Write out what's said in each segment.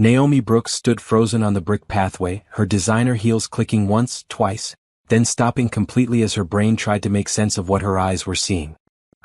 Naomi Brooks stood frozen on the brick pathway, her designer heels clicking once, twice, then stopping completely as her brain tried to make sense of what her eyes were seeing.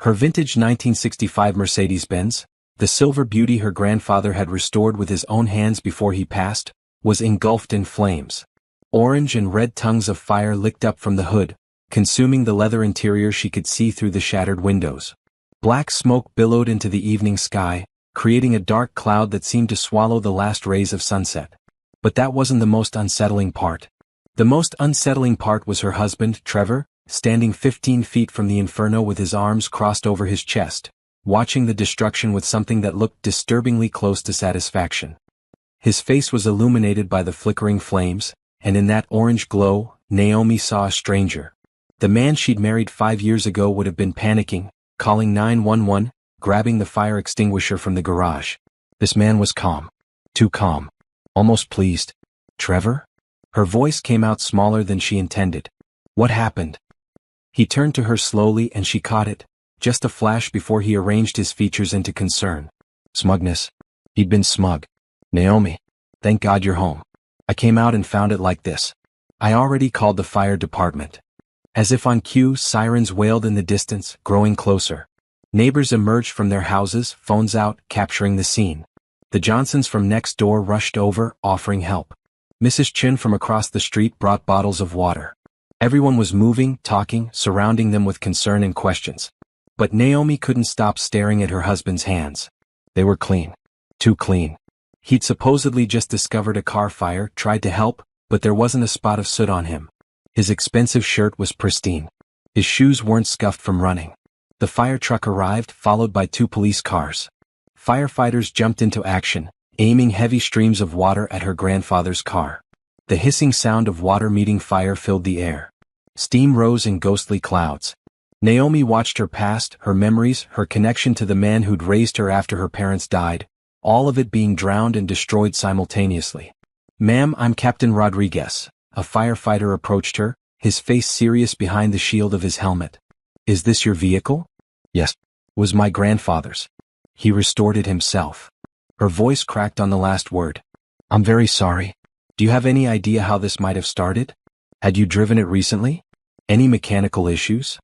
Her vintage 1965 Mercedes-Benz, the silver beauty her grandfather had restored with his own hands before he passed, was engulfed in flames. Orange and red tongues of fire licked up from the hood, consuming the leather interior she could see through the shattered windows. Black smoke billowed into the evening sky, creating a dark cloud that seemed to swallow the last rays of sunset. But that wasn't the most unsettling part. The most unsettling part was her husband, Trevor, standing 15 feet from the inferno with his arms crossed over his chest, watching the destruction with something that looked disturbingly close to satisfaction. His face was illuminated by the flickering flames, and in that orange glow, Naomi saw a stranger. The man she'd married 5 years ago would have been panicking, calling 911, grabbing the fire extinguisher from the garage. This man was calm. Too calm. Almost pleased. Trevor? Her voice came out smaller than she intended. What happened? He turned to her slowly and she caught it, just a flash before he arranged his features into concern. Smugness. He'd been smug. Naomi, thank God you're home. I came out and found it like this. I already called the fire department. As if on cue, sirens wailed in the distance, growing closer. Neighbors emerged from their houses, phones out, capturing the scene. The Johnsons from next door rushed over, offering help. Mrs. Chin from across the street brought bottles of water. Everyone was moving, talking, surrounding them with concern and questions. But Naomi couldn't stop staring at her husband's hands. They were clean. Too clean. He'd supposedly just discovered a car fire, tried to help, but there wasn't a spot of soot on him. His expensive shirt was pristine. His shoes weren't scuffed from running. The fire truck arrived, followed by 2 police cars. Firefighters jumped into action, aiming heavy streams of water at her grandfather's car. The hissing sound of water meeting fire filled the air. Steam rose in ghostly clouds. Naomi watched her past, her memories, her connection to the man who'd raised her after her parents died, all of it being drowned and destroyed simultaneously. Ma'am, I'm Captain Rodriguez. A firefighter approached her, his face serious behind the shield of his helmet. Is this your vehicle? Yes. Was my grandfather's. He restored it himself. Her voice cracked on the last word. I'm very sorry. Do you have any idea how this might have started? Had you driven it recently? Any mechanical issues?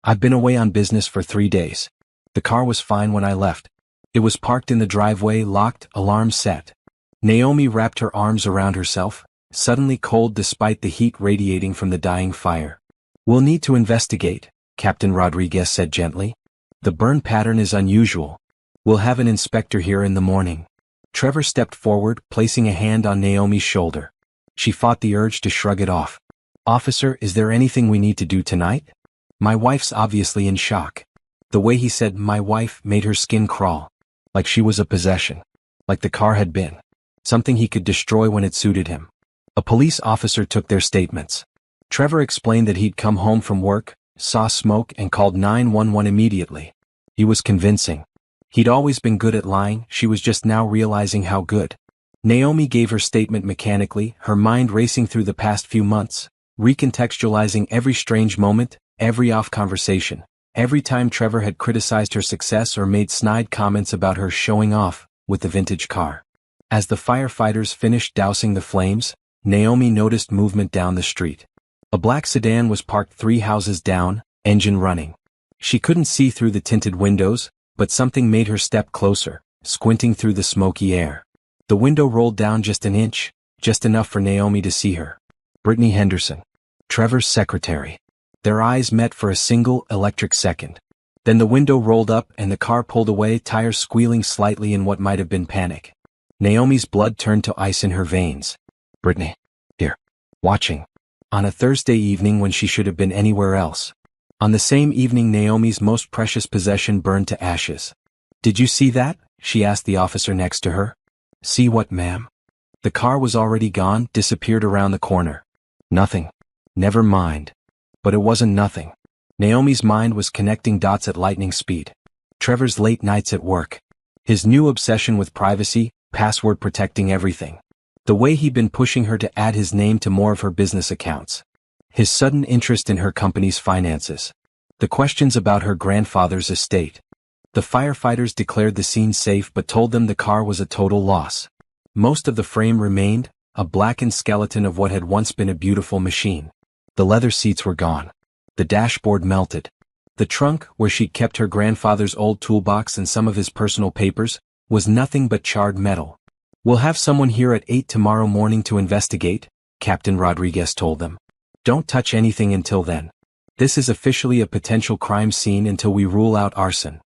I've been away on business for 3 days. The car was fine when I left. It was parked in the driveway, locked, alarm set. Naomi wrapped her arms around herself, suddenly cold despite the heat radiating from the dying fire. We'll need to investigate, Captain Rodriguez said gently. The burn pattern is unusual. We'll have an inspector here in the morning. Trevor stepped forward, placing a hand on Naomi's shoulder. She fought the urge to shrug it off. Officer, is there anything we need to do tonight? My wife's obviously in shock. The way he said my wife made her skin crawl. Like she was a possession. Like the car had been. Something he could destroy when it suited him. A police officer took their statements. Trevor explained that he'd come home from work, saw smoke and called 911 immediately. He was convincing. He'd always been good at lying, she was just now realizing how good. Naomi gave her statement mechanically, her mind racing through the past few months, recontextualizing every strange moment, every off conversation, every time Trevor had criticized her success or made snide comments about her showing off with the vintage car. As the firefighters finished dousing the flames, Naomi noticed movement down the street. A black sedan was parked 3 houses down, engine running. She couldn't see through the tinted windows, but something made her step closer, squinting through the smoky air. The window rolled down just an inch, just enough for Naomi to see her. Brittany Henderson. Trevor's secretary. Their eyes met for a single, electric second. Then the window rolled up and the car pulled away, tires squealing slightly in what might have been panic. Naomi's blood turned to ice in her veins. Brittany. Here. Watching. On a Thursday evening when she should have been anywhere else. On the same evening Naomi's most precious possession burned to ashes. Did you see that? She asked the officer next to her. See what, ma'am? The car was already gone, disappeared around the corner. Nothing. Never mind. But it wasn't nothing. Naomi's mind was connecting dots at lightning speed. Trevor's late nights at work. His new obsession with privacy, password protecting everything. The way he'd been pushing her to add his name to more of her business accounts. His sudden interest in her company's finances. The questions about her grandfather's estate. The firefighters declared the scene safe but told them the car was a total loss. Most of the frame remained, a blackened skeleton of what had once been a beautiful machine. The leather seats were gone. The dashboard melted. The trunk, where she'd kept her grandfather's old toolbox and some of his personal papers, was nothing but charred metal. "We'll have someone here at 8 tomorrow morning to investigate," Captain Rodriguez told them. "Don't touch anything until then. This is officially a potential crime scene until we rule out arson."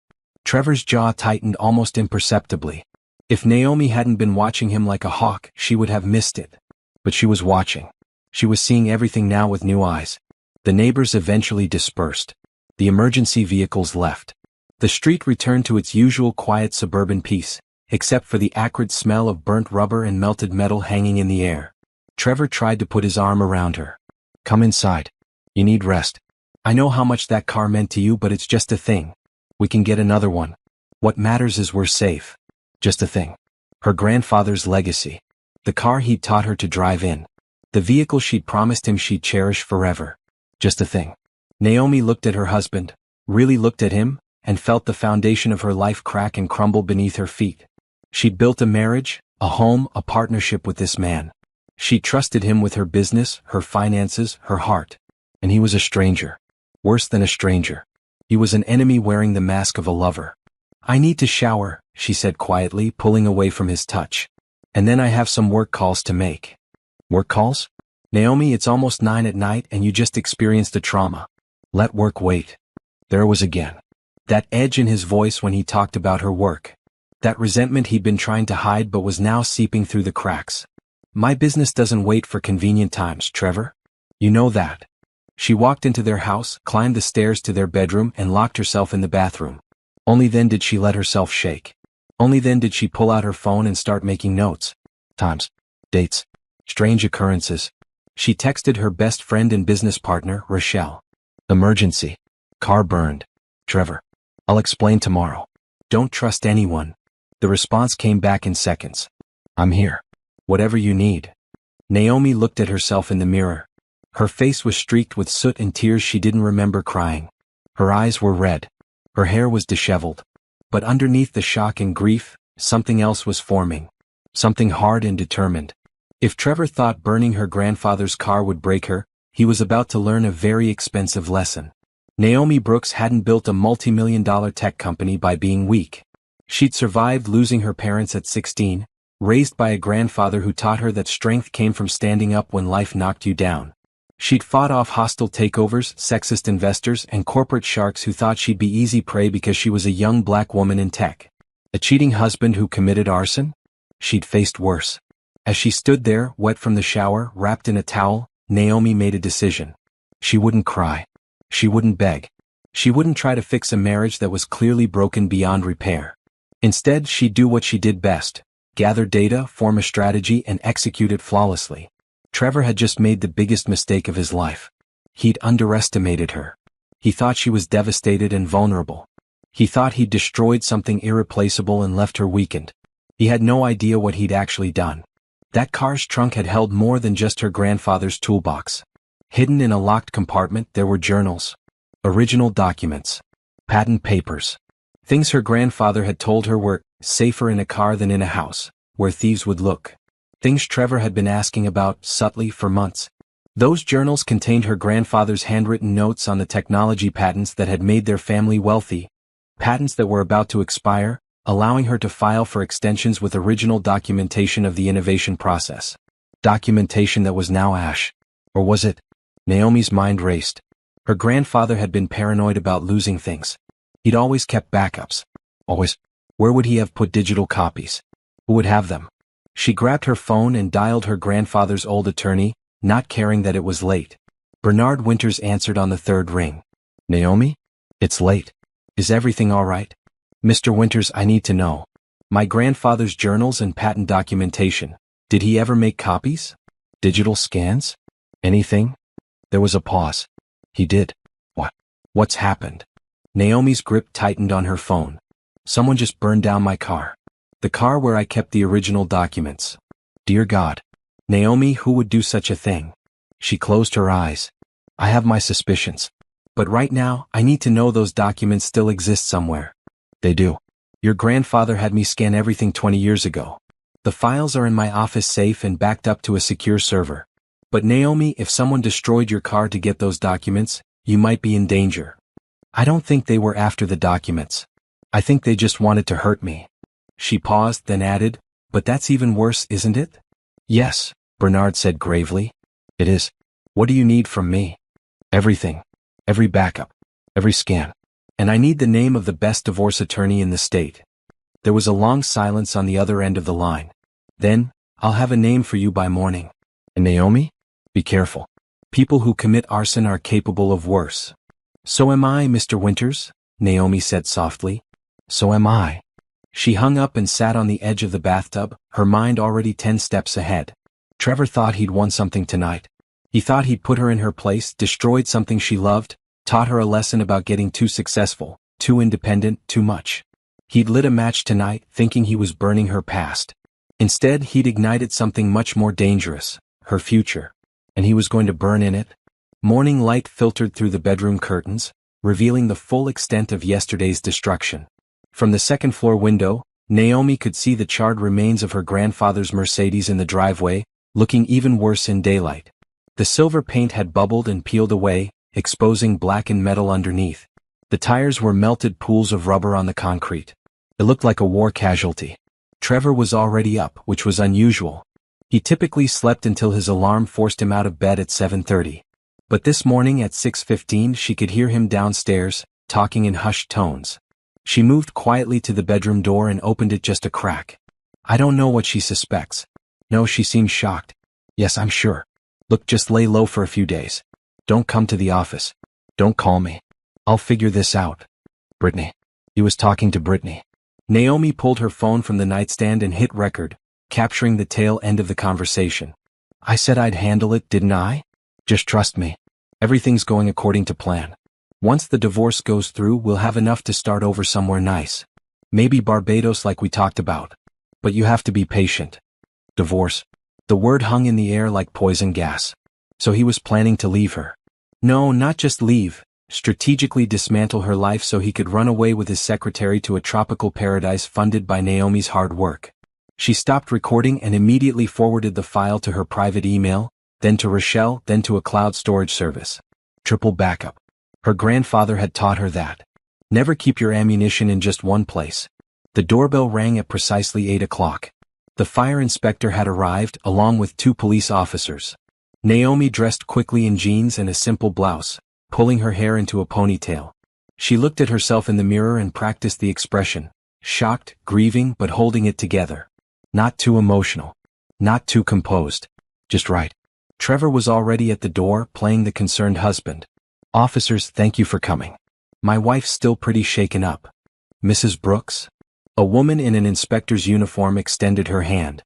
Trevor's jaw tightened almost imperceptibly. If Naomi hadn't been watching him like a hawk, she would have missed it. But she was watching. She was seeing everything now with new eyes. The neighbors eventually dispersed. The emergency vehicles left. The street returned to its usual quiet suburban peace, except for the acrid smell of burnt rubber and melted metal hanging in the air. Trevor tried to put his arm around her. "Come inside. You need rest. I know how much that car meant to you, but it's just a thing. We can get another one. What matters is we're safe." Just a thing. Her grandfather's legacy. The car he'd taught her to drive in. The vehicle she'd promised him she'd cherish forever. Just a thing. Naomi looked at her husband, really looked at him, and felt the foundation of her life crack and crumble beneath her feet. She'd built a marriage, a home, a partnership with this man. She trusted him with her business, her finances, her heart. And he was a stranger. Worse than a stranger. He was an enemy wearing the mask of a lover. "I need to shower," she said quietly, pulling away from his touch. "And then I have some work calls to make." "Work calls? Naomi, it's almost 9 at night and you just experienced a trauma. Let work wait." There it was again. That edge in his voice when he talked about her work. That resentment he'd been trying to hide but was now seeping through the cracks. "My business doesn't wait for convenient times, Trevor. You know that." She walked into their house, climbed the stairs to their bedroom, and locked herself in the bathroom. Only then did she let herself shake. Only then did she pull out her phone and start making notes. Times. Dates. Strange occurrences. She texted her best friend and business partner, Rochelle. "Emergency. Car burned. Trevor. I'll explain tomorrow. Don't trust anyone." The response came back in seconds. "I'm here. Whatever you need." Naomi looked at herself in the mirror. Her face was streaked with soot and tears she didn't remember crying. Her eyes were red. Her hair was disheveled. But underneath the shock and grief, something else was forming. Something hard and determined. If Trevor thought burning her grandfather's car would break her, he was about to learn a very expensive lesson. Naomi Brooks hadn't built a multi-million-dollar tech company by being weak. She'd survived losing her parents at 16, raised by a grandfather who taught her that strength came from standing up when life knocked you down. She'd fought off hostile takeovers, sexist investors, and corporate sharks who thought she'd be easy prey because she was a young black woman in tech. A cheating husband who committed arson? She'd faced worse. As she stood there, wet from the shower, wrapped in a towel, Naomi made a decision. She wouldn't cry. She wouldn't beg. She wouldn't try to fix a marriage that was clearly broken beyond repair. Instead, she'd do what she did best: gather data, form a strategy, and execute it flawlessly. Trevor had just made the biggest mistake of his life. He'd underestimated her. He thought she was devastated and vulnerable. He thought he'd destroyed something irreplaceable and left her weakened. He had no idea what he'd actually done. That car's trunk had held more than just her grandfather's toolbox. Hidden in a locked compartment, there were journals, original documents, patent papers. Things her grandfather had told her were safer in a car than in a house, where thieves would look. Things Trevor had been asking about, subtly, for months. Those journals contained her grandfather's handwritten notes on the technology patents that had made their family wealthy, patents that were about to expire, allowing her to file for extensions with original documentation of the innovation process. Documentation that was now ash. Or was it? Naomi's mind raced. Her grandfather had been paranoid about losing things. He'd always kept backups. Always. Where would he have put digital copies? Who would have them? She grabbed her phone and dialed her grandfather's old attorney, not caring that it was late. Bernard Winters answered on the third ring. "Naomi? It's late. Is everything all right?" "Mr. Winters, I need to know. My grandfather's journals and patent documentation. Did he ever make copies? Digital scans? Anything?" There was a pause. "He did." "What? What's happened?" Naomi's grip tightened on her phone. "Someone just burned down my car. The car where I kept the original documents. Dear God. Naomi, who would do such a thing?" She closed her eyes. "I have my suspicions. But right now, I need to know those documents still exist somewhere." "They do. Your grandfather had me scan everything 20 years ago. The files are in my office safe and backed up to a secure server. But Naomi, if someone destroyed your car to get those documents, you might be in danger. I don't think they were after the documents. I think they just wanted to hurt me. She paused, then added, but that's even worse, isn't it? Yes, Bernard said gravely. It is. What do you need from me? Everything. Every backup. Every scan. And I need the name of the best divorce attorney in the state. There was a long silence on the other end of the line. Then, I'll have a name for you by morning. And Naomi? Be careful. People who commit arson are capable of worse. So am I, Mr. Winters, Naomi said softly. So am I. She hung up and sat on the edge of the bathtub, her mind already 10 steps ahead. Trevor thought he'd won something tonight. He thought he'd put her in her place, destroyed something she loved, taught her a lesson about getting too successful, too independent, too much. He'd lit a match tonight, thinking he was burning her past. Instead, he'd ignited something much more dangerous, her future. And he was going to burn in it. Morning light filtered through the bedroom curtains, revealing the full extent of yesterday's destruction. From the second-floor window, Naomi could see the charred remains of her grandfather's Mercedes in the driveway, looking even worse in daylight. The silver paint had bubbled and peeled away, exposing blackened metal underneath. The tires were melted pools of rubber on the concrete. It looked like a war casualty. Trevor was already up, which was unusual. He typically slept until his alarm forced him out of bed at 7:30. But this morning at 6:15 she could hear him downstairs, talking in hushed tones. She moved quietly to the bedroom door and opened it just a crack. I don't know what she suspects. No, she seems shocked. Yes, I'm sure. Look, just lay low for a few days. Don't come to the office. Don't call me. I'll figure this out. Brittany. He was talking to Brittany. Naomi pulled her phone from the nightstand and hit record, capturing the tail end of the conversation. I said I'd handle it, didn't I? Just trust me. Everything's going according to plan. Once the divorce goes through, we'll have enough to start over somewhere nice. Maybe Barbados like we talked about. But you have to be patient. Divorce. The word hung in the air like poison gas. So he was planning to leave her. No, not just leave. Strategically dismantle her life so he could run away with his secretary to a tropical paradise funded by Naomi's hard work. She stopped recording and immediately forwarded the file to her private email, then to Rochelle, then to a cloud storage service. Triple backup. Her grandfather had taught her that. Never keep your ammunition in just one place. The doorbell rang at precisely 8 o'clock. The fire inspector had arrived, along with 2 police officers. Naomi dressed quickly in jeans and a simple blouse, pulling her hair into a ponytail. She looked at herself in the mirror and practiced the expression, shocked, grieving, but holding it together. Not too emotional. Not too composed. Just right. Trevor was already at the door, playing the concerned husband. Officers, thank you for coming. My wife's still pretty shaken up. Mrs. Brooks? A woman in an inspector's uniform extended her hand.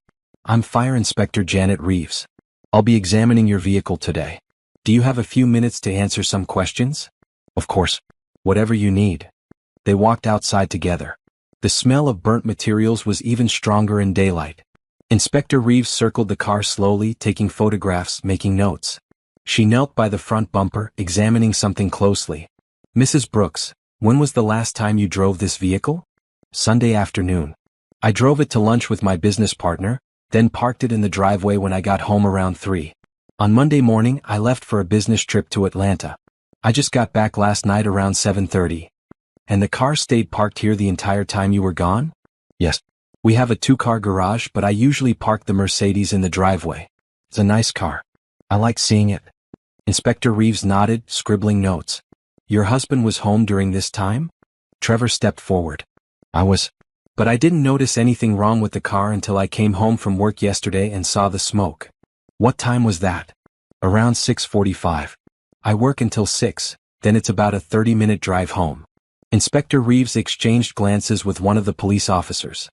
I'm Fire Inspector Janet Reeves. I'll be examining your vehicle today. Do you have a few minutes to answer some questions? Of course. Whatever you need. They walked outside together. The smell of burnt materials was even stronger in daylight. Inspector Reeves circled the car slowly, taking photographs, making notes. She knelt by the front bumper, examining something closely. Mrs. Brooks, when was the last time you drove this vehicle? Sunday afternoon. I drove it to lunch with my business partner, then parked it in the driveway when I got home around 3. On Monday morning, I left for a business trip to Atlanta. I just got back last night around 7:30. And the car stayed parked here the entire time you were gone? Yes. We have a 2-car garage, but I usually park the Mercedes in the driveway. It's a nice car. I like seeing it. Inspector Reeves nodded, scribbling notes. Your husband was home during this time? Trevor stepped forward. I was. But I didn't notice anything wrong with the car until I came home from work yesterday and saw the smoke. What time was that? Around 6:45. I work until 6, then it's about a 30-minute drive home. Inspector Reeves exchanged glances with one of the police officers.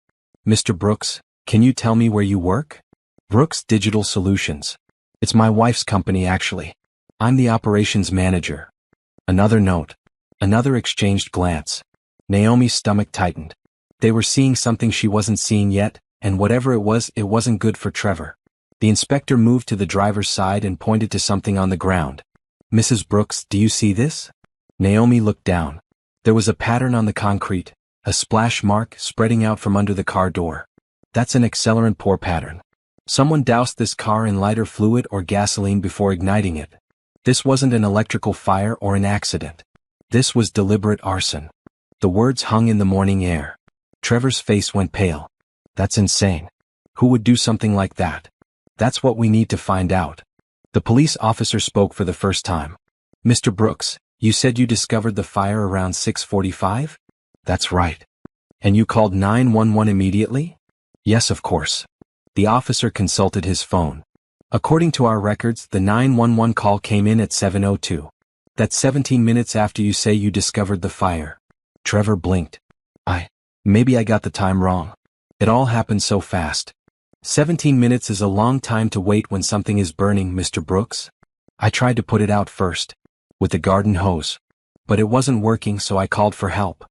Mr. Brooks, can you tell me where you work? Brooks Digital Solutions. It's my wife's company actually. I'm the operations manager. Another note. Another exchanged glance. Naomi's stomach tightened. They were seeing something she wasn't seeing yet, and whatever it wasn't good for Trevor. The inspector moved to the driver's side and pointed to something on the ground. Mrs. Brooks, do you see this? Naomi looked down. There was a pattern on the concrete, a splash mark spreading out from under the car door. That's an accelerant pour pattern. Someone doused this car in lighter fluid or gasoline before igniting it. This wasn't an electrical fire or an accident. This was deliberate arson. The words hung in the morning air. Trevor's face went pale. That's insane. Who would do something like that? That's what we need to find out. The police officer spoke for the first time. Mr. Brooks, you said you discovered the fire around 6:45? That's right. And you called 911 immediately? Yes, of course. The officer consulted his phone. According to our records, the 911 call came in at 7:02. That's 17 minutes after you say you discovered the fire. Trevor blinked. Maybe I got the time wrong. It all happened so fast. 17 minutes is a long time to wait when something is burning, Mr. Brooks. I tried to put it out first, with the garden hose. But it wasn't working, so I called for help.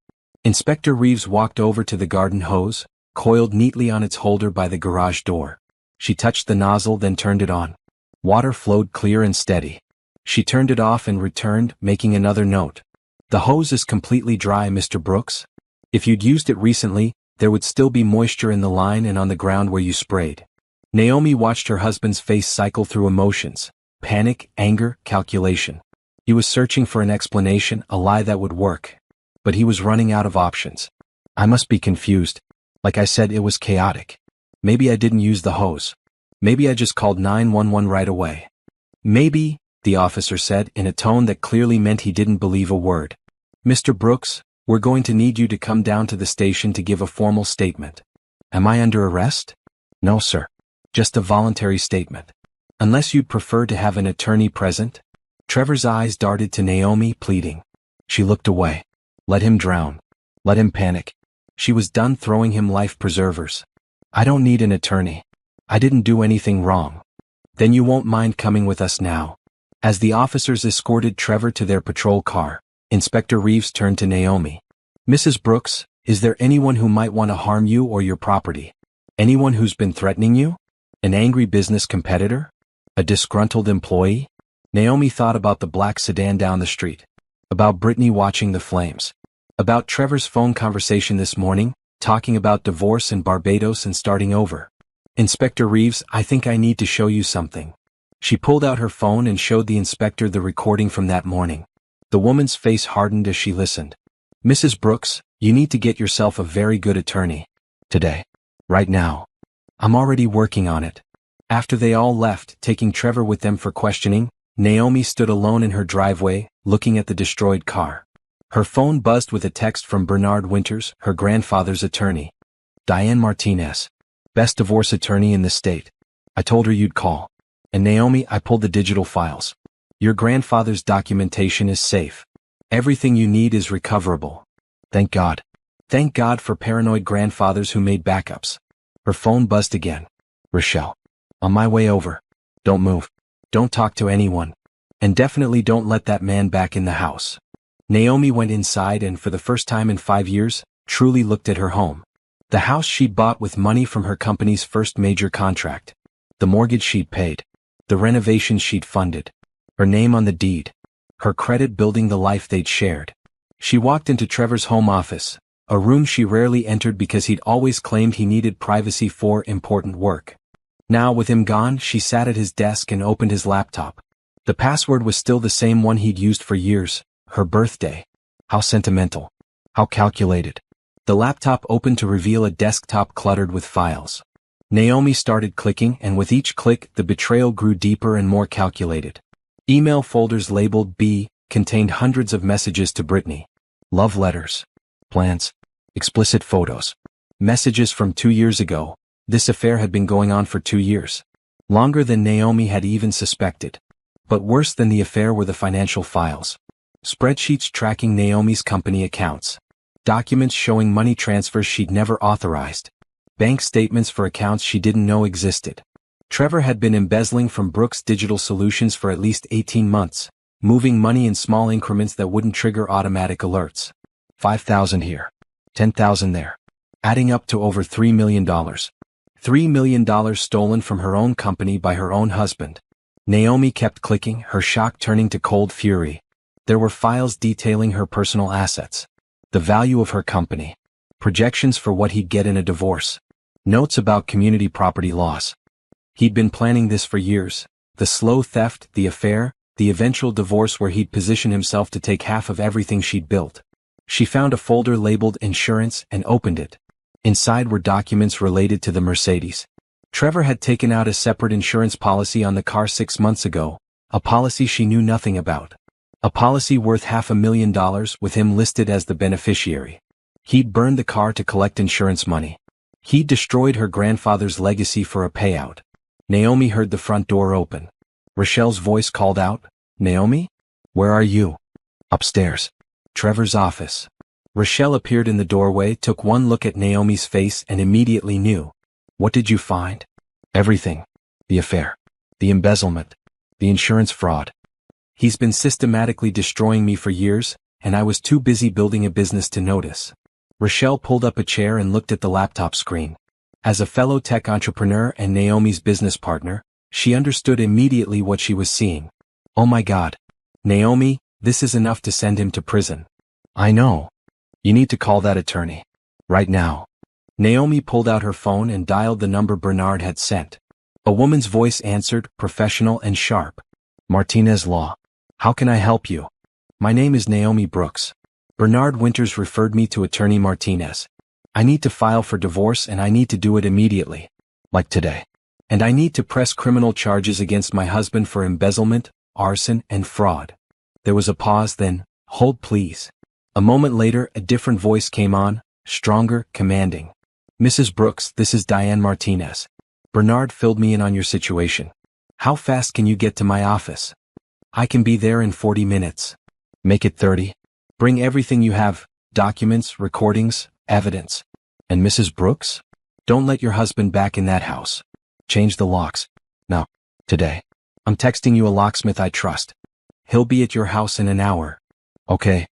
Inspector Reeves walked over to the garden hose, coiled neatly on its holder by the garage door. She touched the nozzle, then turned it on. Water flowed clear and steady. She turned it off and returned, making another note. The hose is completely dry, Mr. Brooks. If you'd used it recently, there would still be moisture in the line and on the ground where you sprayed. Naomi watched her husband's face cycle through emotions: panic, anger, calculation. He was searching for an explanation, a lie that would work. But he was running out of options. I must be confused. Like I said, it was chaotic. Maybe I didn't use the hose. Maybe I just called 911 right away. Maybe, the officer said in a tone that clearly meant he didn't believe a word. Mr. Brooks, we're going to need you to come down to the station to give a formal statement. Am I under arrest? No, sir. Just a voluntary statement. Unless you'd prefer to have an attorney present? Trevor's eyes darted to Naomi, pleading. She looked away. Let him drown. Let him panic. She was done throwing him life preservers. I don't need an attorney. I didn't do anything wrong. Then you won't mind coming with us now. As the officers escorted Trevor to their patrol car, Inspector Reeves turned to Naomi. Mrs. Brooks, is there anyone who might want to harm you or your property? Anyone who's been threatening you? An angry business competitor? A disgruntled employee? Naomi thought about the black sedan down the street. About Brittany watching the flames. About Trevor's phone conversation this morning, talking about divorce in Barbados and starting over. Inspector Reeves, I think I need to show you something. She pulled out her phone and showed the inspector the recording from that morning. The woman's face hardened as she listened. Mrs. Brooks, you need to get yourself a very good attorney. Today. Right now. I'm already working on it. After they all left, taking Trevor with them for questioning, Naomi stood alone in her driveway, looking at the destroyed car. Her phone buzzed with a text from Bernard Winters, her grandfather's attorney. Diane Martinez. Best divorce attorney in the state. I told her you'd call. And Naomi, I pulled the digital files. Your grandfather's documentation is safe. Everything you need is recoverable. Thank God. Thank God for paranoid grandfathers who made backups. Her phone buzzed again. Rochelle. On my way over. Don't move. Don't talk to anyone. And definitely don't let that man back in the house. Naomi went inside and for the first time in 5 years, truly looked at her home. The house she'd bought with money from her company's first major contract. The mortgage she'd paid. The renovations she'd funded. Her name on the deed. Her credit building the life they'd shared. She walked into Trevor's home office, a room she rarely entered because he'd always claimed he needed privacy for important work. Now with him gone, she sat at his desk and opened his laptop. The password was still the same one he'd used for years, her birthday. How sentimental. How calculated. The laptop opened to reveal a desktop cluttered with files. Naomi started clicking, and with each click, the betrayal grew deeper and more calculated. Email folders labeled B contained hundreds of messages to Brittany. Love letters. Plans. Explicit photos. Messages from 2 years ago. This affair had been going on for 2 years. Longer than Naomi had even suspected. But worse than the affair were the financial files. Spreadsheets tracking Naomi's company accounts. Documents showing money transfers she'd never authorized. Bank statements for accounts she didn't know existed. Trevor had been embezzling from Brooks Digital Solutions for at least 18 months, moving money in small increments that wouldn't trigger automatic alerts. 5,000 here. 10,000 there. Adding up to over $3 million. $3 million stolen from her own company by her own husband. Naomi kept clicking, her shock turning to cold fury. There were files detailing her personal assets. The value of her company. Projections for what he'd get in a divorce. Notes about community property loss. He'd been planning this for years. The slow theft, the affair, the eventual divorce where he'd position himself to take half of everything she'd built. She found a folder labeled insurance and opened it. Inside were documents related to the Mercedes. Trevor had taken out a separate insurance policy on the car 6 months ago, a policy she knew nothing about. A policy worth $500,000 with him listed as the beneficiary. He'd burned the car to collect insurance money. He'd destroyed her grandfather's legacy for a payout. Naomi heard the front door open. Rochelle's voice called out, "Naomi? Where are you?" "Upstairs. Trevor's office." Rochelle appeared in the doorway, took one look at Naomi's face and immediately knew. "What did you find?" "Everything. The affair. The embezzlement. The insurance fraud. He's been systematically destroying me for years, and I was too busy building a business to notice." Rochelle pulled up a chair and looked at the laptop screen. As a fellow tech entrepreneur and Naomi's business partner, she understood immediately what she was seeing. "Oh my God. Naomi, this is enough to send him to prison." "I know. You need to call that attorney. Right now." Naomi pulled out her phone and dialed the number Bernard had sent. A woman's voice answered, professional and sharp. "Martinez Law. How can I help you?" "My name is Naomi Brooks. Bernard Winters referred me to Attorney Martinez. I need to file for divorce and I need to do it immediately. Like today. And I need to press criminal charges against my husband for embezzlement, arson, and fraud." There was a pause, then, "Hold please." A moment later, a different voice came on, stronger, commanding. "Mrs. Brooks, this is Diane Martinez. Bernard filled me in on your situation. How fast can you get to my office?" "I can be there in 40 minutes. "Make it 30. Bring everything you have, documents, recordings, evidence." "And Mrs. Brooks? Don't let your husband back in that house. Change the locks. No. Today. I'm texting you a locksmith I trust. He'll be at your house in an hour." "Okay.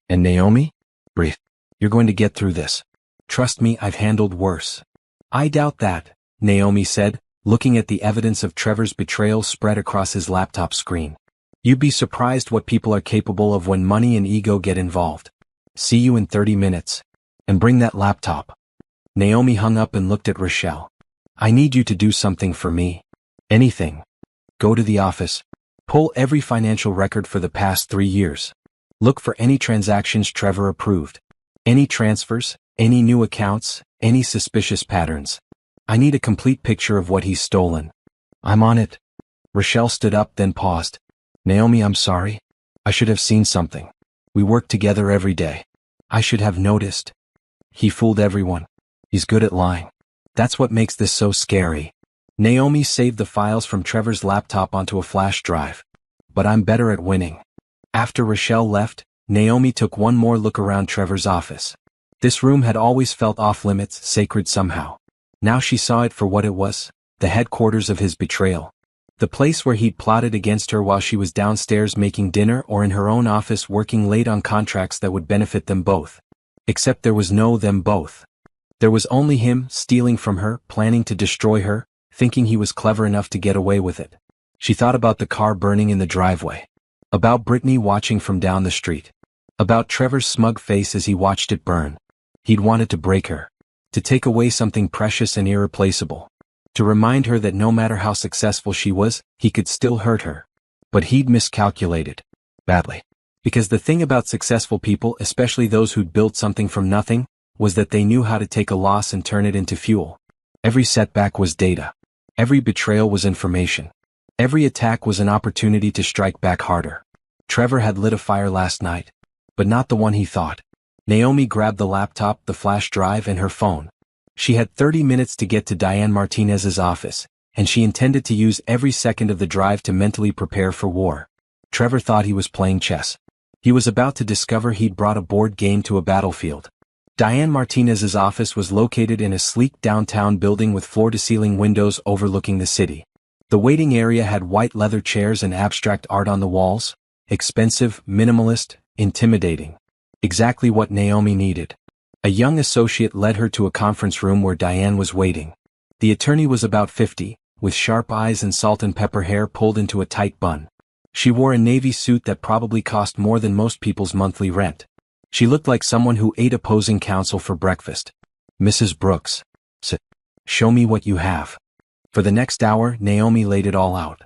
And Naomi? Breathe. You're going to get through this. Trust me, I've handled worse." "I doubt that," Naomi said, looking at the evidence of Trevor's betrayal spread across his laptop screen. "You'd be surprised what people are capable of when money and ego get involved. See you in 30 minutes. And bring that laptop." Naomi hung up and looked at Rochelle. "I need you to do something for me. Anything. Go to the office. Pull every financial record for the past 3 years. Look for any transactions Trevor approved. Any transfers, any new accounts, any suspicious patterns. I need a complete picture of what he's stolen." "I'm on it." Rochelle stood up, then paused. "Naomi, I'm sorry. I should have seen something. We work together every day. I should have noticed. He fooled everyone. He's good at lying. That's what makes this so scary." Naomi saved the files from Trevor's laptop onto a flash drive. "But I'm better at winning." After Rochelle left, Naomi took one more look around Trevor's office. This room had always felt off-limits, sacred somehow. Now she saw it for what it was, the headquarters of his betrayal. The place where he'd plotted against her while she was downstairs making dinner or in her own office working late on contracts that would benefit them both. Except there was no them both. There was only him, stealing from her, planning to destroy her, thinking he was clever enough to get away with it. She thought about the car burning in the driveway. About Brittany watching from down the street. About Trevor's smug face as he watched it burn. He'd wanted to break her. To take away something precious and irreplaceable. To remind her that no matter how successful she was, he could still hurt her. But he'd miscalculated. Badly. Because the thing about successful people, especially those who'd built something from nothing, was that they knew how to take a loss and turn it into fuel. Every setback was data. Every betrayal was information. Every attack was an opportunity to strike back harder. Trevor had lit a fire last night. But not the one he thought. Naomi grabbed the laptop, the flash drive, and her phone. She had 30 minutes to get to Diane Martinez's office, and she intended to use every second of the drive to mentally prepare for war. Trevor thought he was playing chess. He was about to discover he'd brought a board game to a battlefield. Diane Martinez's office was located in a sleek downtown building with floor-to-ceiling windows overlooking the city. The waiting area had white leather chairs and abstract art on the walls. Expensive, minimalist, intimidating. Exactly what Naomi needed. A young associate led her to a conference room where Diane was waiting. The attorney was about 50, with sharp eyes and salt and pepper hair pulled into a tight bun. She wore a navy suit that probably cost more than most people's monthly rent. She looked like someone who ate opposing counsel for breakfast. "Mrs. Brooks." "Sit." Show me what you have. For the next hour, Naomi laid it all out.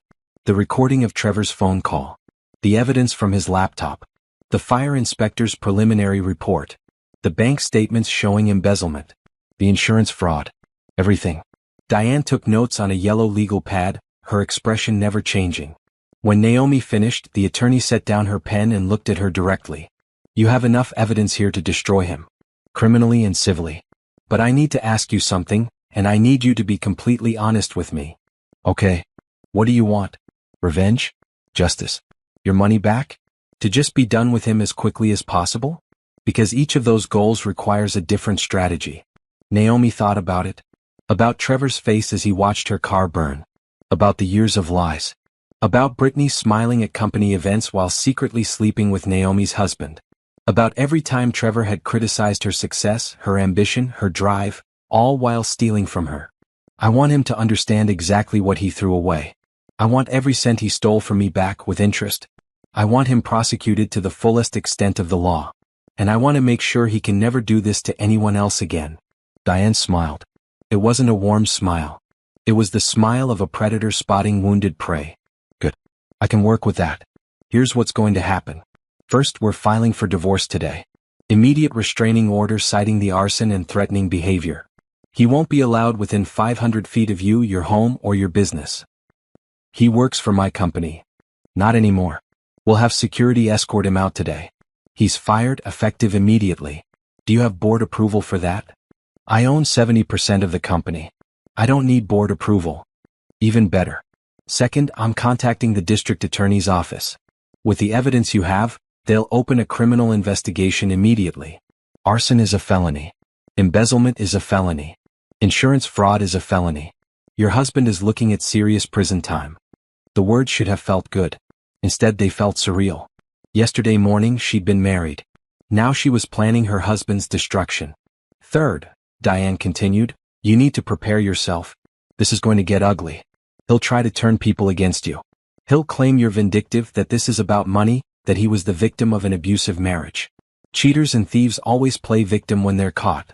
The recording of Trevor's phone call. The evidence from his laptop. The fire inspector's preliminary report. The bank statements showing embezzlement. The insurance fraud. Everything. Diane took notes on a yellow legal pad, her expression never changing. When Naomi finished, the attorney set down her pen and looked at her directly. You have enough evidence here to destroy him. Criminally and civilly. But I need to ask you something, and I need you to be completely honest with me. Okay. What do you want? Revenge? Justice? Your money back? To just be done with him as quickly as possible? Because each of those goals requires a different strategy. Naomi thought about it. About Trevor's face as he watched her car burn. About the years of lies. About Brittany smiling at company events while secretly sleeping with Naomi's husband. About every time Trevor had criticized her success, her ambition, her drive, all while stealing from her. I want him to understand exactly what he threw away. I want every cent he stole from me back with interest. I want him prosecuted to the fullest extent of the law. And I want to make sure he can never do this to anyone else again. Diane smiled. It wasn't a warm smile. It was the smile of a predator spotting wounded prey. Good. I can work with that. Here's what's going to happen. First, we're filing for divorce today. Immediate restraining order citing the arson and threatening behavior. He won't be allowed within 500 feet of you, your home, or your business. He works for my company. Not anymore. We'll have security escort him out today. He's fired, effective immediately. Do you have board approval for that? I own 70% of the company. I don't need board approval. Even better. Second, I'm contacting the district attorney's office. With the evidence you have, they'll open a criminal investigation immediately. Arson is a felony. Embezzlement is a felony. Insurance fraud is a felony. Your husband is looking at serious prison time. The words should have felt good. Instead, they felt surreal. Yesterday morning, she'd been married. Now she was planning her husband's destruction. Third, Diane continued, you need to prepare yourself. This is going to get ugly. He'll try to turn people against you. He'll claim you're vindictive, that this is about money, that he was the victim of an abusive marriage. Cheaters and thieves always play victim when they're caught.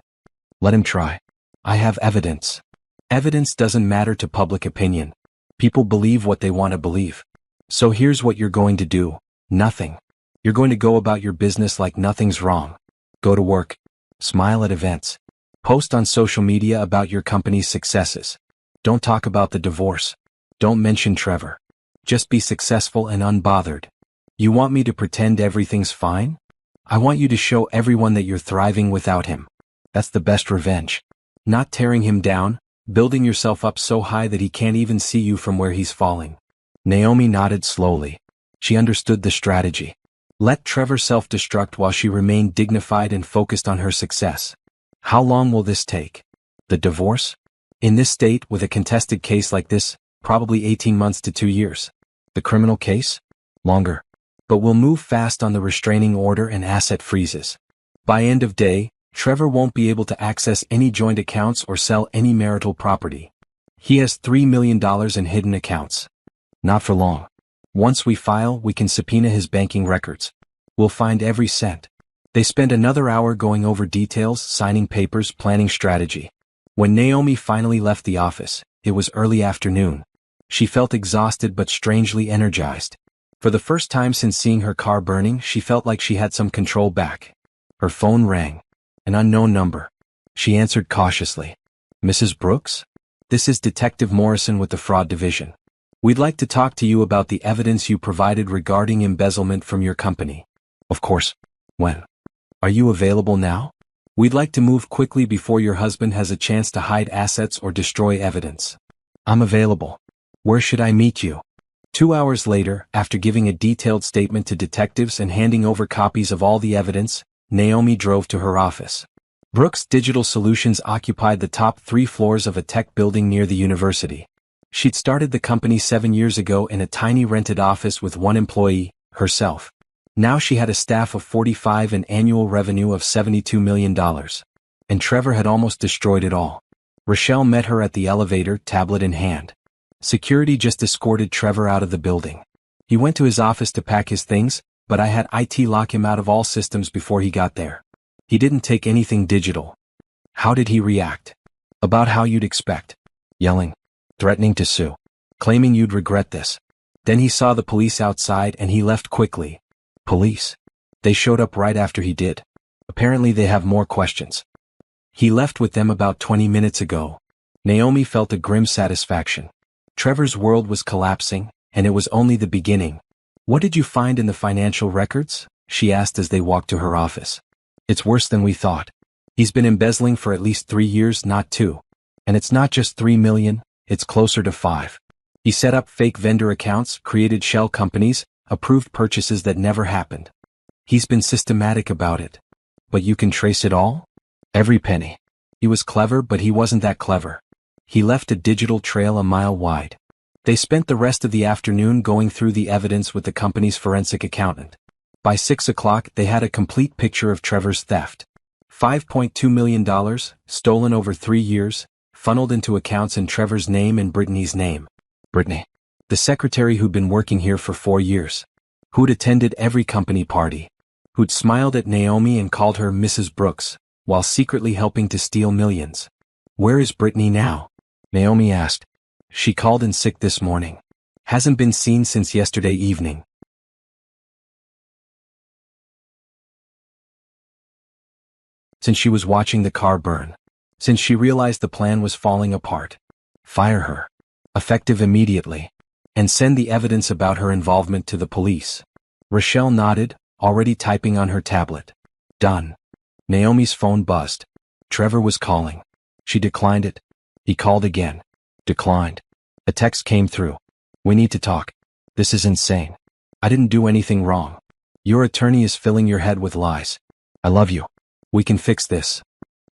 Let him try. I have evidence. Evidence doesn't matter to public opinion. People believe what they want to believe. So here's what you're going to do. Nothing. You're going to go about your business like nothing's wrong. Go to work. Smile at events. Post on social media about your company's successes. Don't talk about the divorce. Don't mention Trevor. Just be successful and unbothered. You want me to pretend everything's fine? I want you to show everyone that you're thriving without him. That's the best revenge. Not tearing him down, building yourself up so high that he can't even see you from where he's falling. Naomi nodded slowly. She understood the strategy. Let Trevor self-destruct while she remained dignified and focused on her success. How long will this take? The divorce? In this state, with a contested case like this, probably 18 months to 2 years. The criminal case? Longer. But we'll move fast on the restraining order and asset freezes. By end of day, Trevor won't be able to access any joint accounts or sell any marital property. He has $3 million in hidden accounts. Not for long. Once we file, we can subpoena his banking records. We'll find every cent. They spent another hour going over details, signing papers, planning strategy. When Naomi finally left the office, it was early afternoon. She felt exhausted but strangely energized. For the first time since seeing her car burning, she felt like she had some control back. Her phone rang. An unknown number. She answered cautiously. Mrs. Brooks? This is Detective Morrison with the Fraud Division. We'd like to talk to you about the evidence you provided regarding embezzlement from your company. Of course. When? Are you available now? We'd like to move quickly before your husband has a chance to hide assets or destroy evidence. I'm available. Where should I meet you? 2 hours later, after giving a detailed statement to detectives and handing over copies of all the evidence, Naomi drove to her office. Brooks Digital Solutions occupied the top 3 floors of a tech building near the university. She'd started the company 7 years ago in a tiny rented office with 1 employee, herself. Now she had a staff of 45 and annual revenue of $72 million. And Trevor had almost destroyed it all. Rochelle met her at the elevator, tablet in hand. Security just escorted Trevor out of the building. He went to his office to pack his things, but I had IT lock him out of all systems before he got there. He didn't take anything digital. How did he react? About how you'd expect. Yelling. Threatening to sue. Claiming you'd regret this. Then he saw the police outside and he left quickly. Police. They showed up right after he did. Apparently they have more questions. He left with them about 20 minutes ago. Naomi felt a grim satisfaction. Trevor's world was collapsing, and it was only the beginning. What did you find in the financial records? She asked as they walked to her office. It's worse than we thought. He's been embezzling for at least 3 years, not 2. And it's not just 3 million, it's closer to 5. He set up fake vendor accounts, created shell companies, approved purchases that never happened. He's been systematic about it. But you can trace it all? Every penny. He was clever, but he wasn't that clever. He left a digital trail a mile wide. They spent the rest of the afternoon going through the evidence with the company's forensic accountant. By 6 o'clock, they had a complete picture of Trevor's theft. $5.2 million, stolen over 3 years, funneled into accounts in Trevor's name and Brittany's name. Brittany. The secretary who'd been working here for 4 years. Who'd attended every company party. Who'd smiled at Naomi and called her Mrs. Brooks, while secretly helping to steal millions. Where is Brittany now? Naomi asked. She called in sick this morning. Hasn't been seen since yesterday evening. Since she was watching the car burn. Since she realized the plan was falling apart. Fire her. Effective immediately. And send the evidence about her involvement to the police. Rochelle nodded, already typing on her tablet. Done. Naomi's phone buzzed. Trevor was calling. She declined it. He called again. Declined. A text came through. We need to talk. This is insane. I didn't do anything wrong. Your attorney is filling your head with lies. I love you. We can fix this.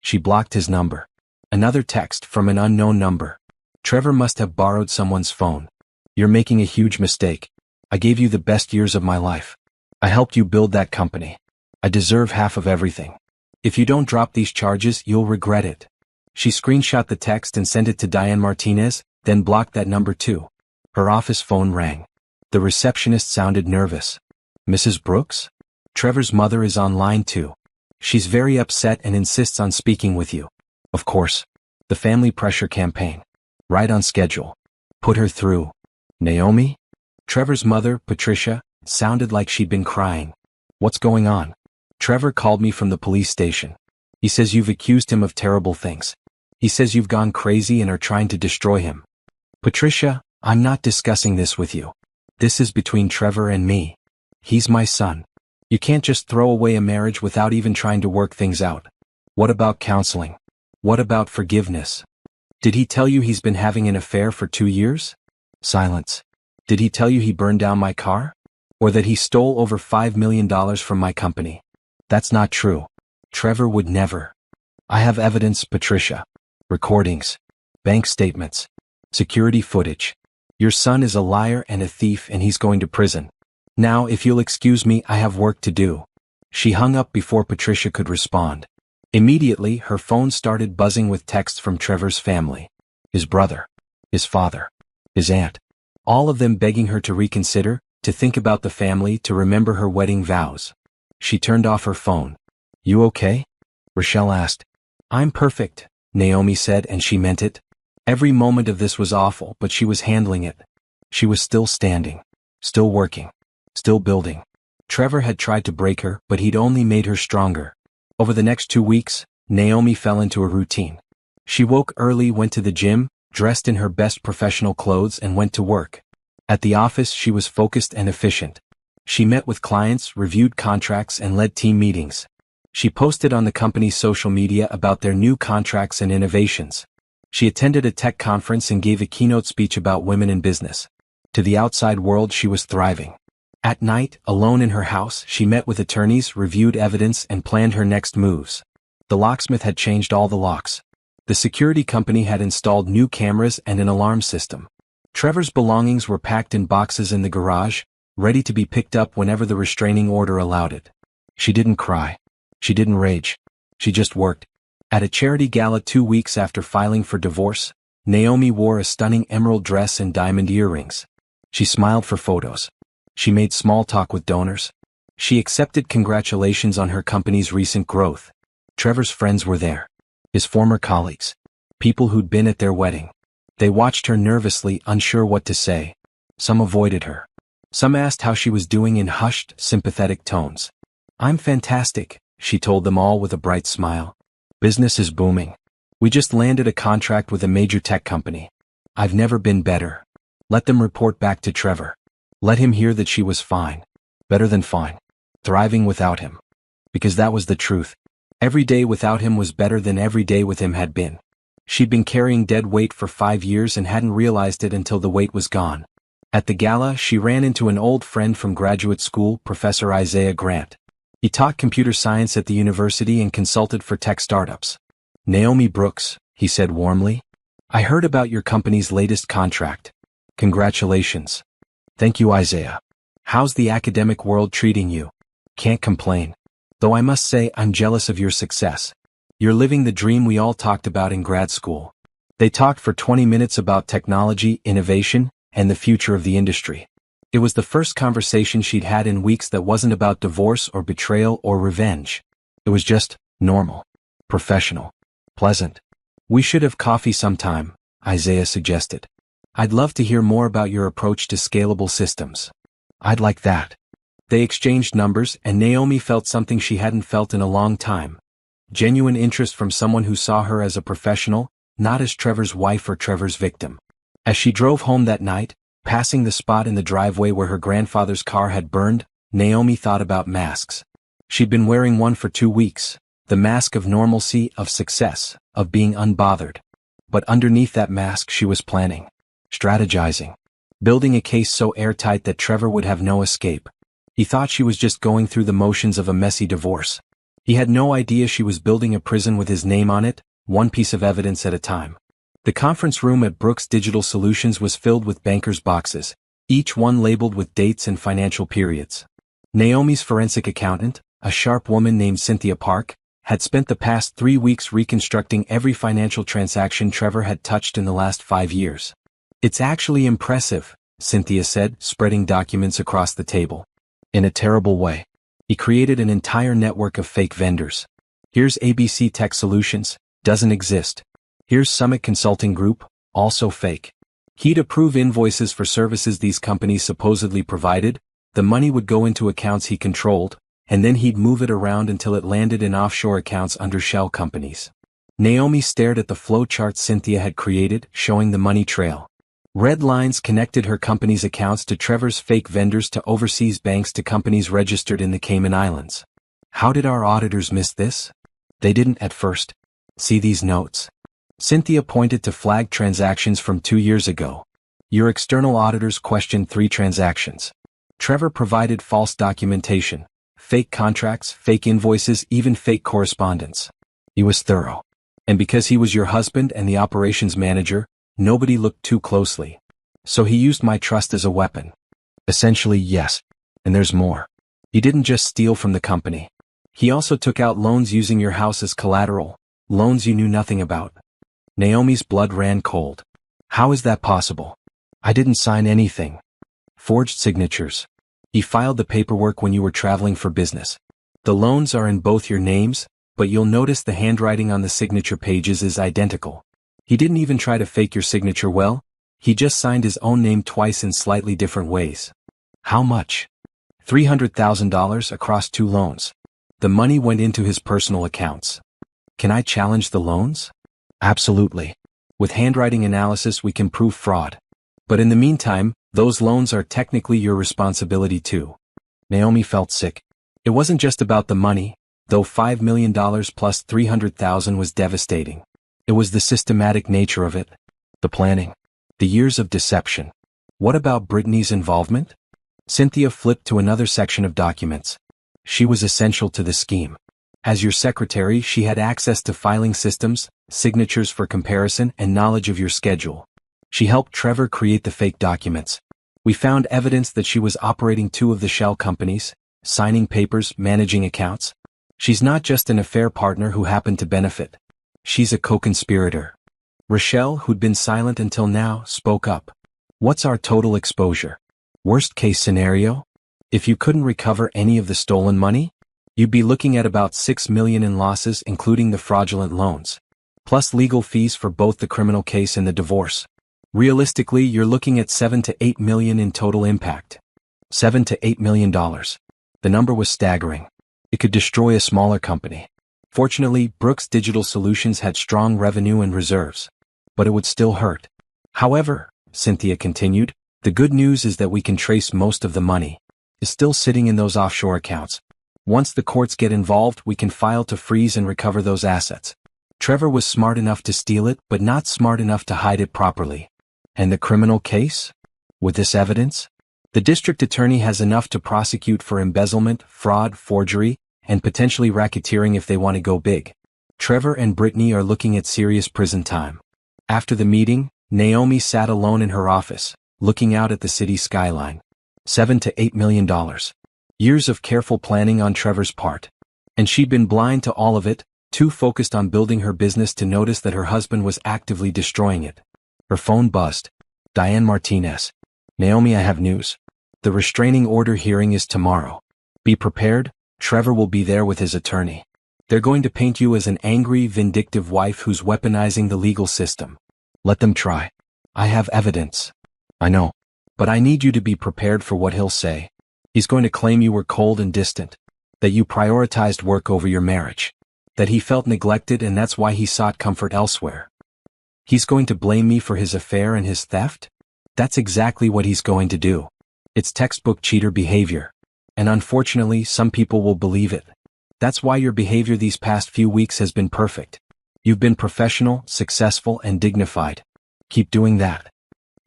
She blocked his number. Another text from an unknown number. Trevor must have borrowed someone's phone. You're making a huge mistake. I gave you the best years of my life. I helped you build that company. I deserve half of everything. If you don't drop these charges, you'll regret it. She screenshot the text and sent it to Diane Martinez, then blocked that number too. Her office phone rang. The receptionist sounded nervous. Mrs. Brooks? Trevor's mother is online too. She's very upset and insists on speaking with you. Of course. The family pressure campaign. Right on schedule. Put her through. Naomi? Trevor's mother, Patricia, sounded like she'd been crying. What's going on? Trevor called me from the police station. He says you've accused him of terrible things. He says you've gone crazy and are trying to destroy him. Patricia, I'm not discussing this with you. This is between Trevor and me. He's my son. You can't just throw away a marriage without even trying to work things out. What about counseling? What about forgiveness? Did he tell you he's been having an affair for 2 years? Silence. Did he tell you he burned down my car? Or that he stole over $5 million from my company? That's not true. Trevor would never. I have evidence, Patricia. Recordings. Bank statements. Security footage. Your son is a liar and a thief and he's going to prison. Now, if you'll excuse me, I have work to do. She hung up before Patricia could respond. Immediately, her phone started buzzing with texts from Trevor's family. His brother. His father. His aunt. All of them begging her to reconsider, to think about the family, to remember her wedding vows. She turned off her phone. You okay? Rochelle asked. I'm perfect, Naomi said, and she meant it. Every moment of this was awful, but she was handling it. She was still standing. Still working. Still building. Trevor had tried to break her, but he'd only made her stronger. Over the next 2 weeks, Naomi fell into a routine. She woke early, went to the gym, dressed in her best professional clothes and went to work. At the office, she was focused and efficient. She met with clients, reviewed contracts, and led team meetings. She posted on the company's social media about their new contracts and innovations. She attended a tech conference and gave a keynote speech about women in business. To the outside world, she was thriving. At night, alone in her house, she met with attorneys, reviewed evidence, and planned her next moves. The locksmith had changed all the locks. The security company had installed new cameras and an alarm system. Trevor's belongings were packed in boxes in the garage, ready to be picked up whenever the restraining order allowed it. She didn't cry. She didn't rage. She just worked. At a charity gala 2 weeks after filing for divorce, Naomi wore a stunning emerald dress and diamond earrings. She smiled for photos. She made small talk with donors. She accepted congratulations on her company's recent growth. Trevor's friends were there. His former colleagues. people who'd been at their wedding. They watched her nervously, unsure what to say. Some avoided her. Some asked how she was doing in hushed, sympathetic tones. "I'm fantastic," she told them all with a bright smile. "Business is booming. We just landed a contract with a major tech company. I've never been better." Let them report back to Trevor. Let him hear that she was fine. Better than fine. Thriving without him. Because that was the truth. Every day without him was better than every day with him had been. She'd been carrying dead weight for 5 years and hadn't realized it until the weight was gone. At the gala, she ran into an old friend from graduate school, Professor Isaiah Grant. He taught computer science at the university and consulted for tech startups. "Naomi Brooks," he said warmly. "I heard about your company's latest contract. Congratulations." "Thank you, Isaiah. How's the academic world treating you?" "Can't complain. Though I must say I'm jealous of your success. You're living the dream we all talked about in grad school." They talked for 20 minutes about technology, innovation, and the future of the industry. It was the first conversation she'd had in weeks that wasn't about divorce or betrayal or revenge. It was just normal, professional, pleasant. "We should have coffee sometime," Isaiah suggested. "I'd love to hear more about your approach to scalable systems." "I'd like that." They exchanged numbers, and Naomi felt something she hadn't felt in a long time. Genuine interest from someone who saw her as a professional, not as Trevor's wife or Trevor's victim. As she drove home that night, passing the spot in the driveway where her grandfather's car had burned, Naomi thought about masks. She'd been wearing one for 2 weeks, the mask of normalcy, of success, of being unbothered. But underneath that mask she was planning, strategizing, building a case so airtight that Trevor would have no escape. He thought she was just going through the motions of a messy divorce. He had no idea she was building a prison with his name on it, one piece of evidence at a time. The conference room at Brooks Digital Solutions was filled with bankers' boxes, each one labeled with dates and financial periods. Naomi's forensic accountant, a sharp woman named Cynthia Park, had spent the past 3 weeks reconstructing every financial transaction Trevor had touched in the last 5 years. "It's actually impressive," Cynthia said, spreading documents across the table. "In a terrible way. He created an entire network of fake vendors. Here's ABC Tech Solutions, doesn't exist. Here's Summit Consulting Group, also fake. He'd approve invoices for services these companies supposedly provided, the money would go into accounts he controlled, and then he'd move it around until it landed in offshore accounts under shell companies." Naomi stared at the flowchart Cynthia had created, showing the money trail. Red lines connected her company's accounts to Trevor's fake vendors to overseas banks to companies registered in the Cayman Islands. "How did our auditors miss this?" "They didn't at first. See these notes." Cynthia pointed to flagged transactions from 2 years ago. "Your external auditors questioned 3 transactions. Trevor provided false documentation, fake contracts, fake invoices, even fake correspondence. He was thorough. And because he was your husband and the operations manager, nobody looked too closely. So he used my trust as a weapon." "Essentially, yes. And there's more. He didn't just steal from the company. He also took out loans using your house as collateral, loans you knew nothing about." Naomi's blood ran cold. "How is that possible? I didn't sign anything." "Forged signatures. He filed the paperwork when you were traveling for business. The loans are in both your names, but you'll notice the handwriting on the signature pages is identical. He didn't even try to fake your signature well, he just signed his own name twice in slightly different ways." "How much?" $300,000 across 2 loans. The money went into his personal accounts." "Can I challenge the loans?" "Absolutely. With handwriting analysis we can prove fraud. But in the meantime, those loans are technically your responsibility too." Naomi felt sick. It wasn't just about the money, though $5 million plus $300,000 was devastating. It was the systematic nature of it. The planning. The years of deception. What about Brittany's involvement? Cynthia flipped to another section of documents. She was essential to the scheme. As your secretary, she had access to filing systems, signatures for comparison, and knowledge of your schedule. She helped Trevor create the fake documents. We found evidence that she was operating 2 of the shell companies, signing papers, managing accounts. She's not just an affair partner who happened to benefit. She's a co-conspirator. Rochelle, who'd been silent until now, spoke up. "What's our total exposure? Worst case scenario? If you couldn't recover any of the stolen money? You'd be looking at about $6 million in losses including the fraudulent loans. plus legal fees for both the criminal case and the divorce. Realistically, you're looking at $7 to $8 million in total impact. $7 to $8 million. The number was staggering. It could destroy a smaller company. Fortunately, Brooks Digital Solutions had strong revenue and reserves. But it would still hurt. However, Cynthia continued, the good news is that we can trace most of the money. It's still sitting in those offshore accounts. Once the courts get involved, we can file to freeze and recover those assets. Trevor was smart enough to steal it, but not smart enough to hide it properly. And the criminal case? With this evidence? The district attorney has enough to prosecute for embezzlement, fraud, forgery, and potentially racketeering if they want to go big. Trevor and Brittany are looking at serious prison time. After the meeting, Naomi sat alone in her office, looking out at the city skyline. $7 to $8 million. Years of careful planning on Trevor's part. And she'd been blind to all of it, too focused on building her business to notice that her husband was actively destroying it. Her phone buzzed. Diane Martinez. Naomi, I have news. The restraining order hearing is tomorrow. Be prepared, Trevor will be there with his attorney. They're going to paint you as an angry, vindictive wife who's weaponizing the legal system. Let them try. I have evidence. I know. But I need you to be prepared for what he'll say. He's going to claim you were cold and distant. That you prioritized work over your marriage. That he felt neglected and that's why he sought comfort elsewhere. He's going to blame me for his affair and his theft? That's exactly what he's going to do. It's textbook cheater behavior. And unfortunately, some people will believe it. That's why your behavior these past few weeks has been perfect. You've been professional, successful, and dignified. Keep doing that.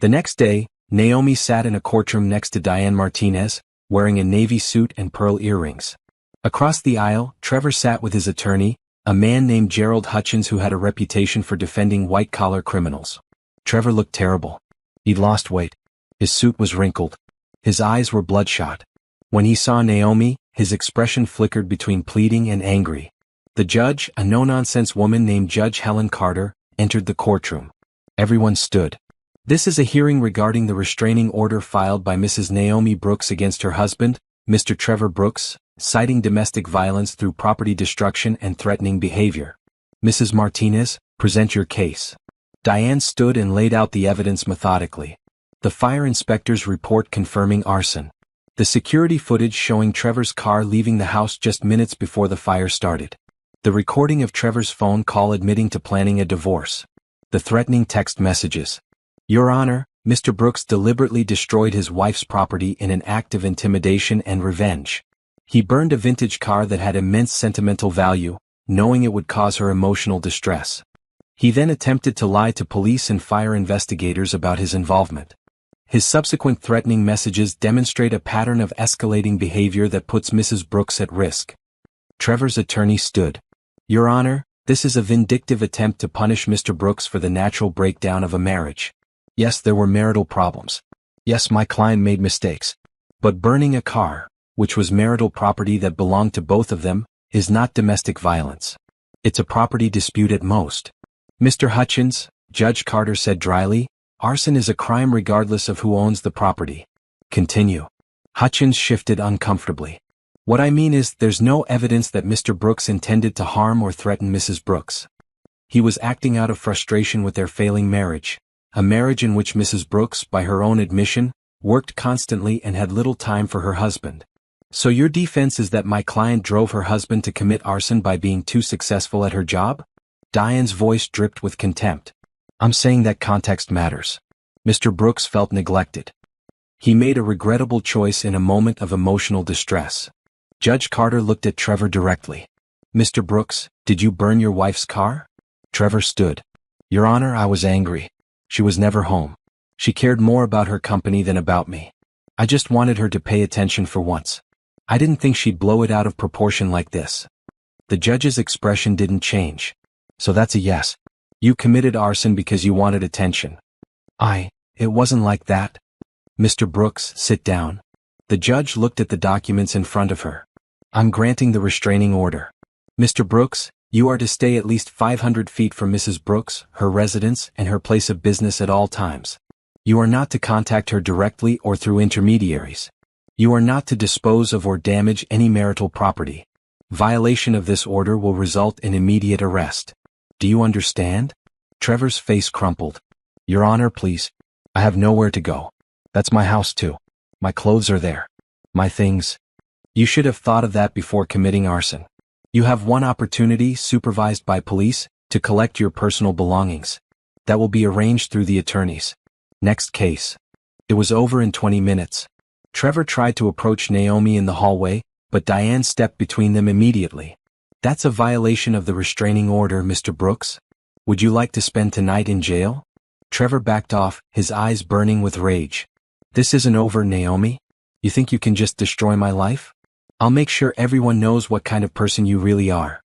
The next day, Naomi sat in a courtroom next to Diane Martinez, wearing a navy suit and pearl earrings. Across the aisle, Trevor sat with his attorney, a man named Gerald Hutchins who had a reputation for defending white-collar criminals. Trevor looked terrible. He'd lost weight. His suit was wrinkled. His eyes were bloodshot. When he saw Naomi, his expression flickered between pleading and angry. The judge, a no-nonsense woman named Judge Helen Carter, entered the courtroom. Everyone stood. This is a hearing regarding the restraining order filed by Mrs. Naomi Brooks against her husband, Mr. Trevor Brooks, citing domestic violence through property destruction and threatening behavior. Mrs. Martinez, present your case. Diane stood and laid out the evidence methodically. The fire inspector's report confirming arson. The security footage showing Trevor's car leaving the house just minutes before the fire started. The recording of Trevor's phone call admitting to planning a divorce. The threatening text messages. Your Honor, Mr. Brooks deliberately destroyed his wife's property in an act of intimidation and revenge. He burned a vintage car that had immense sentimental value, knowing it would cause her emotional distress. He then attempted to lie to police and fire investigators about his involvement. His subsequent threatening messages demonstrate a pattern of escalating behavior that puts Mrs. Brooks at risk. Trevor's attorney stood. Your Honor, this is a vindictive attempt to punish Mr. Brooks for the natural breakdown of a marriage. Yes, there were marital problems. Yes, my client made mistakes. But burning a car, which was marital property that belonged to both of them, is not domestic violence. It's a property dispute at most. Mr. Hutchins, Judge Carter said dryly, arson is a crime regardless of who owns the property. Continue. Hutchins shifted uncomfortably. What I mean is, there's no evidence that Mr. Brooks intended to harm or threaten Mrs. Brooks. He was acting out of frustration with their failing marriage, a marriage in which Mrs. Brooks, by her own admission, worked constantly and had little time for her husband. So your defense is that my client drove her husband to commit arson by being too successful at her job? Diane's voice dripped with contempt. I'm saying that context matters. Mr. Brooks felt neglected. He made a regrettable choice in a moment of emotional distress. Judge Carter looked at Trevor directly. Mr. Brooks, did you burn your wife's car? Trevor stood. Your Honor, I was angry. She was never home. She cared more about her company than about me. I just wanted her to pay attention for once. I didn't think she'd blow it out of proportion like this. The judge's expression didn't change. So that's a yes. You committed arson because you wanted attention. It wasn't like that. Mr. Brooks, sit down. The judge looked at the documents in front of her. I'm granting the restraining order. Mr. Brooks, you are to stay at least 500 feet from Mrs. Brooks, her residence, and her place of business at all times. You are not to contact her directly or through intermediaries. You are not to dispose of or damage any marital property. Violation of this order will result in immediate arrest. Do you understand? Trevor's face crumpled. Your Honor, please. I have nowhere to go. That's my house too. My clothes are there. My things. You should have thought of that before committing arson. You have one opportunity, supervised by police, to collect your personal belongings. That will be arranged through the attorneys. Next case. It was over in 20 minutes. Trevor tried to approach Naomi in the hallway, but Diane stepped between them immediately. That's a violation of the restraining order, Mr. Brooks. Would you like to spend tonight in jail? Trevor backed off, his eyes burning with rage. This isn't over, Naomi. You think you can just destroy my life? I'll make sure everyone knows what kind of person you really are.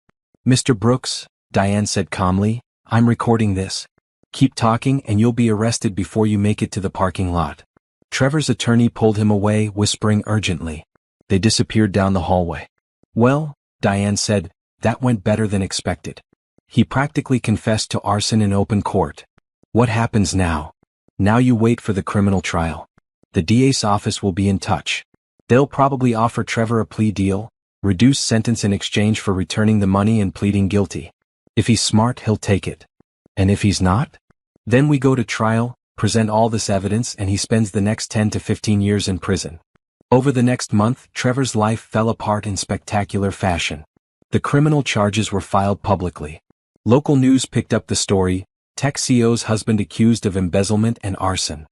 Mr. Brooks, Diane said calmly, I'm recording this. Keep talking and you'll be arrested before you make it to the parking lot. Trevor's attorney pulled him away, whispering urgently. They disappeared down the hallway. Well, Diane said, that went better than expected. He practically confessed to arson in open court. What happens now? Now you wait for the criminal trial. The DA's office will be in touch. They'll probably offer Trevor a plea deal, reduced sentence in exchange for returning the money and pleading guilty. If he's smart, he'll take it. And if he's not? Then we go to trial, present all this evidence, and he spends the next 10 to 15 years in prison. Over the next month, Trevor's life fell apart in spectacular fashion. The criminal charges were filed publicly. Local news picked up the story, tech CEO's husband accused of embezzlement and arson.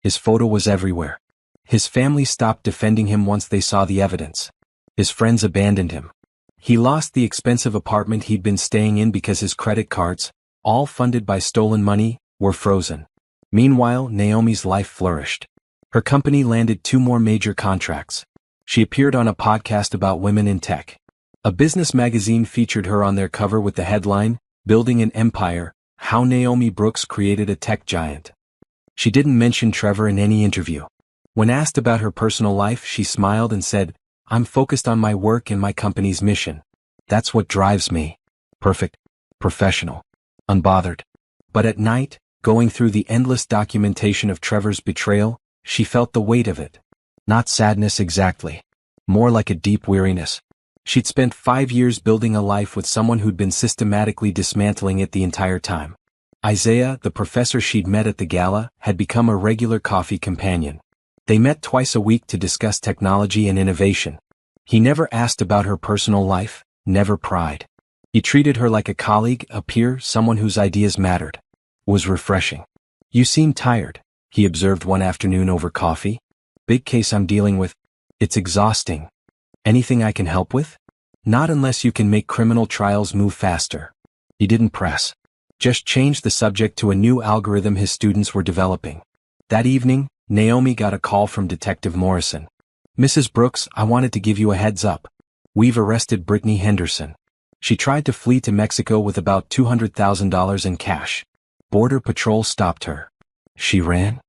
His photo was everywhere. His family stopped defending him once they saw the evidence. His friends abandoned him. He lost the expensive apartment he'd been staying in because his credit cards, all funded by stolen money, were frozen. Meanwhile, Naomi's life flourished. Her company landed 2 more major contracts. She appeared on a podcast about women in tech. A business magazine featured her on their cover with the headline, Building an Empire, How Naomi Brooks Created a Tech Giant. She didn't mention Trevor in any interview. When asked about her personal life, she smiled and said, I'm focused on my work and my company's mission. That's what drives me. Perfect. Professional. Unbothered. But at night, going through the endless documentation of Trevor's betrayal, she felt the weight of it. Not sadness exactly. More like a deep weariness. She'd spent 5 years building a life with someone who'd been systematically dismantling it the entire time. Isaiah, the professor she'd met at the gala, had become a regular coffee companion. They met twice a week to discuss technology and innovation. He never asked about her personal life, never pried. He treated her like a colleague, a peer, someone whose ideas mattered. It was refreshing. You seem tired, he observed one afternoon over coffee. Big case I'm dealing with. It's exhausting. Anything I can help with? Not unless you can make criminal trials move faster. He didn't press. Just changed the subject to a new algorithm his students were developing. That evening, Naomi got a call from Detective Morrison. Mrs. Brooks, I wanted to give you a heads up. We've arrested Brittany Henderson. She tried to flee to Mexico with about $200,000 in cash. Border Patrol stopped her. She ran?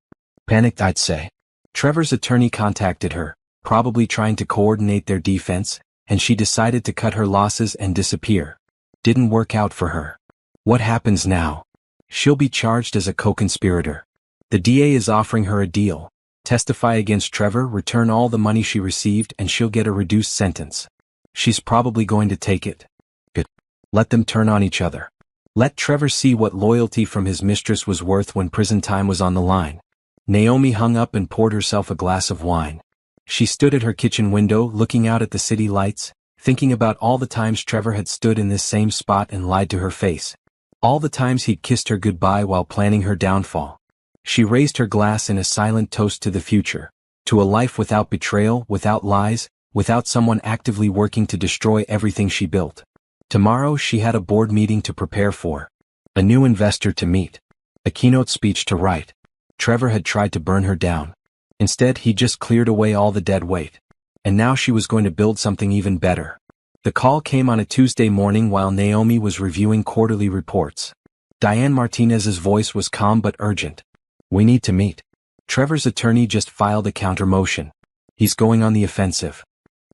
Panicked, I'd say. Trevor's attorney contacted her, probably trying to coordinate their defense, and she decided to cut her losses and disappear. Didn't work out for her. What happens now? She'll be charged as a co-conspirator. The DA is offering her a deal. Testify against Trevor, return all the money she received, and she'll get a reduced sentence. She's probably going to take it. Good. Let them turn on each other. Let Trevor see what loyalty from his mistress was worth when prison time was on the line. Naomi hung up and poured herself a glass of wine. She stood at her kitchen window, looking out at the city lights, thinking about all the times Trevor had stood in this same spot and lied to her face. All the times he'd kissed her goodbye while planning her downfall. She raised her glass in a silent toast to the future, to a life without betrayal, without lies, without someone actively working to destroy everything she built. Tomorrow she had a board meeting to prepare for, a new investor to meet, a keynote speech to write. Trevor had tried to burn her down. Instead, he just cleared away all the dead weight. And now she was going to build something even better. The call came on a Tuesday morning while Naomi was reviewing quarterly reports. Diane Martinez's voice was calm but urgent. We need to meet. Trevor's attorney just filed a counter-motion. He's going on the offensive.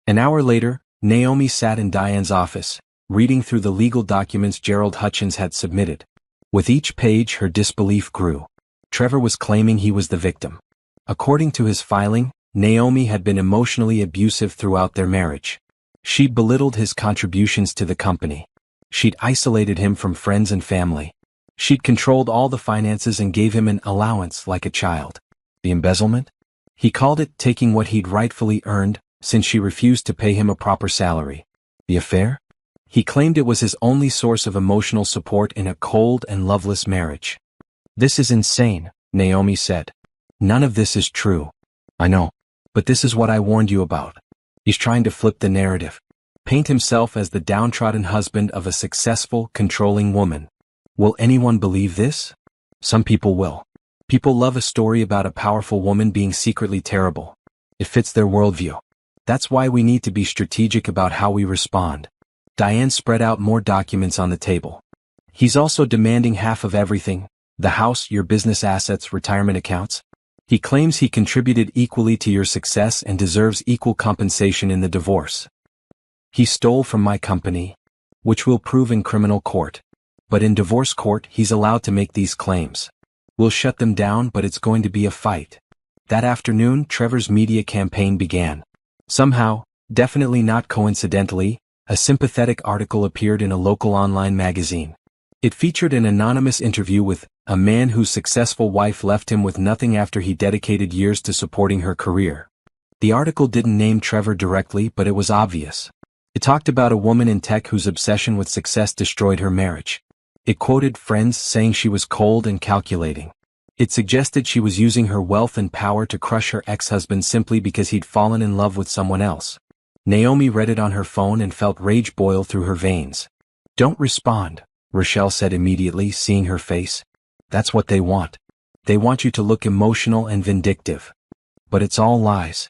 An hour later, Naomi sat in Diane's office, reading through the legal documents Gerald Hutchins had submitted. With each page, her disbelief grew. Trevor was claiming he was the victim. According to his filing, Naomi had been emotionally abusive throughout their marriage. She'd belittled his contributions to the company. She'd isolated him from friends and family. She'd controlled all the finances and gave him an allowance like a child. The embezzlement? He called it taking what he'd rightfully earned, since she refused to pay him a proper salary. The affair? He claimed it was his only source of emotional support in a cold and loveless marriage. This is insane, Naomi said. None of this is true. I know. But this is what I warned you about. He's trying to flip the narrative. Paint himself as the downtrodden husband of a successful, controlling woman. Will anyone believe this? Some people will. People love a story about a powerful woman being secretly terrible. It fits their worldview. That's why we need to be strategic about how we respond. Diane spread out more documents on the table. He's also demanding half of everything: the house, your business assets, retirement accounts. He claims he contributed equally to your success and deserves equal compensation in the divorce. He stole from my company, which we'll prove in criminal court. But in divorce court, he's allowed to make these claims. We'll shut them down, but it's going to be a fight. That afternoon, Trevor's media campaign began. Somehow, definitely not coincidentally, a sympathetic article appeared in a local online magazine. It featured an anonymous interview with a man whose successful wife left him with nothing after he dedicated years to supporting her career. The article didn't name Trevor directly, but it was obvious. It talked about a woman in tech whose obsession with success destroyed her marriage. It quoted friends saying she was cold and calculating. It suggested she was using her wealth and power to crush her ex-husband simply because he'd fallen in love with someone else. Naomi read it on her phone and felt rage boil through her veins. Don't respond, Rochelle said immediately, seeing her face. That's what they want. They want you to look emotional and vindictive. But it's all lies.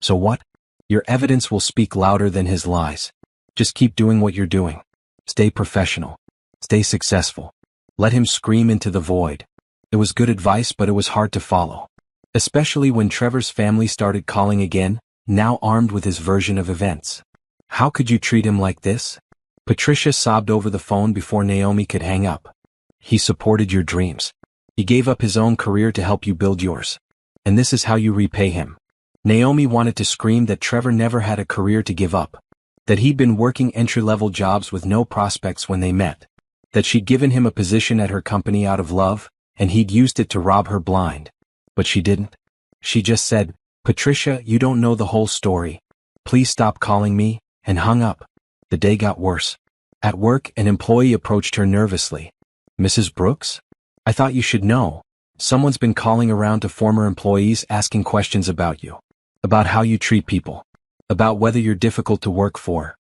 So what? Your evidence will speak louder than his lies. Just keep doing what you're doing. Stay professional. Stay successful. Let him scream into the void. It was good advice, but it was hard to follow. Especially when Trevor's family started calling again, now armed with his version of events. How could you treat him like this? Patricia sobbed over the phone before Naomi could hang up. He supported your dreams. He gave up his own career to help you build yours. And this is how you repay him. Naomi wanted to scream that Trevor never had a career to give up. That he'd been working entry-level jobs with no prospects when they met. That she'd given him a position at her company out of love, and he'd used it to rob her blind. But she didn't. She just said, Patricia, you don't know the whole story. Please stop calling me, and hung up. The day got worse. At work, an employee approached her nervously. Mrs. Brooks? I thought you should know. Someone's been calling around to former employees asking questions about you. About how you treat people. About whether you're difficult to work for.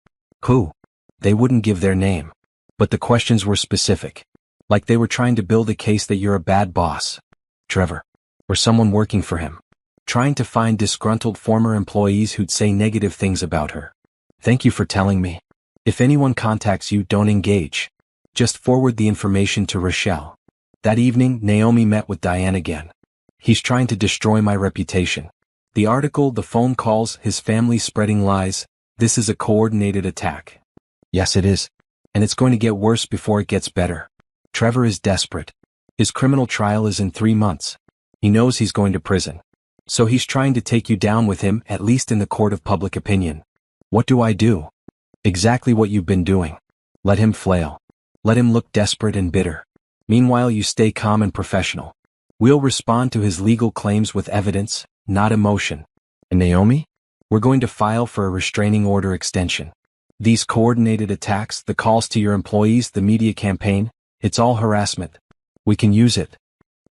Who? They wouldn't give their name. But the questions were specific. Like they were trying to build a case that you're a bad boss. Trevor. Or someone working for him. Trying to find disgruntled former employees who'd say negative things about her. Thank you for telling me. If anyone contacts you, don't engage. Just forward the information to Rochelle. That evening, Naomi met with Diane again. He's trying to destroy my reputation. The article, the phone calls, his family spreading lies. This is a coordinated attack. Yes, it is. And it's going to get worse before it gets better. Trevor is desperate. His criminal trial is in 3 months. He knows he's going to prison. So he's trying to take you down with him, at least in the court of public opinion. What do I do? Exactly what you've been doing. Let him flail. Let him look desperate and bitter. Meanwhile, you stay calm and professional. We'll respond to his legal claims with evidence, not emotion. And Naomi? We're going to file for a restraining order extension. These coordinated attacks, the calls to your employees, the media campaign, it's all harassment. We can use it.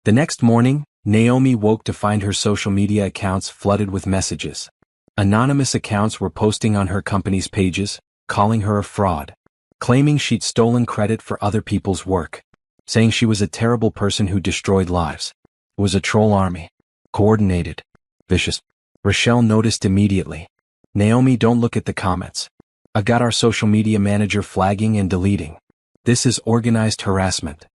The next morning, Naomi woke to find her social media accounts flooded with messages. Anonymous accounts were posting on her company's pages, calling her a fraud. Claiming she'd stolen credit for other people's work. Saying she was a terrible person who destroyed lives. It was a troll army. Coordinated. Vicious. Rochelle noticed immediately. Naomi, don't look at the comments. I got our social media manager flagging and deleting. This is organized harassment.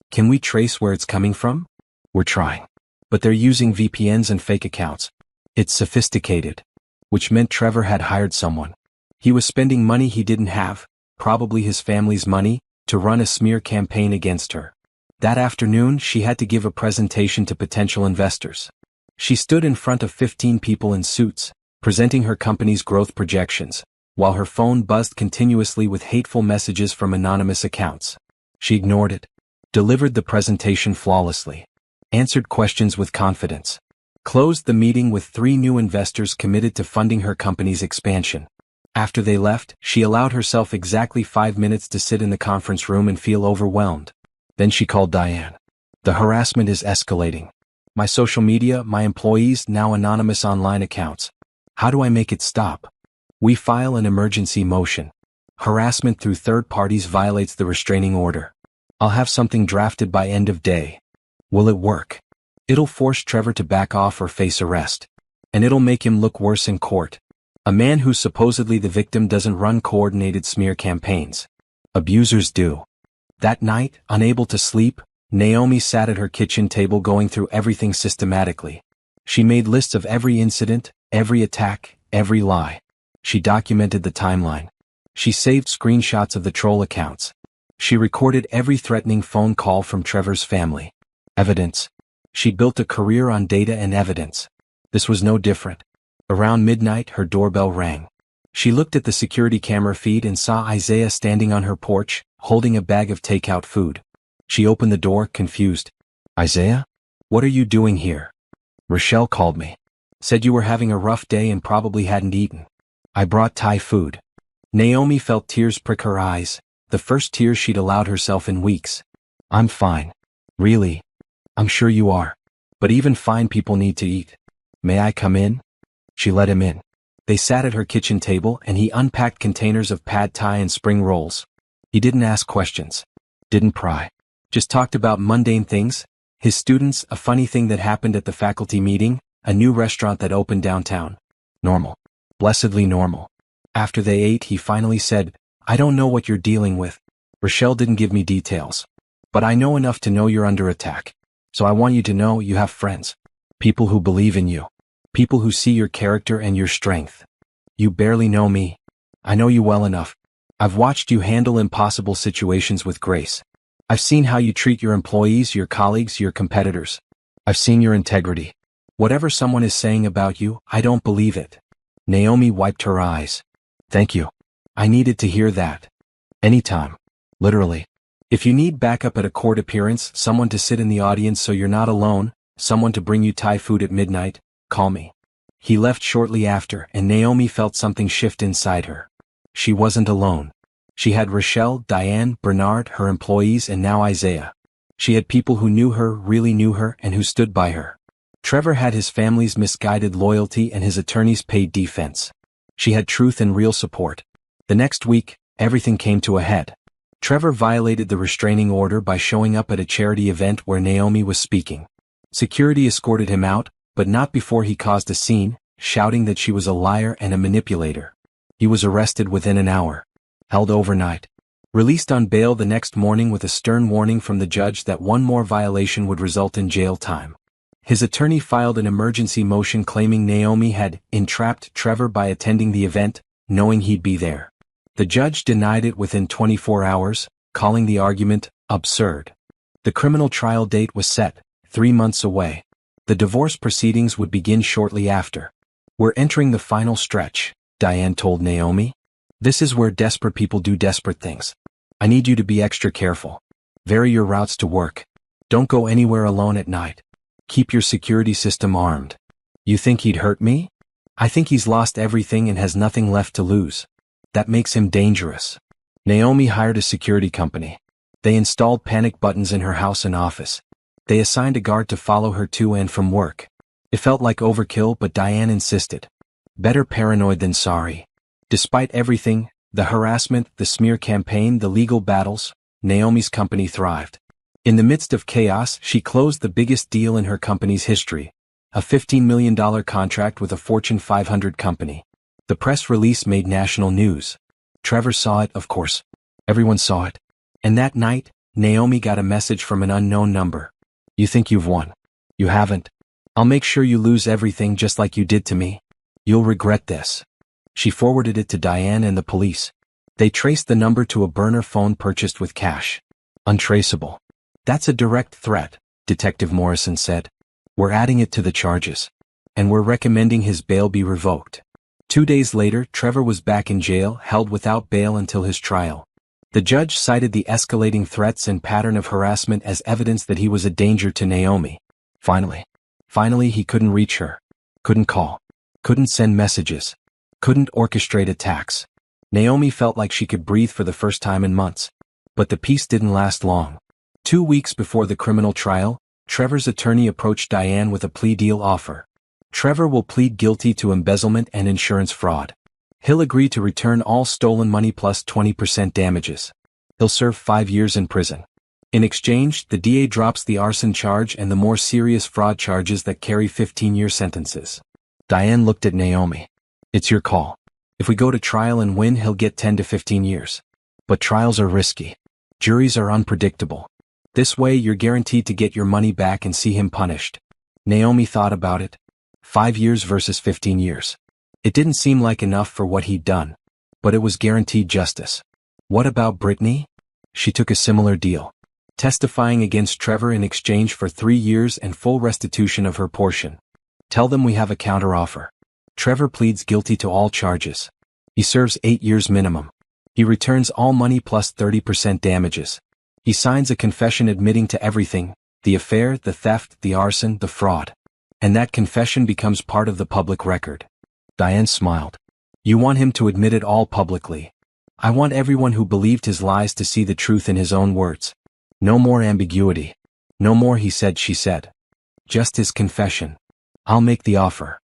Can we trace where it's coming from? We're trying. But they're using VPNs and fake accounts. It's sophisticated. Which meant Trevor had hired someone. He was spending money he didn't have, probably his family's money, to run a smear campaign against her. That afternoon, she had to give a presentation to potential investors. She stood in front of 15 people in suits, presenting her company's growth projections, while her phone buzzed continuously with hateful messages from anonymous accounts. She ignored it, delivered the presentation flawlessly, answered questions with confidence, closed the meeting with 3 new investors committed to funding her company's expansion. After they left, she allowed herself exactly 5 minutes to sit in the conference room and feel overwhelmed. Then she called Diane. The harassment is escalating. My social media, my employees, now anonymous online accounts. How do I make it stop? We file an emergency motion. Harassment through third parties violates the restraining order. I'll have something drafted by end of day. Will it work? It'll force Trevor to back off or face arrest. And it'll make him look worse in court. A man who's supposedly the victim doesn't run coordinated smear campaigns. Abusers do. That night, unable to sleep, Naomi sat at her kitchen table going through everything systematically. She made lists of every incident, every attack, every lie. She documented the timeline. She saved screenshots of the troll accounts. She recorded every threatening phone call from Trevor's family. Evidence. She built a career on data and evidence. This was no different. Around midnight, her doorbell rang. She looked at the security camera feed and saw Isaiah standing on her porch, holding a bag of takeout food. She opened the door, confused. Isaiah? What are you doing here? Rochelle called me. Said you were having a rough day and probably hadn't eaten. I brought Thai food. Naomi felt tears prick her eyes, the first tears she'd allowed herself in weeks. I'm fine. Really? I'm sure you are. But even fine people need to eat. May I come in? She let him in. They sat at her kitchen table and he unpacked containers of pad thai and spring rolls. He didn't ask questions. Didn't pry. Just talked about mundane things. His students, a funny thing that happened at the faculty meeting, a new restaurant that opened downtown. Normal. Blessedly normal. After they ate, he finally said, I don't know what you're dealing with. Rochelle didn't give me details. But I know enough to know you're under attack. So I want you to know you have friends. People who believe in you. People who see your character and your strength. You barely know me. I know you well enough. I've watched you handle impossible situations with grace. I've seen how you treat your employees, your colleagues, your competitors. I've seen your integrity. Whatever someone is saying about you, I don't believe it. Naomi wiped her eyes. Thank you. I needed to hear that. Anytime. Literally. If you need backup at a court appearance, someone to sit in the audience so you're not alone, someone to bring you Thai food at midnight, call me. He left shortly after, and Naomi felt something shift inside her. She wasn't alone. She had Rochelle, Diane, Bernard, her employees, and now Isaiah. She had people who knew her, really knew her, and who stood by her. Trevor had his family's misguided loyalty and his attorney's paid defense. She had truth and real support. The next week, everything came to a head. Trevor violated the restraining order by showing up at a charity event where Naomi was speaking. Security escorted him out, but not before he caused a scene, shouting that she was a liar and a manipulator. He was arrested within an hour. Held overnight. Released on bail the next morning with a stern warning from the judge that one more violation would result in jail time. His attorney filed an emergency motion claiming Naomi had entrapped Trevor by attending the event, knowing he'd be there. The judge denied it within 24 hours, calling the argument absurd. The criminal trial date was set, 3 months away. The divorce proceedings would begin shortly after. We're entering the final stretch, Diane told Naomi. This is where desperate people do desperate things. I need you to be extra careful. Vary your routes to work. Don't go anywhere alone at night. Keep your security system armed. You think he'd hurt me? I think he's lost everything and has nothing left to lose. That makes him dangerous. Naomi hired a security company. They installed panic buttons in her house and office. They assigned a guard to follow her to and from work. It felt like overkill, but Diane insisted. Better paranoid than sorry. Despite everything, the harassment, the smear campaign, the legal battles, Naomi's company thrived. In the midst of chaos, she closed the biggest deal in her company's history, a $15 million contract with a Fortune 500 company. The press release made national news. Trevor saw it, of course. Everyone saw it. And that night, Naomi got a message from an unknown number. You think you've won. You haven't. I'll make sure you lose everything just like you did to me. You'll regret this. She forwarded it to Diane and the police. They traced the number to a burner phone purchased with cash. Untraceable. That's a direct threat, Detective Morrison said. We're adding it to the charges. And we're recommending his bail be revoked. 2 days later, Trevor was back in jail, held without bail until his trial. The judge cited the escalating threats and pattern of harassment as evidence that he was a danger to Naomi. Finally he couldn't reach her. Couldn't call. Couldn't send messages. Couldn't orchestrate attacks. Naomi felt like she could breathe for the first time in months. But the peace didn't last long. 2 weeks before the criminal trial, Trevor's attorney approached Diane with a plea deal offer. Trevor will plead guilty to embezzlement and insurance fraud. He'll agree to return all stolen money plus 20% damages. He'll serve 5 years in prison. In exchange, the DA drops the arson charge and the more serious fraud charges that carry 15-year sentences. Diane looked at Naomi. It's your call. If we go to trial and win, he'll get 10 to 15 years. But trials are risky. Juries are unpredictable. This way you're guaranteed to get your money back and see him punished. Naomi thought about it. 5 years versus 15 years. It didn't seem like enough for what he'd done. But it was guaranteed justice. What about Brittany? She took a similar deal. Testifying against Trevor in exchange for 3 years and full restitution of her portion. Tell them we have a counteroffer. Trevor pleads guilty to all charges. He serves 8 years minimum. He returns all money plus 30% damages. He signs a confession admitting to everything, the affair, the theft, the arson, the fraud. And that confession becomes part of the public record. Diane smiled. You want him to admit it all publicly. I want everyone who believed his lies to see the truth in his own words. No more ambiguity. No more he said, she said. Just his confession. I'll make the offer.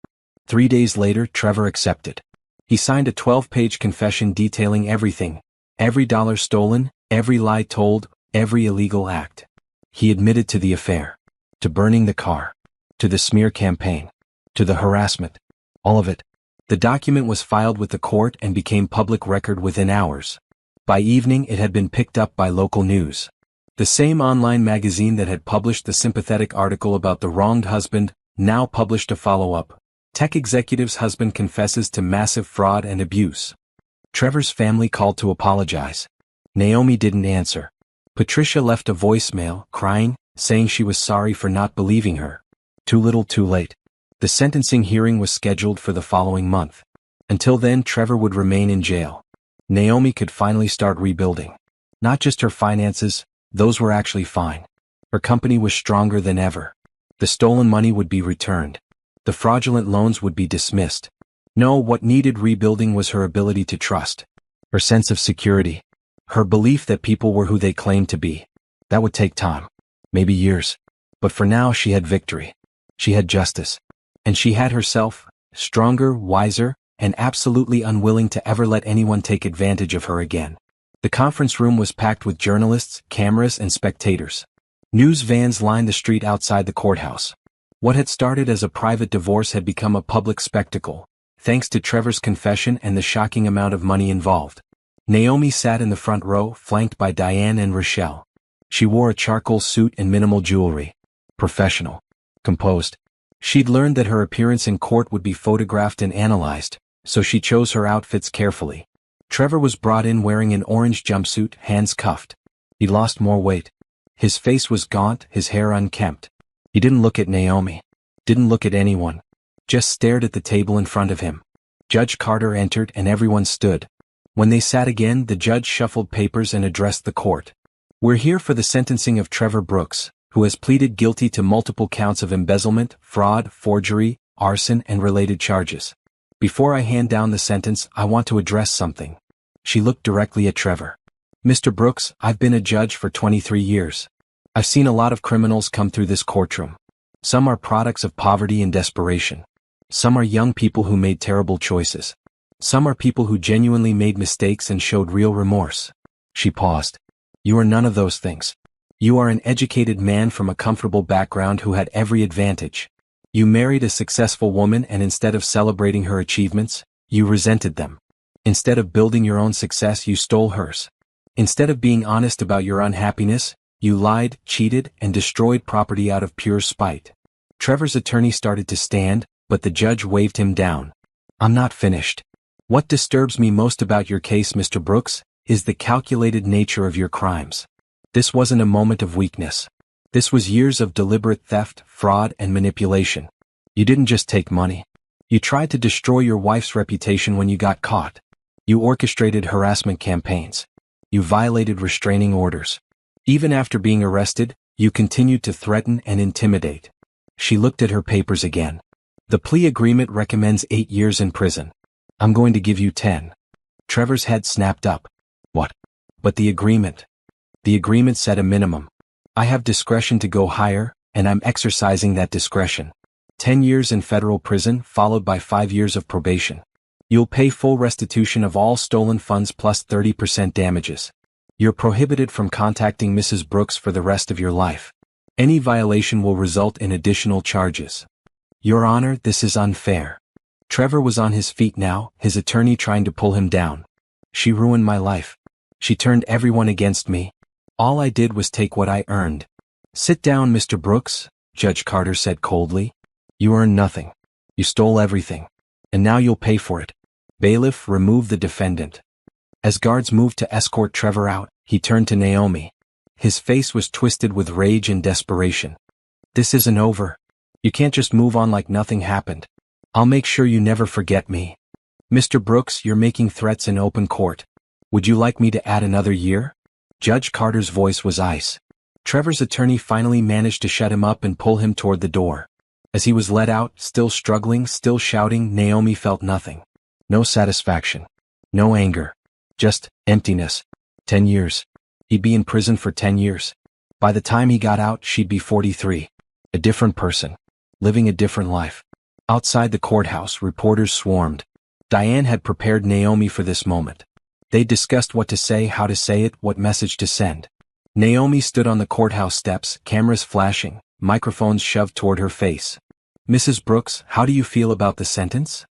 3 days later, Trevor accepted. He signed a 12-page confession detailing everything. Every dollar stolen, every lie told, every illegal act. He admitted to the affair. To burning the car. To the smear campaign. To the harassment. All of it. The document was filed with the court and became public record within hours. By evening it had been picked up by local news. The same online magazine that had published the sympathetic article about the wronged husband now published a follow-up. Tech executive's husband confesses to massive fraud and abuse. Trevor's family called to apologize. Naomi didn't answer. Patricia left a voicemail, crying, saying she was sorry for not believing her. Too little too late. The sentencing hearing was scheduled for the following month. Until then, Trevor would remain in jail. Naomi could finally start rebuilding. Not just her finances, those were actually fine. Her company was stronger than ever. The stolen money would be returned. The fraudulent loans would be dismissed. No, what needed rebuilding was her ability to trust. Her sense of security. Her belief that people were who they claimed to be. That would take time. Maybe years. But for now she had victory. She had justice. And she had herself, stronger, wiser, and absolutely unwilling to ever let anyone take advantage of her again. The conference room was packed with journalists, cameras, and spectators. News vans lined the street outside the courthouse. What had started as a private divorce had become a public spectacle, thanks to Trevor's confession and the shocking amount of money involved. Naomi sat in the front row, flanked by Diane and Rochelle. She wore a charcoal suit and minimal jewelry. Professional. Composed. She'd learned that her appearance in court would be photographed and analyzed, so she chose her outfits carefully. Trevor was brought in wearing an orange jumpsuit, hands cuffed. He'd lost more weight. His face was gaunt, his hair unkempt. He didn't look at Naomi. Didn't look at anyone. Just stared at the table in front of him. Judge Carter entered and everyone stood. When they sat again, the judge shuffled papers and addressed the court. We're here for the sentencing of Trevor Brooks, who has pleaded guilty to multiple counts of embezzlement, fraud, forgery, arson, and related charges. Before I hand down the sentence, I want to address something. She looked directly at Trevor. Mr. Brooks, I've been a judge for 23 years. I've seen a lot of criminals come through this courtroom. Some are products of poverty and desperation. Some are young people who made terrible choices. Some are people who genuinely made mistakes and showed real remorse. She paused. You are none of those things. You are an educated man from a comfortable background who had every advantage. You married a successful woman and instead of celebrating her achievements, you resented them. Instead of building your own success, you stole hers. Instead of being honest about your unhappiness, you lied, cheated, and destroyed property out of pure spite. Trevor's attorney started to stand, but the judge waved him down. I'm not finished. What disturbs me most about your case, Mr. Brooks, is the calculated nature of your crimes. This wasn't a moment of weakness. This was years of deliberate theft, fraud, and manipulation. You didn't just take money. You tried to destroy your wife's reputation when you got caught. You orchestrated harassment campaigns. You violated restraining orders. Even after being arrested, you continued to threaten and intimidate. She looked at her papers again. The plea agreement recommends 8 years in prison. I'm going to give you 10. Trevor's head snapped up. What? But the agreement. The agreement said a minimum. I have discretion to go higher, and I'm exercising that discretion. 10 years in federal prison followed by 5 years of probation. You'll pay full restitution of all stolen funds plus 30% damages. You're prohibited from contacting Mrs. Brooks for the rest of your life. Any violation will result in additional charges. Your Honor, this is unfair. Trevor was on his feet now, his attorney trying to pull him down. She ruined my life. She turned everyone against me. All I did was take what I earned. Sit down, Mr. Brooks, Judge Carter said coldly. You earned nothing. You stole everything. And now you'll pay for it. Bailiff, remove the defendant. As guards moved to escort Trevor out, he turned to Naomi. His face was twisted with rage and desperation. This isn't over. You can't just move on like nothing happened. I'll make sure you never forget me. Mr. Brooks, you're making threats in open court. Would you like me to add another year? Judge Carter's voice was ice. Trevor's attorney finally managed to shut him up and pull him toward the door. As he was let out, still struggling, still shouting, Naomi felt nothing. No satisfaction. No anger. Just emptiness. 10 years. He'd be in prison for 10 years. By the time he got out, she'd be 43. A different person. Living a different life. Outside the courthouse, reporters swarmed. Diane had prepared Naomi for this moment. They discussed what to say, how to say it, what message to send. Naomi stood on the courthouse steps, cameras flashing, microphones shoved toward her face. Mrs. Brooks, how do you feel about the sentence?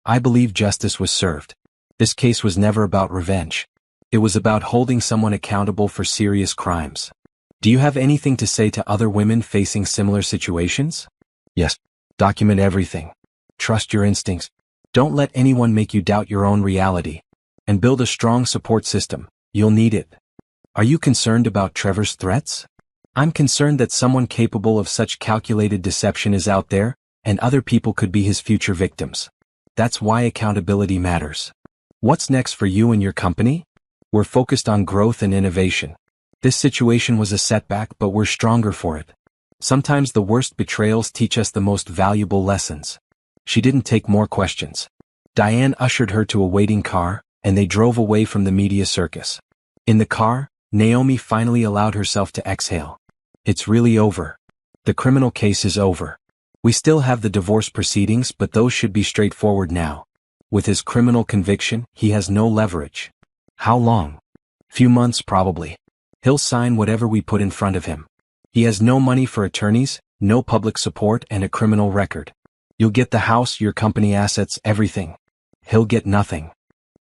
I believe justice was served. This case was never about revenge. It was about holding someone accountable for serious crimes. Do you have anything to say to other women facing similar situations? Yes. Document everything. Trust your instincts. Don't let anyone make you doubt your own reality. And build a strong support system. You'll need it. Are you concerned about Trevor's threats? I'm concerned that someone capable of such calculated deception is out there, and other people could be his future victims. That's why accountability matters. What's next for you and your company? We're focused on growth and innovation. This situation was a setback, but we're stronger for it. Sometimes the worst betrayals teach us the most valuable lessons. She didn't take more questions. Diane ushered her to a waiting car, and they drove away from the media circus. In the car, Naomi finally allowed herself to exhale. It's really over. The criminal case is over. We still have the divorce proceedings, but those should be straightforward now. With his criminal conviction, he has no leverage. How long? Few months probably. He'll sign whatever we put in front of him. He has no money for attorneys, no public support, and a criminal record. You'll get the house, your company assets, everything. He'll get nothing.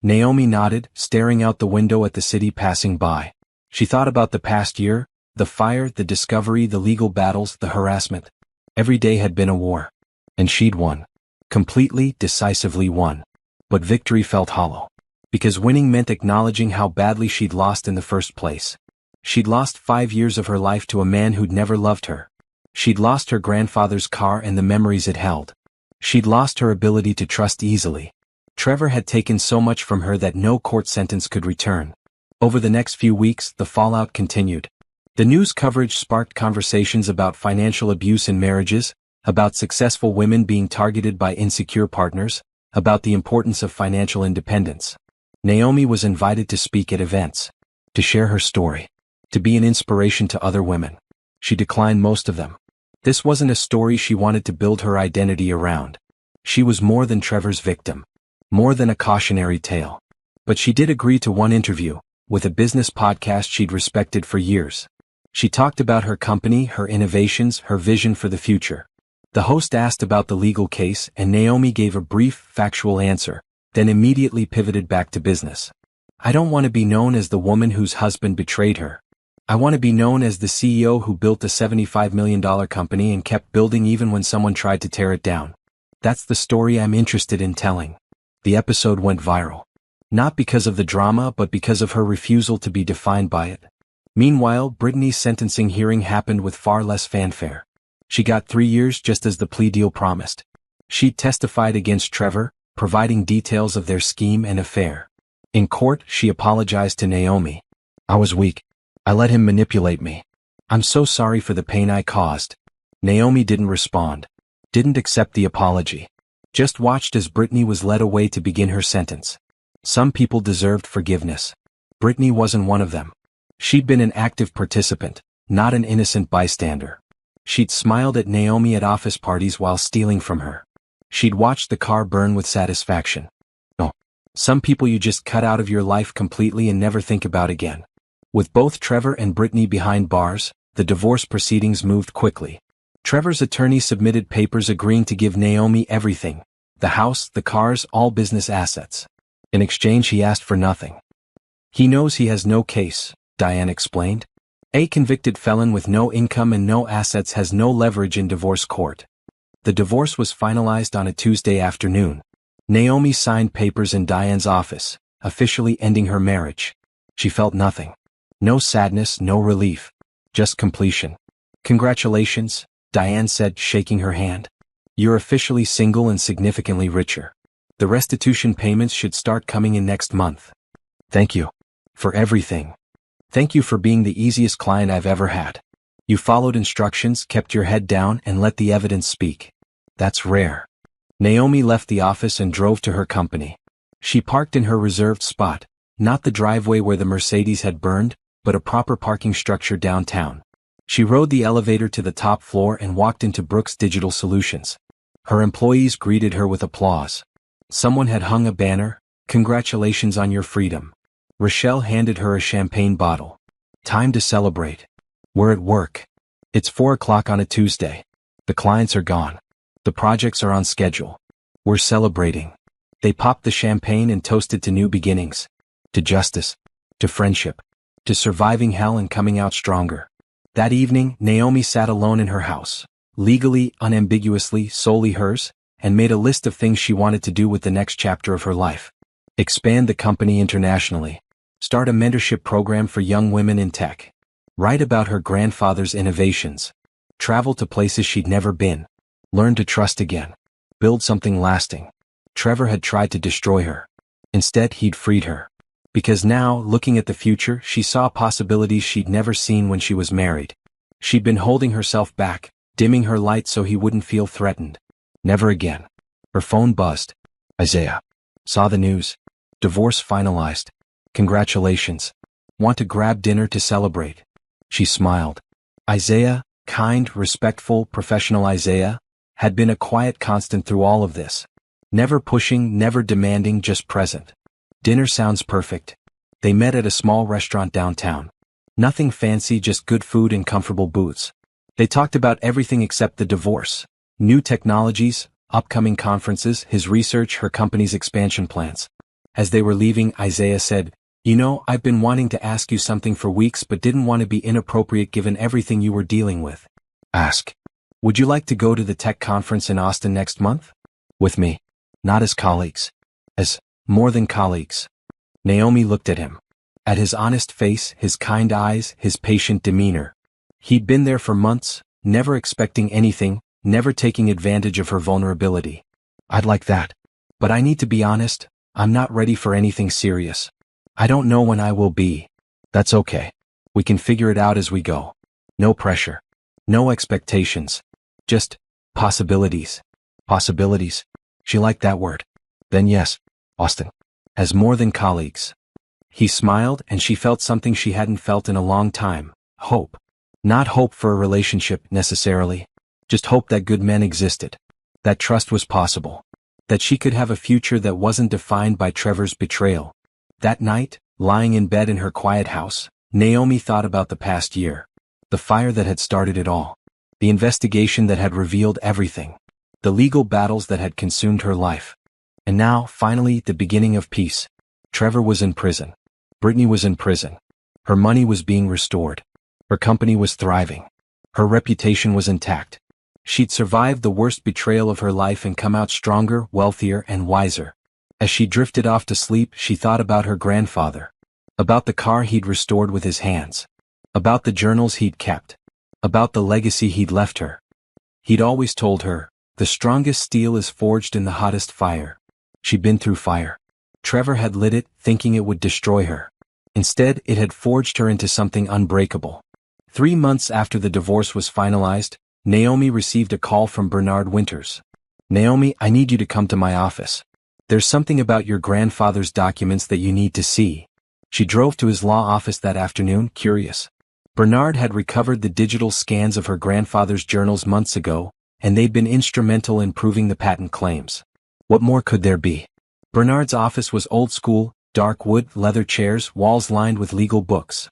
Naomi nodded, staring out the window at the city passing by. She thought about the past year, the fire, the discovery, the legal battles, the harassment. Every day had been a war. And she'd won. Completely, decisively won. But victory felt hollow. Because winning meant acknowledging how badly she'd lost in the first place. She'd lost 5 years of her life to a man who'd never loved her. She'd lost her grandfather's car and the memories it held. She'd lost her ability to trust easily. Trevor had taken so much from her that no court sentence could return. Over the next few weeks, the fallout continued. The news coverage sparked conversations about financial abuse in marriages, about successful women being targeted by insecure partners, about the importance of financial independence. Naomi was invited to speak at events, to share her story, to be an inspiration to other women. She declined most of them. This wasn't a story she wanted to build her identity around. She was more than Trevor's victim, more than a cautionary tale. But she did agree to one interview, with a business podcast she'd respected for years. She talked about her company, her innovations, her vision for the future. The host asked about the legal case, and Naomi gave a brief, factual answer, then immediately pivoted back to business. I don't want to be known as the woman whose husband betrayed her. I want to be known as the CEO who built a $75 million company and kept building even when someone tried to tear it down. That's the story I'm interested in telling. The episode went viral. Not because of the drama, but because of her refusal to be defined by it. Meanwhile, Brittany's sentencing hearing happened with far less fanfare. She got 3 years just as the plea deal promised. She'd testified against Trevor, providing details of their scheme and affair. In court, she apologized to Naomi. "I was weak. I let him manipulate me. I'm so sorry for the pain I caused." Naomi didn't respond. Didn't accept the apology. Just watched as Brittany was led away to begin her sentence. Some people deserved forgiveness. Brittany wasn't one of them. She'd been an active participant, not an innocent bystander. She'd smiled at Naomi at office parties while stealing from her. She'd watched the car burn with satisfaction. No. Some people you just cut out of your life completely and never think about again. With both Trevor and Brittany behind bars, the divorce proceedings moved quickly. Trevor's attorney submitted papers agreeing to give Naomi everything: the house, the cars, all business assets. In exchange, he asked for nothing. "He knows he has no case," Diane explained. "A convicted felon with no income and no assets has no leverage in divorce court." The divorce was finalized on a Tuesday afternoon. Naomi signed papers in Diane's office, officially ending her marriage. She felt nothing. No sadness, no relief. Just completion. "Congratulations," Diane said, shaking her hand. "You're officially single and significantly richer. The restitution payments should start coming in next month." "Thank you. For everything. Thank you for being the easiest client I've ever had. You followed instructions, kept your head down, and let the evidence speak. That's rare." Naomi left the office and drove to her company. She parked in her reserved spot, not the driveway where the Mercedes had burned, but a proper parking structure downtown. She rode the elevator to the top floor and walked into Brooks Digital Solutions. Her employees greeted her with applause. Someone had hung a banner, "Congratulations on your freedom." Rochelle handed her a champagne bottle. "Time to celebrate. We're at work. It's 4 o'clock on a Tuesday. The clients are gone. The projects are on schedule. We're celebrating." They popped the champagne and toasted to new beginnings. To justice. To friendship. To surviving hell and coming out stronger. That evening, Naomi sat alone in her house, legally, unambiguously, solely hers, and made a list of things she wanted to do with the next chapter of her life. Expand the company internationally. Start a mentorship program for young women in tech. Write about her grandfather's innovations. Travel to places she'd never been. Learn to trust again. Build something lasting. Trevor had tried to destroy her. Instead, he'd freed her. Because now, looking at the future, she saw possibilities she'd never seen when she was married. She'd been holding herself back, dimming her light so he wouldn't feel threatened. Never again. Her phone buzzed. Isaiah. Saw the news. Divorce finalized. Congratulations. Want to grab dinner to celebrate? She smiled. Isaiah, kind, respectful, professional Isaiah, had been a quiet constant through all of this. Never pushing, never demanding, just present. Dinner sounds perfect. They met at a small restaurant downtown. Nothing fancy, just good food and comfortable booths. They talked about everything except the divorce. New technologies, upcoming conferences, his research, her company's expansion plans. As they were leaving, Isaiah said, "You know, I've been wanting to ask you something for weeks but didn't want to be inappropriate given everything you were dealing with." "Ask." "Would you like to go to the tech conference in Austin next month?" "With me. Not as colleagues. As more than colleagues." Naomi looked at him. At his honest face, his kind eyes, his patient demeanor. He'd been there for months, never expecting anything, never taking advantage of her vulnerability. "I'd like that. But I need to be honest, I'm not ready for anything serious. I don't know when I will be." "That's okay. We can figure it out as we go. No pressure. No expectations. Just possibilities." Possibilities. She liked that word. "Then yes, Austin. As more than colleagues." He smiled and she felt something she hadn't felt in a long time. Hope. Not hope for a relationship, necessarily. Just hope that good men existed. That trust was possible. That she could have a future that wasn't defined by Trevor's betrayal. That night, lying in bed in her quiet house, Naomi thought about the past year. The fire that had started it all. The investigation that had revealed everything. The legal battles that had consumed her life. And now, finally, the beginning of peace. Trevor was in prison. Brittany was in prison. Her money was being restored. Her company was thriving. Her reputation was intact. She'd survived the worst betrayal of her life and come out stronger, wealthier, and wiser. As she drifted off to sleep, she thought about her grandfather. About the car he'd restored with his hands. About the journals he'd kept. About the legacy he'd left her. He'd always told her, The strongest steel is forged in the hottest fire. She'd been through fire. Trevor had lit it, thinking it would destroy her. Instead, it had forged her into something unbreakable. 3 months after the divorce was finalized, Naomi received a call from Bernard Winters. "Naomi, I need you to come to my office. There's something about your grandfather's documents that you need to see." She drove to his law office that afternoon, curious. Bernard had recovered the digital scans of her grandfather's journals months ago, and they'd been instrumental in proving the patent claims. What more could there be? Bernard's office was old school, dark wood, leather chairs, walls lined with legal books.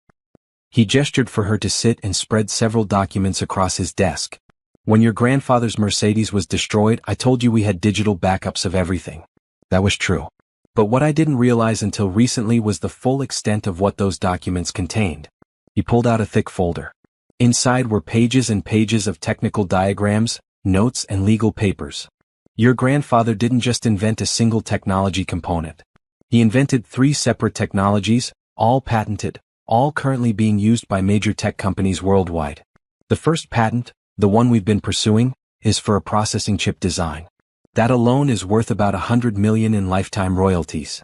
He gestured for her to sit and spread several documents across his desk. "When your grandfather's Mercedes was destroyed, I told you we had digital backups of everything." That was true. But what I didn't realize until recently was the full extent of what those documents contained. He pulled out a thick folder. Inside were pages and pages of technical diagrams, notes, and legal papers. Your grandfather didn't just invent a single technology component. He invented 3 separate technologies, all patented, all currently being used by major tech companies worldwide. The first patent, the one we've been pursuing, is for a processing chip design. That alone is worth about $100 million in lifetime royalties.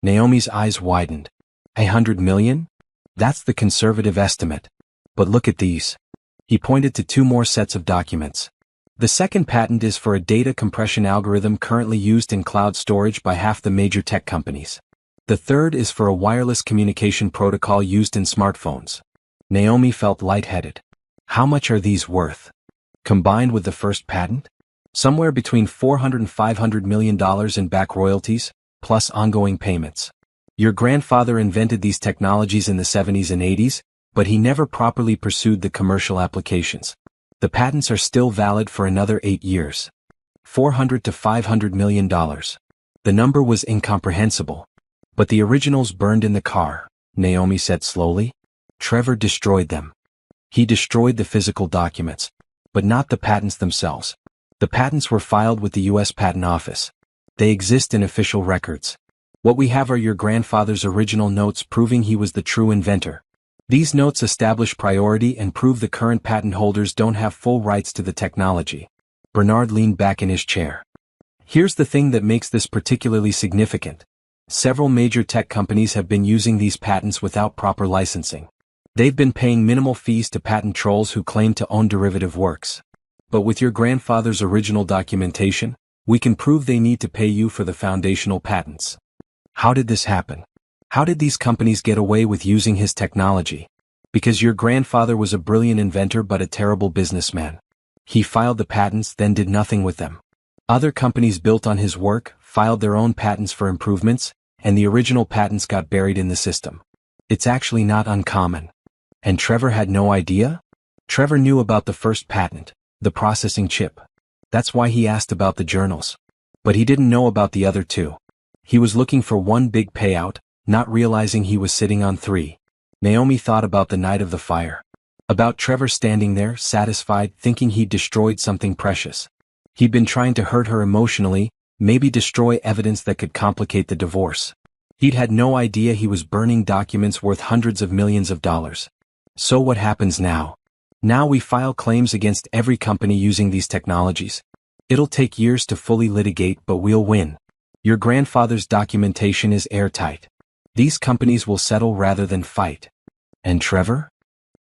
Naomi's eyes widened. $100 million? That's the conservative estimate. But look at these. He pointed to 2 more sets of documents. The second patent is for a data compression algorithm currently used in cloud storage by half the major tech companies. The third is for a wireless communication protocol used in smartphones. Naomi felt lightheaded. How much are these worth? Combined with the first patent? Somewhere between $400 and $500 million in back royalties, plus ongoing payments. Your grandfather invented these technologies in the 70s and 80s, but he never properly pursued the commercial applications. The patents are still valid for another 8 years. $400 to $500 million. The number was incomprehensible. But the originals burned in the car, Naomi said slowly. Trevor destroyed them. He destroyed the physical documents, but not the patents themselves. The patents were filed with the U.S. Patent Office. They exist in official records. What we have are your grandfather's original notes proving he was the true inventor. These notes establish priority and prove the current patent holders don't have full rights to the technology. Bernard leaned back in his chair. Here's the thing that makes this particularly significant. Several major tech companies have been using these patents without proper licensing. They've been paying minimal fees to patent trolls who claim to own derivative works. But with your grandfather's original documentation, we can prove they need to pay you for the foundational patents. How did this happen? How did these companies get away with using his technology? Because your grandfather was a brilliant inventor but a terrible businessman. He filed the patents, then did nothing with them. Other companies built on his work, filed their own patents for improvements, and the original patents got buried in the system. It's actually not uncommon. And Trevor had no idea? Trevor knew about the first patent, the processing chip. That's why he asked about the journals. But he didn't know about the other 2. He was looking for one big payout, not realizing he was sitting on 3. Naomi thought about the night of the fire. About Trevor standing there, satisfied, thinking he'd destroyed something precious. He'd been trying to hurt her emotionally, maybe destroy evidence that could complicate the divorce. He'd had no idea he was burning documents worth hundreds of millions of dollars. So what happens now? Now we file claims against every company using these technologies. It'll take years to fully litigate, but we'll win. Your grandfather's documentation is airtight. These companies will settle rather than fight. And Trevor?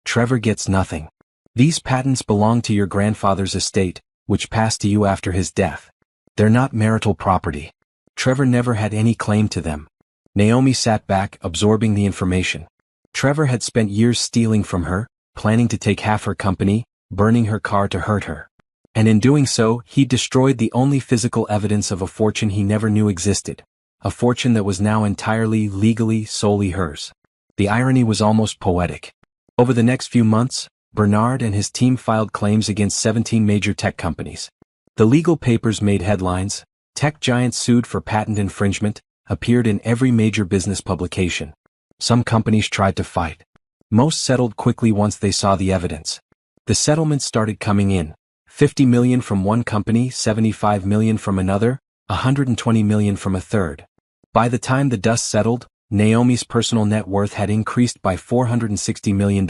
Trevor gets nothing. These patents belong to your grandfather's estate, which passed to you after his death. They're not marital property. Trevor never had any claim to them. Naomi sat back, absorbing the information. Trevor had spent years stealing from her, planning to take half her company, burning her car to hurt her. And in doing so, he destroyed the only physical evidence of a fortune he never knew existed. A fortune that was now entirely, legally, solely hers. The irony was almost poetic. Over the next few months, Bernard and his team filed claims against 17 major tech companies. The legal papers made headlines. Tech giants sued for patent infringement, appeared in every major business publication. Some companies tried to fight. Most settled quickly once they saw the evidence. The settlements started coming in. $50 million from one company, $75 million from another, $120 million from a third. By the time the dust settled, Naomi's personal net worth had increased by $460 million.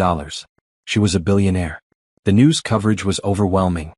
She was a billionaire. The news coverage was overwhelming.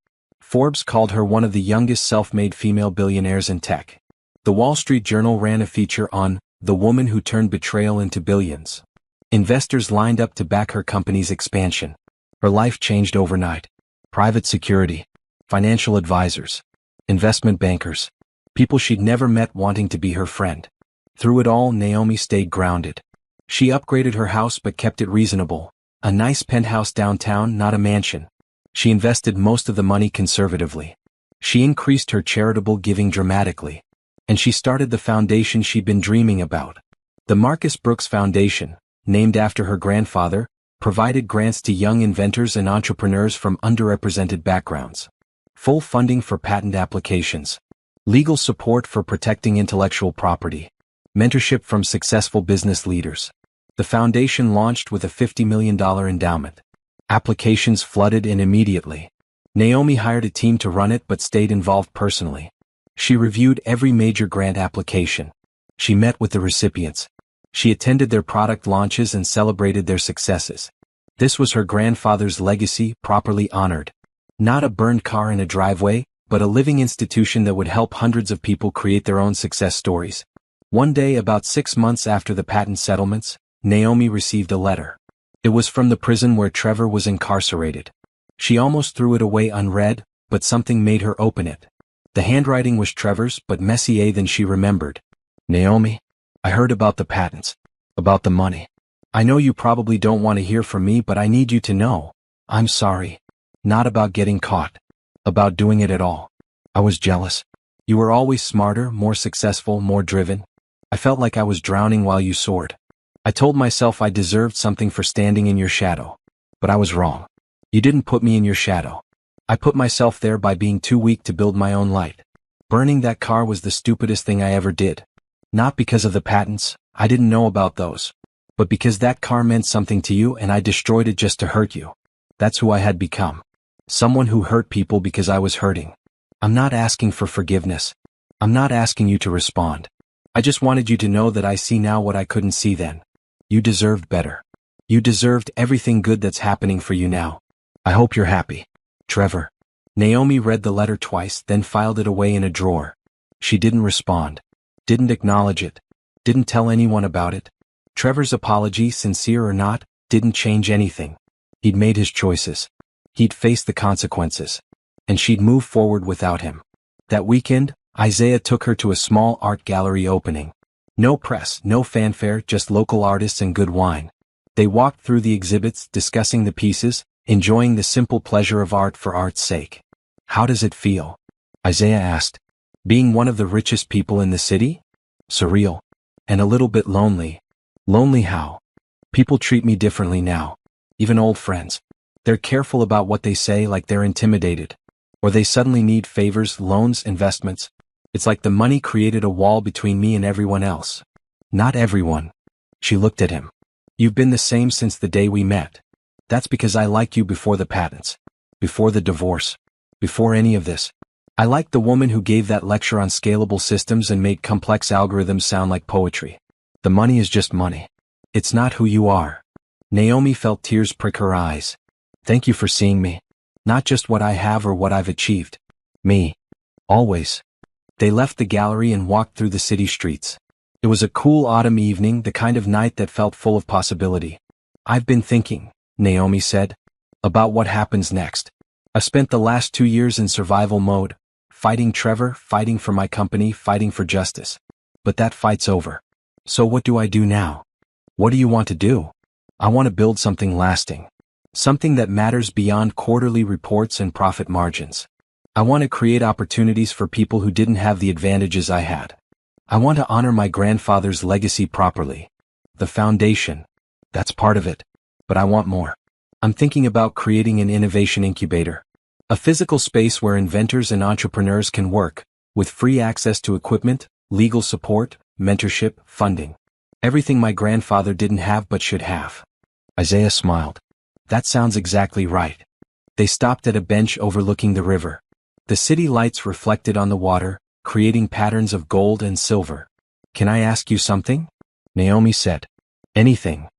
Forbes called her one of the youngest self-made female billionaires in tech. The Wall Street Journal ran a feature on the woman who turned betrayal into billions. Investors lined up to back her company's expansion. Her life changed overnight. Private security, financial advisors, investment bankers, people she'd never met wanting to be her friend. Through it all, Naomi stayed grounded. She upgraded her house but kept it reasonable. A nice penthouse downtown, not a mansion. She invested most of the money conservatively. She increased her charitable giving dramatically. And she started the foundation she'd been dreaming about. The Marcus Brooks Foundation, named after her grandfather, provided grants to young inventors and entrepreneurs from underrepresented backgrounds. Full funding for patent applications. Legal support for protecting intellectual property. Mentorship from successful business leaders. The foundation launched with a $50 million endowment. Applications flooded in immediately. Naomi hired a team to run it but stayed involved personally. She reviewed every major grant application. She met with the recipients. She attended their product launches and celebrated their successes. This was her grandfather's legacy, properly honored. Not a burned car in a driveway, but a living institution that would help hundreds of people create their own success stories. One day, about 6 months after the patent settlements, Naomi received a letter. It was from the prison where Trevor was incarcerated. She almost threw it away unread, but something made her open it. The handwriting was Trevor's, but messier than she remembered. Naomi, I heard about the patents, about the money. I know you probably don't want to hear from me, but I need you to know. I'm sorry. Not about getting caught. About doing it at all. I was jealous. You were always smarter, more successful, more driven. I felt like I was drowning while you soared. I told myself I deserved something for standing in your shadow. But I was wrong. You didn't put me in your shadow. I put myself there by being too weak to build my own light. Burning that car was the stupidest thing I ever did. Not because of the patents, I didn't know about those. But because that car meant something to you and I destroyed it just to hurt you. That's who I had become. Someone who hurt people because I was hurting. I'm not asking for forgiveness. I'm not asking you to respond. I just wanted you to know that I see now what I couldn't see then. You deserved better. You deserved everything good that's happening for you now. I hope you're happy. Trevor. Naomi read the letter twice, then filed it away in a drawer. She didn't respond. Didn't acknowledge it. Didn't tell anyone about it. Trevor's apology, sincere or not, didn't change anything. He'd made his choices. He'd faced the consequences. And she'd move forward without him. That weekend, Isaiah took her to a small art gallery opening. No press, no fanfare, just local artists and good wine. They walked through the exhibits, discussing the pieces, enjoying the simple pleasure of art for art's sake. How does it feel? Isaiah asked. Being one of the richest people in the city? Surreal. And a little bit lonely. Lonely how? People treat me differently now. Even old friends. They're careful about what they say, like they're intimidated. Or they suddenly need favors, loans, investments. It's like the money created a wall between me and everyone else. Not everyone. She looked at him. You've been the same since the day we met. That's because I liked you before the patents. Before the divorce. Before any of this. I liked the woman who gave that lecture on scalable systems and made complex algorithms sound like poetry. The money is just money. It's not who you are. Naomi felt tears prick her eyes. Thank you for seeing me. Not just what I have or what I've achieved. Me. Always. They left the gallery and walked through the city streets. It was a cool autumn evening, the kind of night that felt full of possibility. I've been thinking, Naomi said, about what happens next. I spent the last 2 years in survival mode, fighting Trevor, fighting for my company, fighting for justice. But that fight's over. So what do I do now? What do you want to do? I want to build something lasting. Something that matters beyond quarterly reports and profit margins. I want to create opportunities for people who didn't have the advantages I had. I want to honor my grandfather's legacy properly. The foundation. That's part of it. But I want more. I'm thinking about creating an innovation incubator. A physical space where inventors and entrepreneurs can work, with free access to equipment, legal support, mentorship, funding. Everything my grandfather didn't have but should have. Isaiah smiled. That sounds exactly right. They stopped at a bench overlooking the river. The city lights reflected on the water, creating patterns of gold and silver. Can I ask you something? Naomi said. Anything.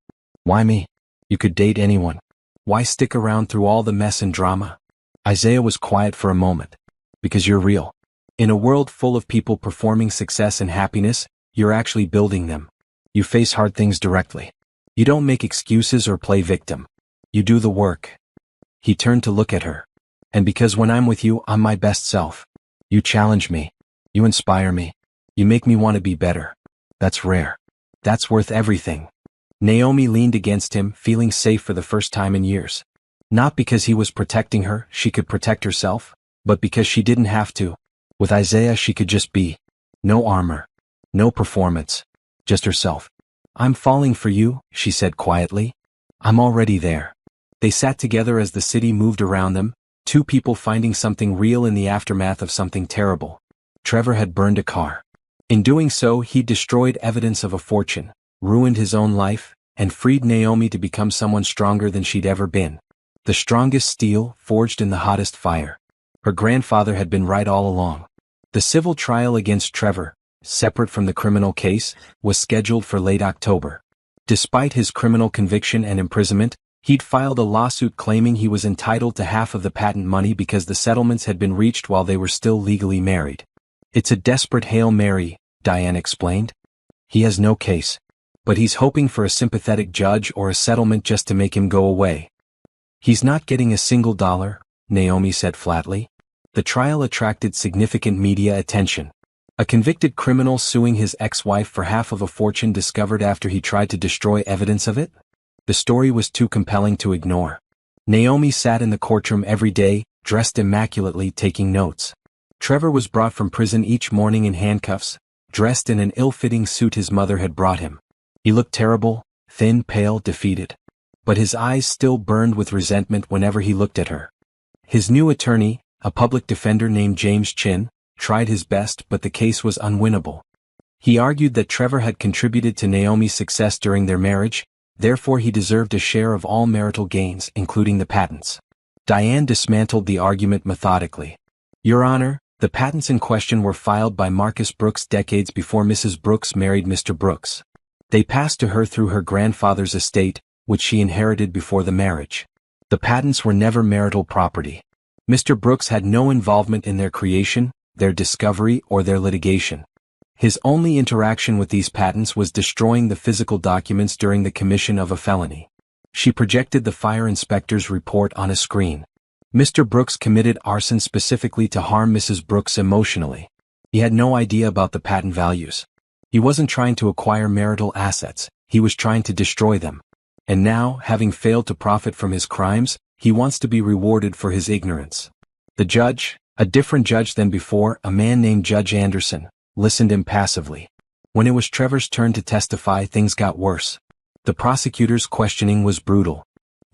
Why me? You could date anyone. Why stick around through all the mess and drama? Isaiah was quiet for a moment. Because you're real. In a world full of people performing success and happiness, you're actually building them. You face hard things directly. You don't make excuses or play victim. You do the work. He turned to look at her. And because when I'm with you, I'm my best self. You challenge me. You inspire me. You make me want to be better. That's rare. That's worth everything. Naomi leaned against him, feeling safe for the first time in years. Not because he was protecting her, she could protect herself, but because she didn't have to. With Isaiah she could just be. No armor. No performance. Just herself. I'm falling for you, she said quietly. I'm already there. They sat together as the city moved around them, two people finding something real in the aftermath of something terrible. Trevor had burned a car. In doing so, he destroyed evidence of a fortune, ruined his own life, and freed Naomi to become someone stronger than she'd ever been. The strongest steel, forged in the hottest fire. Her grandfather had been right all along. The civil trial against Trevor, separate from the criminal case, was scheduled for late October. Despite his criminal conviction and imprisonment, he'd filed a lawsuit claiming he was entitled to half of the patent money because the settlements had been reached while they were still legally married. It's a desperate Hail Mary, Diane explained. He has no case. But he's hoping for a sympathetic judge or a settlement just to make him go away. He's not getting a single dollar, Naomi said flatly. The trial attracted significant media attention. A convicted criminal suing his ex-wife for half of a fortune discovered after he tried to destroy evidence of it? The story was too compelling to ignore. Naomi sat in the courtroom every day, dressed immaculately, taking notes. Trevor was brought from prison each morning in handcuffs, dressed in an ill-fitting suit his mother had brought him. He looked terrible, thin, pale, defeated. But his eyes still burned with resentment whenever he looked at her. His new attorney, a public defender named James Chin, tried his best, but the case was unwinnable. He argued that Trevor had contributed to Naomi's success during their marriage, therefore he deserved a share of all marital gains, including the patents. Diane dismantled the argument methodically. Your Honor, the patents in question were filed by Marcus Brooks decades before Mrs. Brooks married Mr. Brooks. They passed to her through her grandfather's estate, which she inherited before the marriage. The patents were never marital property. Mr. Brooks had no involvement in their creation, their discovery, or their litigation. His only interaction with these patents was destroying the physical documents during the commission of a felony. She projected the fire inspector's report on a screen. Mr. Brooks committed arson specifically to harm Mrs. Brooks emotionally. He had no idea about the patent values. He wasn't trying to acquire marital assets, he was trying to destroy them. And now, having failed to profit from his crimes, he wants to be rewarded for his ignorance. The judge, a different judge than before, a man named Judge Anderson, listened impassively. When it was Trevor's turn to testify, things got worse. The prosecutor's questioning was brutal.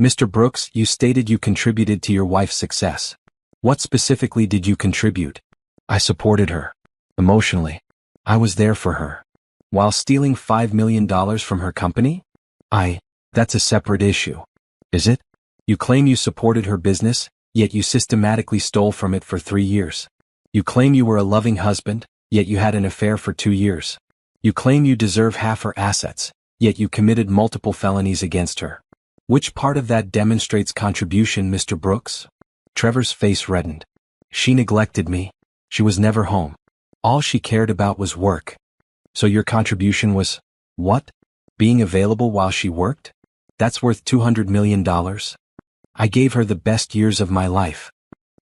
Mr. Brooks, you stated you contributed to your wife's success. What specifically did you contribute? I supported her. Emotionally. I was there for her. While stealing $5 million from her company? That's a separate issue. Is it? You claim you supported her business, yet you systematically stole from it for 3 years. You claim you were a loving husband, yet you had an affair for 2 years. You claim you deserve half her assets, yet you committed multiple felonies against her. Which part of that demonstrates contribution, Mr. Brooks? Trevor's face reddened. She neglected me. She was never home. All she cared about was work. So your contribution was, what? Being available while she worked? That's worth $200 million. I gave her the best years of my life.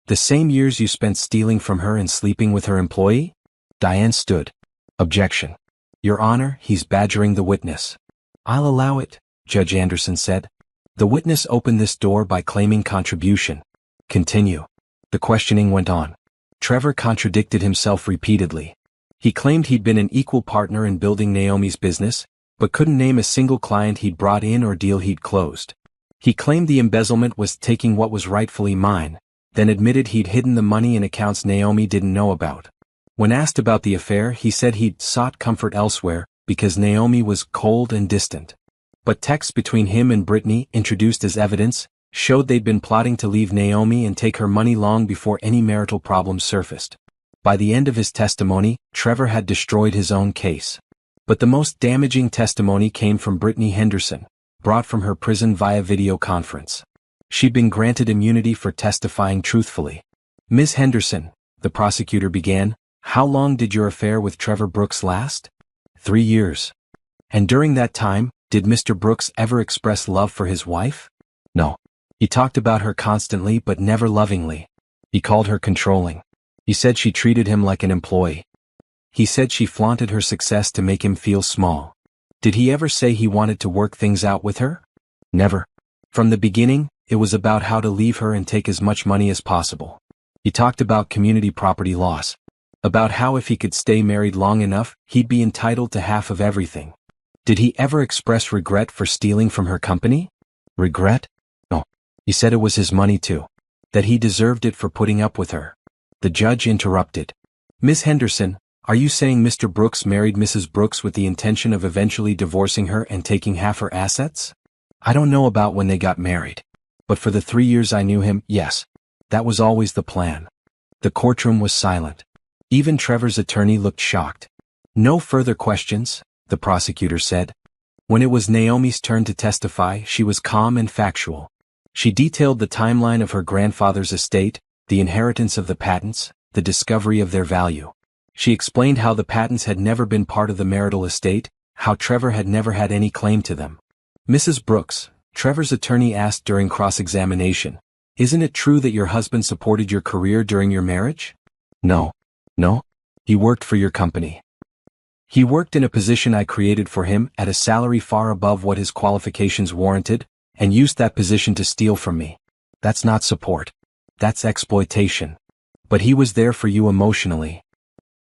The same years you spent stealing from her and sleeping with her employee? Diane stood. Objection. Your Honor, he's badgering the witness. I'll allow it, Judge Anderson said. The witness opened this door by claiming contribution. Continue. The questioning went on. Trevor contradicted himself repeatedly. He claimed he'd been an equal partner in building Naomi's business, but couldn't name a single client he'd brought in or deal he'd closed. He claimed the embezzlement was taking what was rightfully mine, then admitted he'd hidden the money in accounts Naomi didn't know about. When asked about the affair, he said he'd sought comfort elsewhere because Naomi was cold and distant. But texts between him and Brittany, introduced as evidence, showed they'd been plotting to leave Naomi and take her money long before any marital problems surfaced. By the end of his testimony, Trevor had destroyed his own case. But the most damaging testimony came from Brittany Henderson, brought from her prison via video conference. She'd been granted immunity for testifying truthfully. Ms. Henderson, the prosecutor began, how long did your affair with Trevor Brooks last? 3 years. And during that time, did Mr. Brooks ever express love for his wife? No. He talked about her constantly but never lovingly. He called her controlling. He said she treated him like an employee. He said she flaunted her success to make him feel small. Did he ever say he wanted to work things out with her? Never. From the beginning, it was about how to leave her and take as much money as possible. He talked about community property laws. About how if he could stay married long enough, he'd be entitled to half of everything. Did he ever express regret for stealing from her company? Regret? No. He said it was his money too. That he deserved it for putting up with her. The judge interrupted. Ms. Henderson, are you saying Mr. Brooks married Mrs. Brooks with the intention of eventually divorcing her and taking half her assets? I don't know about when they got married. But for the 3 years I knew him, yes. That was always the plan. The courtroom was silent. Even Trevor's attorney looked shocked. No further questions, the prosecutor said. When it was Naomi's turn to testify, she was calm and factual. She detailed the timeline of her grandfather's estate, the inheritance of the patents, the discovery of their value. She explained how the patents had never been part of the marital estate, how Trevor had never had any claim to them. Mrs. Brooks, Trevor's attorney asked during cross-examination, isn't it true that your husband supported your career during your marriage? No. No? He worked for your company. He worked in a position I created for him at a salary far above what his qualifications warranted, and used that position to steal from me. That's not support. That's exploitation. But he was there for you emotionally.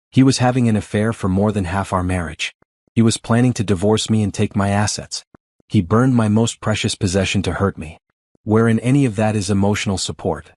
He was having an affair for more than half our marriage. He was planning to divorce me and take my assets. He burned my most precious possession to hurt me. Where in any of that is emotional support?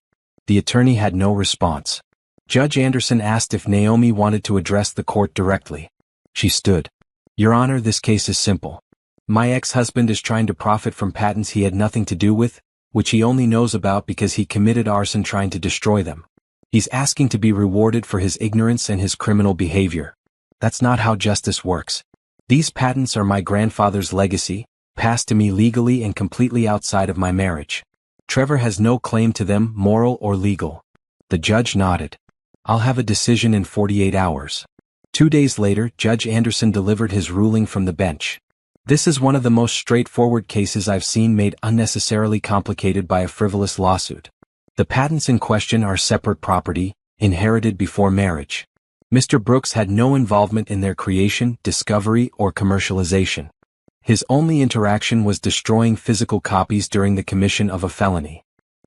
The attorney had no response. Judge Anderson asked if Naomi wanted to address the court directly. She stood. Your Honor, this case is simple. My ex-husband is trying to profit from patents he had nothing to do with, which he only knows about because he committed arson trying to destroy them. He's asking to be rewarded for his ignorance and his criminal behavior. That's not how justice works. These patents are my grandfather's legacy, passed to me legally and completely outside of my marriage. Trevor has no claim to them, moral or legal. The judge nodded. I'll have a decision in 48 hours. 2 days later, Judge Anderson delivered his ruling from the bench. This is one of the most straightforward cases I've seen made unnecessarily complicated by a frivolous lawsuit. The patents in question are separate property, inherited before marriage. Mr. Brooks had no involvement in their creation, discovery, or commercialization. His only interaction was destroying physical copies during the commission of a felony.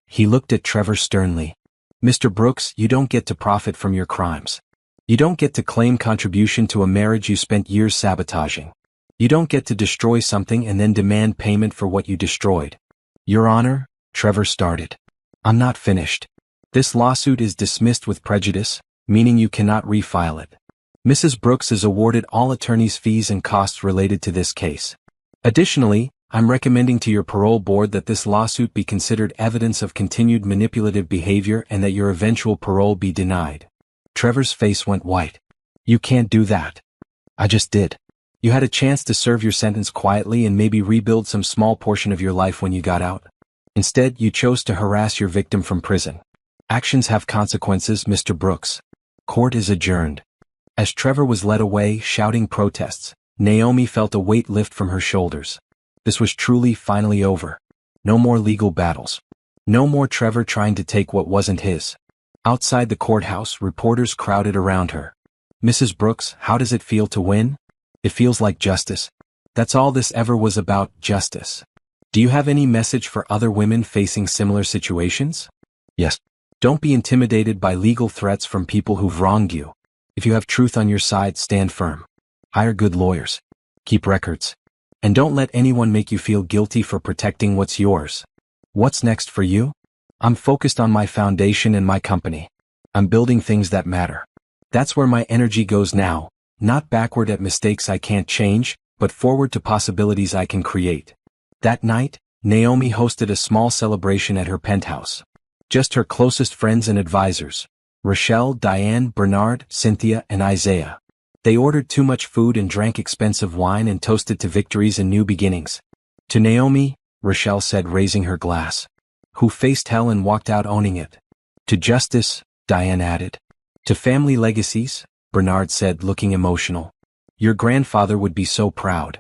He looked at Trevor sternly. Mr. Brooks, you don't get to profit from your crimes. You don't get to claim contribution to a marriage you spent years sabotaging. You don't get to destroy something and then demand payment for what you destroyed. Your Honor, Trevor started. I'm not finished. This lawsuit is dismissed with prejudice, meaning you cannot refile it. Mrs. Brooks is awarded all attorney's fees and costs related to this case. Additionally, I'm recommending to your parole board that this lawsuit be considered evidence of continued manipulative behavior and that your eventual parole be denied. Trevor's face went white. You can't do that. I just did. You had a chance to serve your sentence quietly and maybe rebuild some small portion of your life when you got out. Instead, you chose to harass your victim from prison. Actions have consequences, Mr. Brooks. Court is adjourned. As Trevor was led away, shouting protests, Naomi felt a weight lift from her shoulders. This was truly finally over. No more legal battles. No more Trevor trying to take what wasn't his. Outside the courthouse, reporters crowded around her. Mrs. Brooks, how does it feel to win? It feels like justice. That's all this ever was about, justice. Do you have any message for other women facing similar situations? Yes. Don't be intimidated by legal threats from people who've wronged you. If you have truth on your side, stand firm. Hire good lawyers. Keep records. And don't let anyone make you feel guilty for protecting what's yours. What's next for you? I'm focused on my foundation and my company. I'm building things that matter. That's where my energy goes now, not backward at mistakes I can't change, but forward to possibilities I can create. That night, Naomi hosted a small celebration at her penthouse. Just her closest friends and advisors, Rochelle, Diane, Bernard, Cynthia, and Isaiah. They ordered too much food and drank expensive wine and toasted to victories and new beginnings. To Naomi, Rochelle said, raising her glass. who faced hell and walked out owning it. To justice, Diane added. To family legacies, Bernard said, looking emotional. Your grandfather would be so proud.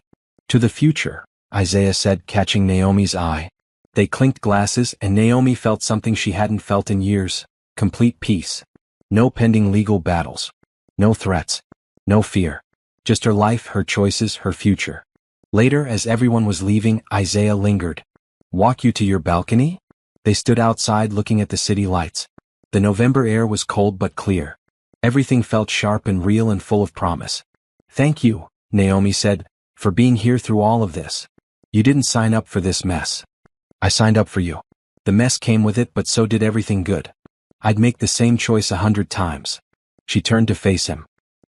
To the future, Isaiah said, catching Naomi's eye. They clinked glasses and Naomi felt something she hadn't felt in years, complete peace. No pending legal battles. No threats. No fear. Just her life, her choices, her future. Later, as everyone was leaving, Isaiah lingered. Walk you to your balcony? They stood outside looking at the city lights. The November air was cold but clear. Everything felt sharp and real and full of promise. Thank you, Naomi said, for being here through all of this. You didn't sign up for this mess. I signed up for you. The mess came with it, but so did everything good. I'd make the same choice 100 times. She turned to face him.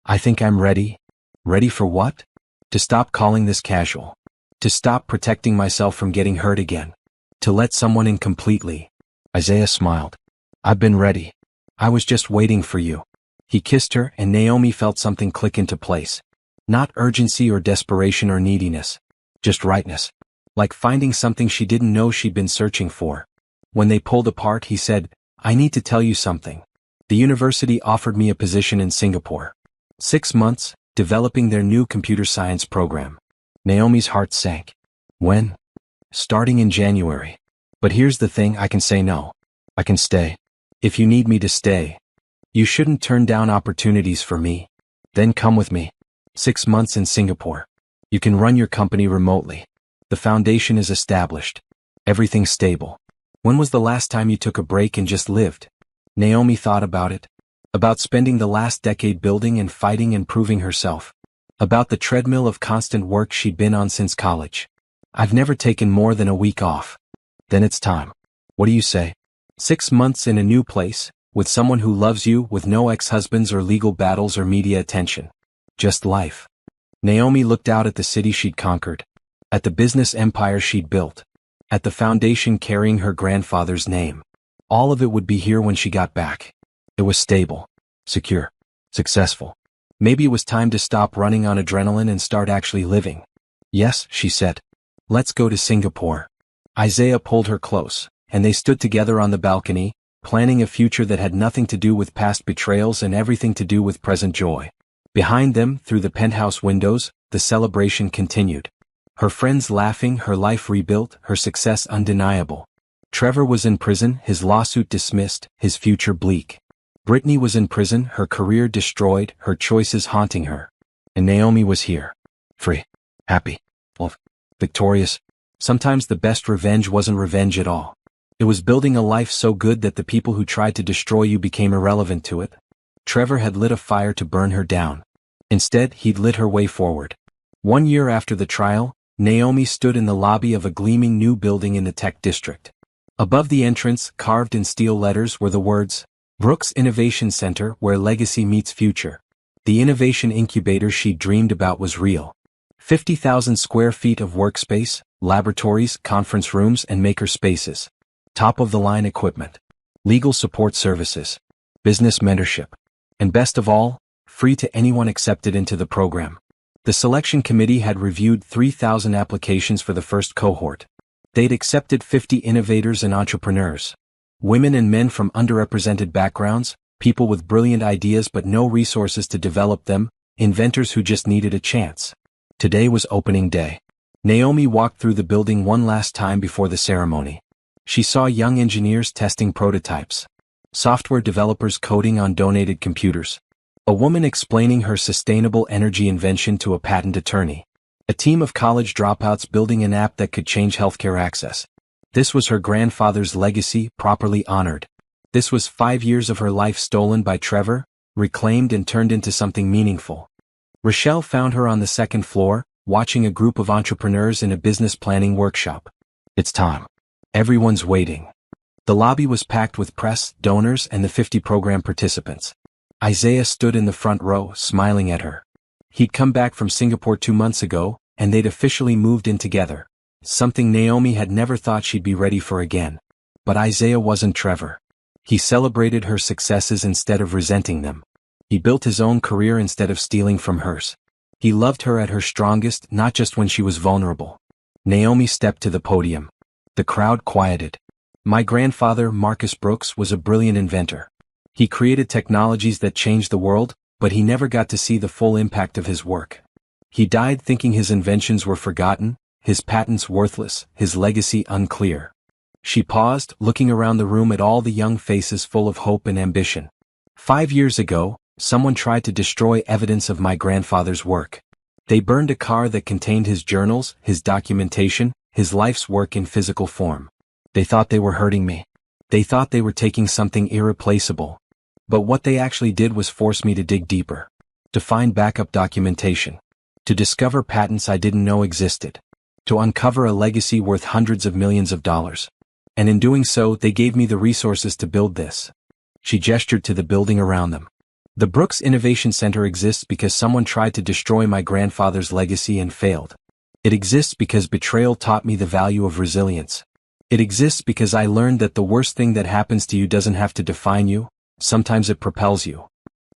I think I'm ready. Ready for what? To stop calling this casual. To stop protecting myself from getting hurt again. To let someone in completely. Isaiah smiled. I've been ready. I was just waiting for you. He kissed her and Naomi felt something click into place. Not urgency or desperation or neediness. Just rightness. Like finding something she didn't know she'd been searching for. When they pulled apart, he said, I need to tell you something. The university offered me a position in Singapore. 6 months, developing their new computer science program. Naomi's heart sank. When? Starting in January. But here's the thing, I can say no. I can stay. If you need me to stay. You shouldn't turn down opportunities for me. Then come with me. 6 months in Singapore. You can run your company remotely. The foundation is established. Everything's stable. When was the last time you took a break and just lived? Naomi thought about it. About spending the last decade building and fighting and proving herself. About the treadmill of constant work she'd been on since college. I've never taken more than a week off. Then it's time. What do you say? 6 months in a new place, with someone who loves you, with no ex-husbands or legal battles or media attention. Just life. Naomi looked out at the city she'd conquered. At the business empire she'd built. At the foundation carrying her grandfather's name. All of it would be here when she got back. It was stable. Secure. Successful. Maybe it was time to stop running on adrenaline and start actually living. Yes, she said. Let's go to Singapore. Isaiah pulled her close, and they stood together on the balcony, planning a future that had nothing to do with past betrayals and everything to do with present joy. Behind them, through the penthouse windows, the celebration continued. Her friends laughing, her life rebuilt, her success undeniable. Trevor was in prison, his lawsuit dismissed, his future bleak. Brittany was in prison, her career destroyed, her choices haunting her. And Naomi was here. Free. Happy. Love. Victorious. Sometimes the best revenge wasn't revenge at all. It was building a life so good that the people who tried to destroy you became irrelevant to it. Trevor had lit a fire to burn her down. Instead, he'd lit her way forward. 1 year after the trial, Naomi stood in the lobby of a gleaming new building in the tech district. Above the entrance, carved in steel letters, were the words, Brooks Innovation Center, where legacy meets future. The innovation incubator she'd dreamed about was real. 50,000 square feet of workspace, laboratories, conference rooms, and maker spaces. Top-of-the-line equipment. Legal support services. Business mentorship. And best of all, free to anyone accepted into the program. The selection committee had reviewed 3,000 applications for the first cohort. They'd accepted 50 innovators and entrepreneurs. Women and men from underrepresented backgrounds, people with brilliant ideas but no resources to develop them, inventors who just needed a chance. Today was opening day. Naomi walked through the building one last time before the ceremony. She saw young engineers testing prototypes. Software developers coding on donated computers. A woman explaining her sustainable energy invention to a patent attorney. A team of college dropouts building an app that could change healthcare access. This was her grandfather's legacy, properly honored. This was 5 years of her life stolen by Trevor, reclaimed and turned into something meaningful. Rochelle found her on the second floor, watching a group of entrepreneurs in a business planning workshop. It's time. Everyone's waiting. The lobby was packed with press, donors, and the 50 program participants. Isaiah stood in the front row, smiling at her. He'd come back from Singapore 2 months ago, and they'd officially moved in together. Something Naomi had never thought she'd be ready for again. But Isaiah wasn't Trevor. He celebrated her successes instead of resenting them. He built his own career instead of stealing from hers. He loved her at her strongest, not just when she was vulnerable. Naomi stepped to the podium. The crowd quieted. My grandfather, Marcus Brooks, was a brilliant inventor. He created technologies that changed the world, but he never got to see the full impact of his work. He died thinking his inventions were forgotten, his patents worthless, his legacy unclear. She paused, looking around the room at all the young faces full of hope and ambition. 5 years ago, someone tried to destroy evidence of my grandfather's work. They burned a car that contained his journals, his documentation, his life's work in physical form. They thought they were hurting me. They thought they were taking something irreplaceable. But what they actually did was force me to dig deeper. To find backup documentation. To discover patents I didn't know existed. To uncover a legacy worth hundreds of millions of dollars. And in doing so, they gave me the resources to build this. She gestured to the building around them. The Brooks Innovation Center exists because someone tried to destroy my grandfather's legacy and failed. It exists because betrayal taught me the value of resilience. It exists because I learned that the worst thing that happens to you doesn't have to define you, sometimes it propels you.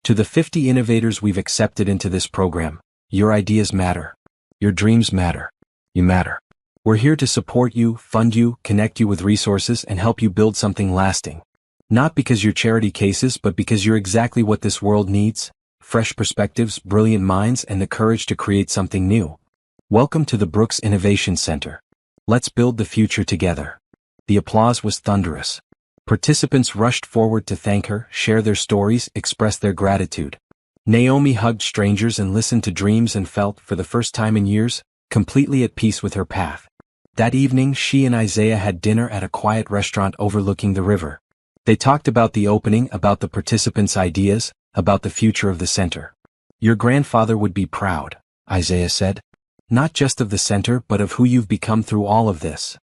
To the 50 innovators we've accepted into this program, your ideas matter. Your dreams matter. You matter. We're here to support you, fund you, connect you with resources, and help you build something lasting. Not because you're charity cases, but because you're exactly what this world needs: fresh perspectives, brilliant minds, and the courage to create something new. Welcome to the Brooks Innovation Center. Let's build the future together. The applause was thunderous. Participants rushed forward to thank her, share their stories, express their gratitude. Naomi hugged strangers and listened to dreams and felt, for the first time in years, completely at peace with her path. That evening, she and Isaiah had dinner at a quiet restaurant overlooking the river. They talked about the opening, about the participants' ideas, about the future of the center. Your grandfather would be proud, Isaiah said. Not just of the center, but of who you've become through all of this.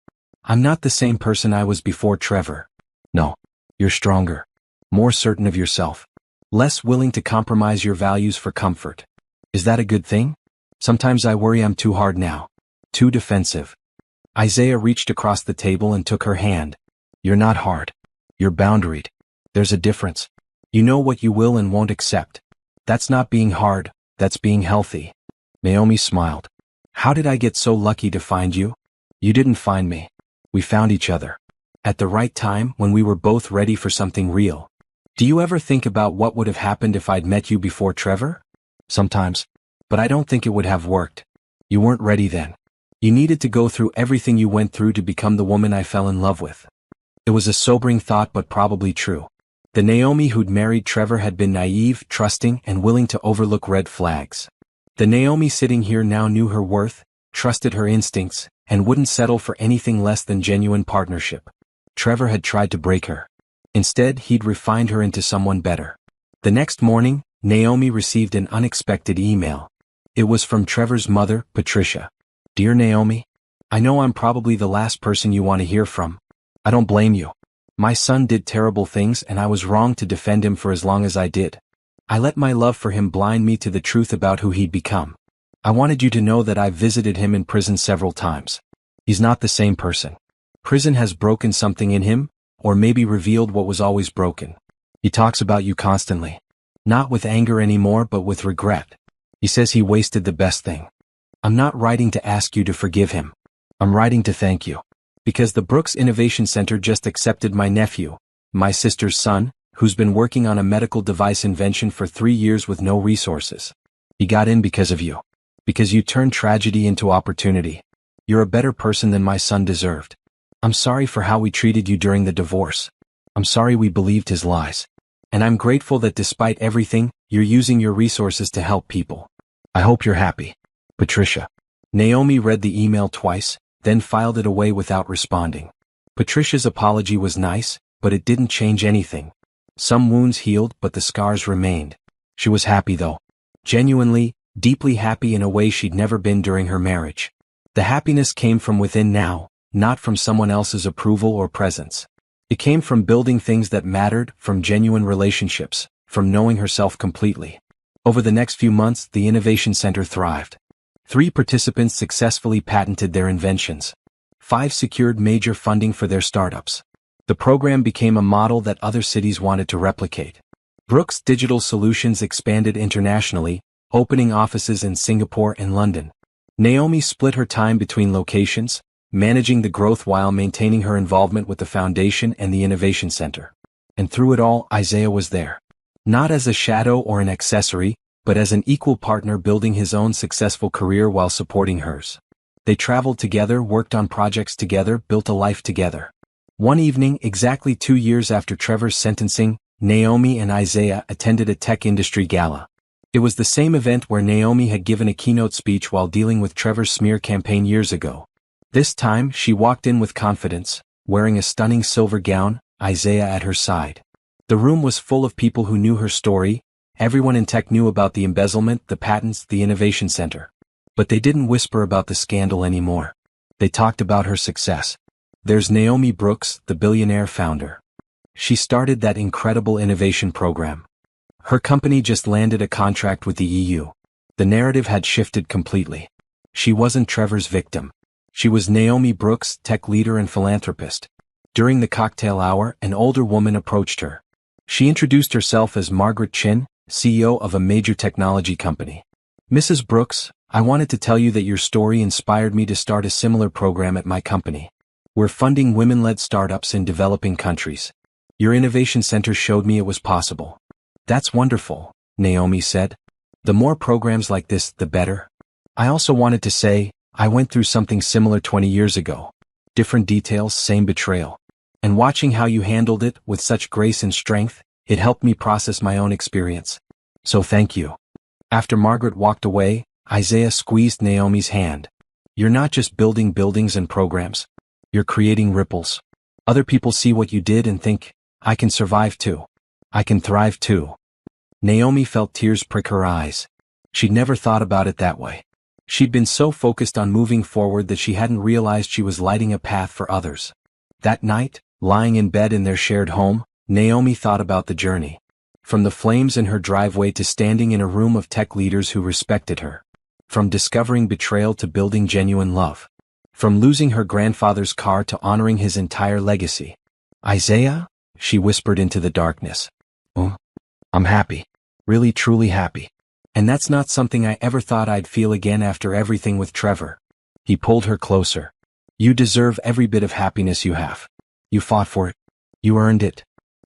I'm not the same person I was before, Trevor. No. You're stronger. More certain of yourself. Less willing to compromise your values for comfort. Is that a good thing? Sometimes I worry I'm too hard now. Too defensive. Isaiah reached across the table and took her hand. You're not hard. You're boundaried. There's a difference. You know what you will and won't accept. That's not being hard, that's being healthy. Naomi smiled. How did I get so lucky to find you? You didn't find me. We found each other. At the right time, when we were both ready for something real. Do you ever think about what would have happened if I'd met you before, Trevor? Sometimes. But I don't think it would have worked. You weren't ready then. You needed to go through everything you went through to become the woman I fell in love with. It was a sobering thought, but probably true. The Naomi who'd married Trevor had been naive, trusting, and willing to overlook red flags. The Naomi sitting here now knew her worth, trusted her instincts, and wouldn't settle for anything less than genuine partnership. Trevor had tried to break her. Instead, he'd refined her into someone better. The next morning, Naomi received an unexpected email. It was from Trevor's mother, Patricia. Dear Naomi, I know I'm probably the last person you want to hear from. I don't blame you. My son did terrible things and I was wrong to defend him for as long as I did. I let my love for him blind me to the truth about who he'd become. I wanted you to know that I've visited him in prison several times. He's not the same person. Prison has broken something in him, or maybe revealed what was always broken. He talks about you constantly. Not with anger anymore, but with regret. He says he wasted the best thing. I'm not writing to ask you to forgive him. I'm writing to thank you. Because the Brooks Innovation Center just accepted my nephew, my sister's son, who's been working on a medical device invention for 3 years with no resources. He got in because of you. Because you turned tragedy into opportunity. You're a better person than my son deserved. I'm sorry for how we treated you during the divorce. I'm sorry we believed his lies. And I'm grateful that despite everything, you're using your resources to help people. I hope you're happy. Patricia. Naomi read the email twice, then filed it away without responding. Patricia's apology was nice, but it didn't change anything. Some wounds healed, but the scars remained. She was happy though. Genuinely, deeply happy in a way she'd never been during her marriage. The happiness came from within now, not from someone else's approval or presence. It came from building things that mattered, from genuine relationships, from knowing herself completely. Over the next few months, the Innovation Center thrived. 3 participants successfully patented their inventions. 5 secured major funding for their startups. The program became a model that other cities wanted to replicate. Brooks Digital Solutions expanded internationally, opening offices in Singapore and London. Naomi split her time between locations, managing the growth while maintaining her involvement with the foundation and the innovation center. And through it all, Isaiah was there. Not as a shadow or an accessory, but as an equal partner building his own successful career while supporting hers. They traveled together, worked on projects together, built a life together. One evening, exactly 2 years after Trevor's sentencing, Naomi and Isaiah attended a tech industry gala. It was the same event where Naomi had given a keynote speech while dealing with Trevor's smear campaign years ago. This time, she walked in with confidence, wearing a stunning silver gown, Isaiah at her side. The room was full of people who knew her story. Everyone in tech knew about the embezzlement, the patents, the innovation center. But they didn't whisper about the scandal anymore. They talked about her success. There's Naomi Brooks, the Billionaire founder. She started that incredible innovation program. Her company just landed a contract with the EU. The narrative had shifted completely. She wasn't Trevor's victim. She was Naomi Brooks, tech leader and philanthropist. During the cocktail hour, an older woman approached her. She introduced herself as Margaret Chin, CEO of a major technology company. Mrs. Brooks, I wanted to tell you that your story inspired me to start a similar program at my company. We're funding women-led startups in developing countries. Your innovation center showed me it was possible. That's wonderful, Naomi said. The more programs like this, the better. I also wanted to say, I went through something similar 20 years ago. Different details, same betrayal. And watching how you handled it with such grace and strength, it helped me process my own experience. So thank you. After Margaret walked away, Isaiah squeezed Naomi's hand. You're not just building buildings and programs. You're creating ripples. Other people see what you did and think, I can survive too. I can thrive too. Naomi felt tears prick her eyes. She'd never thought about it that way. She'd been so focused on moving forward that she hadn't realized she was lighting a path for others. That night, lying in bed in their shared home, Naomi thought about the journey. From the flames in her driveway to standing in a room of tech leaders who respected her. From discovering betrayal to building genuine love. From losing her grandfather's car to honoring his entire legacy. Isaiah? She whispered into the darkness. Oh, I'm happy. Really truly happy. And that's not something I ever thought I'd feel again after everything with Trevor. He pulled her closer. You deserve every bit of happiness you have. You fought for it. You earned it.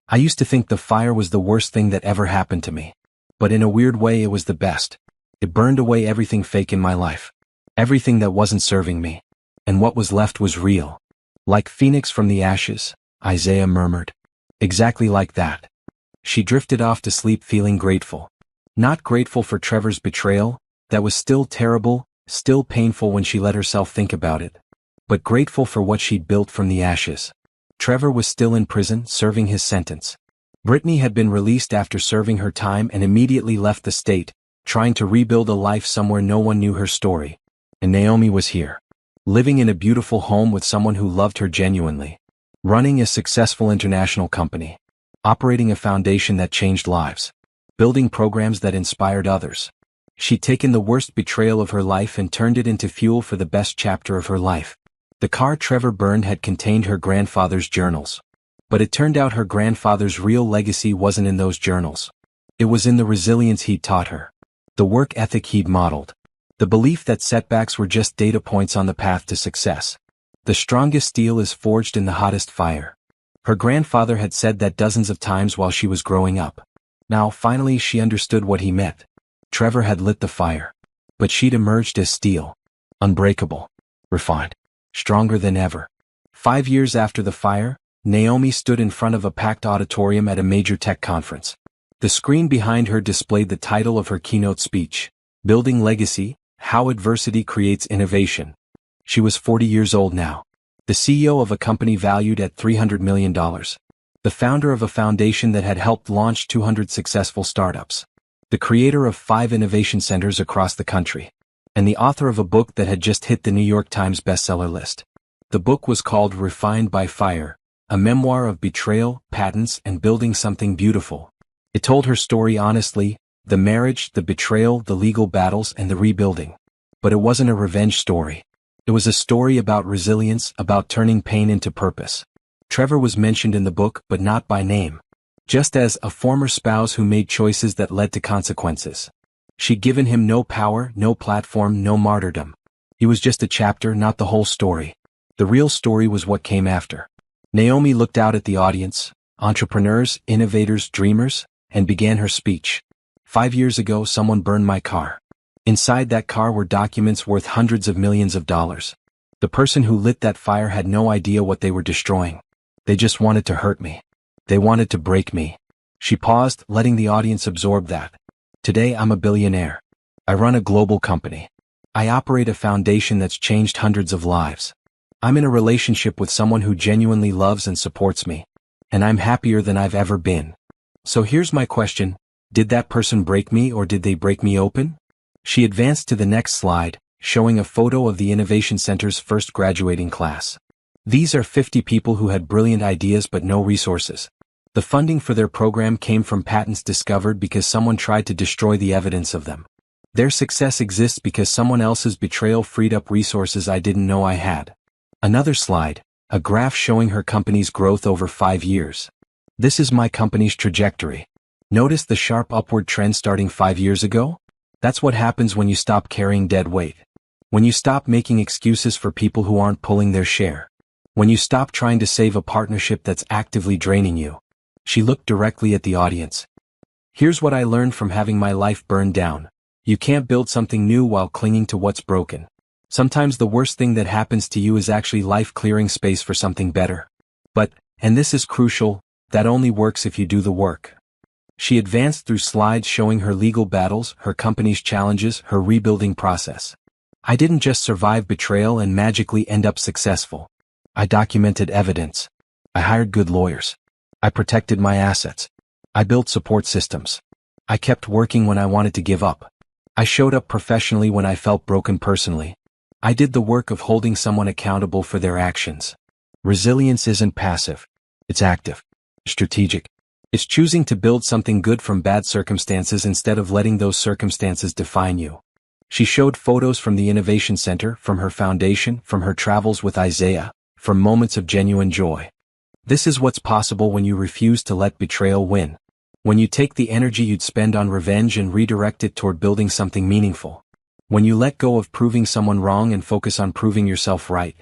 I used to think the fire was the worst thing that ever happened to me. But in a weird way it was the best. It burned away everything fake in my life. Everything that wasn't serving me. And what was left was real. Like Phoenix from the ashes, Isaiah murmured. Exactly like that. She drifted off to sleep feeling grateful. Not grateful for Trevor's betrayal, that was still terrible, still painful when she let herself think about it. But grateful for what she'd built from the ashes. Trevor was still in prison, serving his sentence. Brittany had been released after serving her time and immediately left the state, trying to rebuild a life somewhere no one knew her story. And Naomi was here. Living in a beautiful home with someone who loved her genuinely. Running a successful international company. Operating a foundation that changed lives. Building programs that inspired others. She'd taken the worst betrayal of her life and turned it into fuel for the best chapter of her life. The car Trevor burned had contained her grandfather's journals. But it turned out her grandfather's real legacy wasn't in those journals. It was in the resilience he'd taught her. The work ethic he'd modeled. The belief that setbacks were just data points on the path to success. The strongest steel is forged in the hottest fire. Her grandfather had said that dozens of times while she was growing up. Now, finally, she understood what he meant. Trevor had lit the fire. But she'd emerged as steel. Unbreakable. Refined. Stronger than ever. 5 years after the fire, Naomi stood in front of a packed auditorium at a major tech conference. The screen behind her displayed the title of her keynote speech, Building Legacy, How Adversity Creates Innovation. She was 40 years old now. The CEO of a company valued at $300 million. The founder of a foundation that had helped launch 200 successful startups. The creator of 5 innovation centers across the country. And the author of a book that had just hit the New York Times bestseller list. The book was called Refined by Fire, a memoir of betrayal, patents, and building something beautiful. It told her story honestly, the marriage, the betrayal, the legal battles, and the rebuilding. But it wasn't a revenge story. It was a story about resilience, about turning pain into purpose. Trevor was mentioned in the book, but not by name. Just as a former spouse who made choices that led to consequences. She'd given him no power, no platform, no martyrdom. He was just a chapter, not the whole story. The real story was what came after. Naomi looked out at the audience, entrepreneurs, innovators, dreamers, and began her speech. 5 years ago, someone burned my car. Inside that car were documents worth hundreds of millions of dollars. The person who lit that fire had no idea what they were destroying. They just wanted to hurt me. They wanted to break me. She paused, letting the audience absorb that. Today I'm a billionaire. I run a global company. I operate a foundation that's changed hundreds of lives. I'm in a relationship with someone who genuinely loves and supports me. And I'm happier than I've ever been. So here's my question. Did that person break me or did they break me open? She advanced to the next slide, showing a photo of the Innovation Center's first graduating class. These are 50 people who had brilliant ideas but no resources. The funding for their program came from patents discovered because someone tried to destroy the evidence of them. Their success exists because someone else's betrayal freed up resources I didn't know I had. Another slide, a graph showing her company's growth over 5 years. This is my company's trajectory. Notice the sharp upward trend starting 5 years ago? That's what happens when you stop carrying dead weight. When you stop making excuses for people who aren't pulling their share. When you stop trying to save a partnership that's actively draining you. She looked directly at the audience. Here's what I learned from having my life burned down. You can't build something new while clinging to what's broken. Sometimes the worst thing that happens to you is actually life clearing space for something better. But, and this is crucial, that only works if you do the work. She advanced through slides showing her legal battles, her company's challenges, her rebuilding process. I didn't just survive betrayal and magically end up successful. I documented evidence. I hired good lawyers. I protected my assets. I built support systems. I kept working when I wanted to give up. I showed up professionally when I felt broken personally. I did the work of holding someone accountable for their actions. Resilience isn't passive. It's active. Strategic. It's choosing to build something good from bad circumstances instead of letting those circumstances define you. She showed photos from the Innovation Center, from her foundation, from her travels with Isaiah, from moments of genuine joy. This is what's possible when you refuse to let betrayal win. When you take the energy you'd spend on revenge and redirect it toward building something meaningful. When you let go of proving someone wrong and focus on proving yourself right.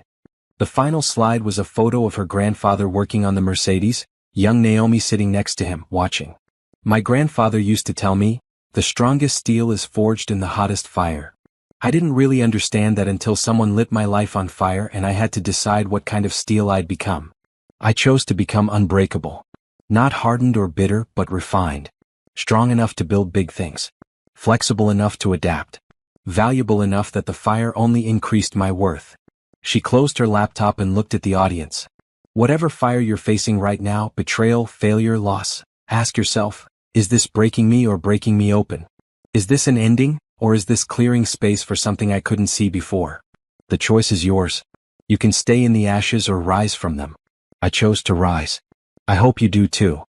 The final slide was a photo of her grandfather working on the Mercedes, young Naomi sitting next to him, watching. My grandfather used to tell me, the strongest steel is forged in the hottest fire. I didn't really understand that until someone lit my life on fire and I had to decide what kind of steel I'd become. I chose to become unbreakable. Not hardened or bitter, but refined. Strong enough to build big things. Flexible enough to adapt. Valuable enough that the fire only increased my worth. She closed her laptop and looked at the audience. Whatever fire you're facing right now, betrayal, failure, loss, ask yourself, is this breaking me or breaking me open? Is this an ending, or is this clearing space for something I couldn't see before? The choice is yours. You can stay in the ashes or rise from them. I chose to rise. I hope you do too.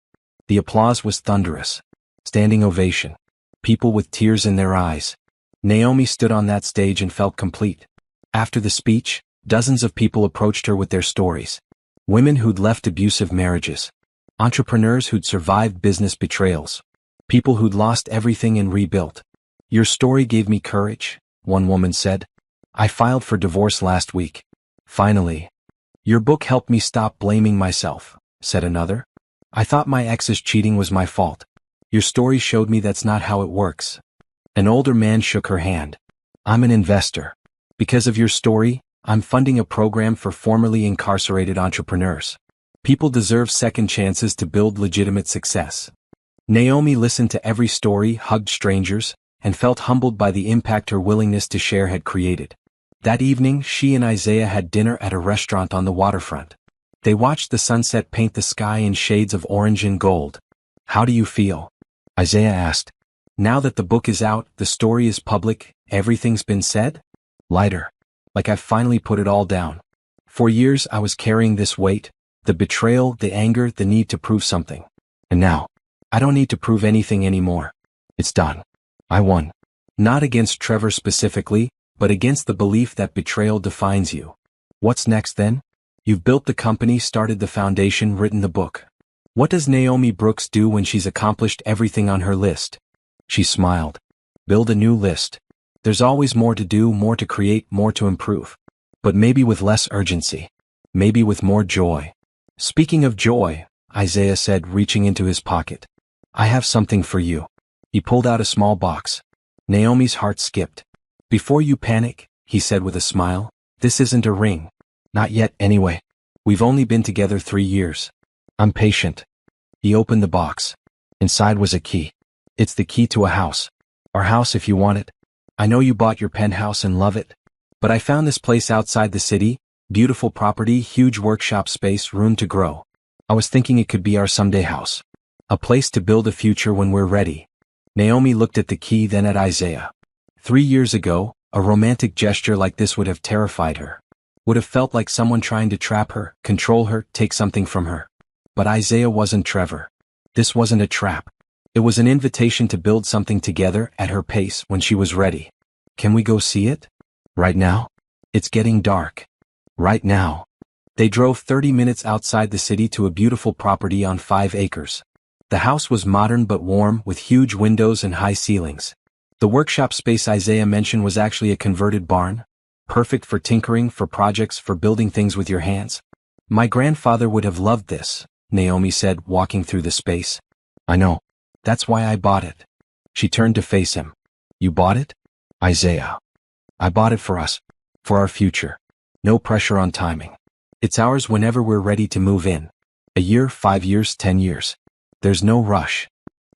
The applause was thunderous. Standing ovation. People with tears in their eyes. Naomi stood on that stage and felt complete. After the speech, dozens of people approached her with their stories. Women who'd left abusive marriages. Entrepreneurs who'd survived business betrayals. People who'd lost everything and rebuilt. Your story gave me courage, one woman said. I filed for divorce last week. Finally. Your book helped me stop blaming myself, said another. I thought my ex's cheating was my fault. Your story showed me that's not how it works. An older man shook her hand. I'm an investor. Because of your story, I'm funding a program for formerly incarcerated entrepreneurs. People deserve second chances to build legitimate success. Naomi listened to every story, hugged strangers, and felt humbled by the impact her willingness to share had created. That evening, she and Isaiah had dinner at a restaurant on the waterfront. They watched the sunset paint the sky in shades of orange and gold. How do you feel? Isaiah asked. Now that the book is out, the story is public, everything's been said? Lighter. Like I've finally put it all down. For years I was carrying this weight, the betrayal, the anger, the need to prove something. And now, I don't need to prove anything anymore. It's done. I won. Not against Trevor specifically, but against the belief that betrayal defines you. What's next then? You've built the company, started the foundation, written the book. What does Naomi Brooks do when she's accomplished everything on her list? She smiled. Build a new list. There's always more to do, more to create, more to improve. But maybe with less urgency. Maybe with more joy. Speaking of joy, Isaiah said, reaching into his pocket. I have something for you. He pulled out a small box. Naomi's heart skipped. Before you panic, he said with a smile, this isn't a ring. Not yet, anyway. We've only been together 3 years. I'm patient. He opened the box. Inside was a key. It's the key to a house. Our house if you want it. I know you bought your penthouse and love it. But I found this place outside the city, beautiful property, huge workshop space, room to grow. I was thinking it could be our someday house. A place to build a future when we're ready. Naomi looked at the key, then at Isaiah. 3 years ago, a romantic gesture like this would have terrified her. Would have felt like someone trying to trap her, control her, take something from her. But Isaiah wasn't Trevor. This wasn't a trap. It was an invitation to build something together at her pace when she was ready. Can we go see it? Right now? It's getting dark. Right now. They drove 30 minutes outside the city to a beautiful property on 5 acres. The house was modern but warm, with huge windows and high ceilings. The workshop space Isaiah mentioned was actually a converted barn. Perfect for tinkering, for projects, for building things with your hands. My grandfather would have loved this, Naomi said, walking through the space. I know. That's why I bought it. She turned to face him. You bought it? Isaiah. I bought it for us. For our future. No pressure on timing. It's ours whenever we're ready to move in. A year, 5 years, 10 years. There's no rush.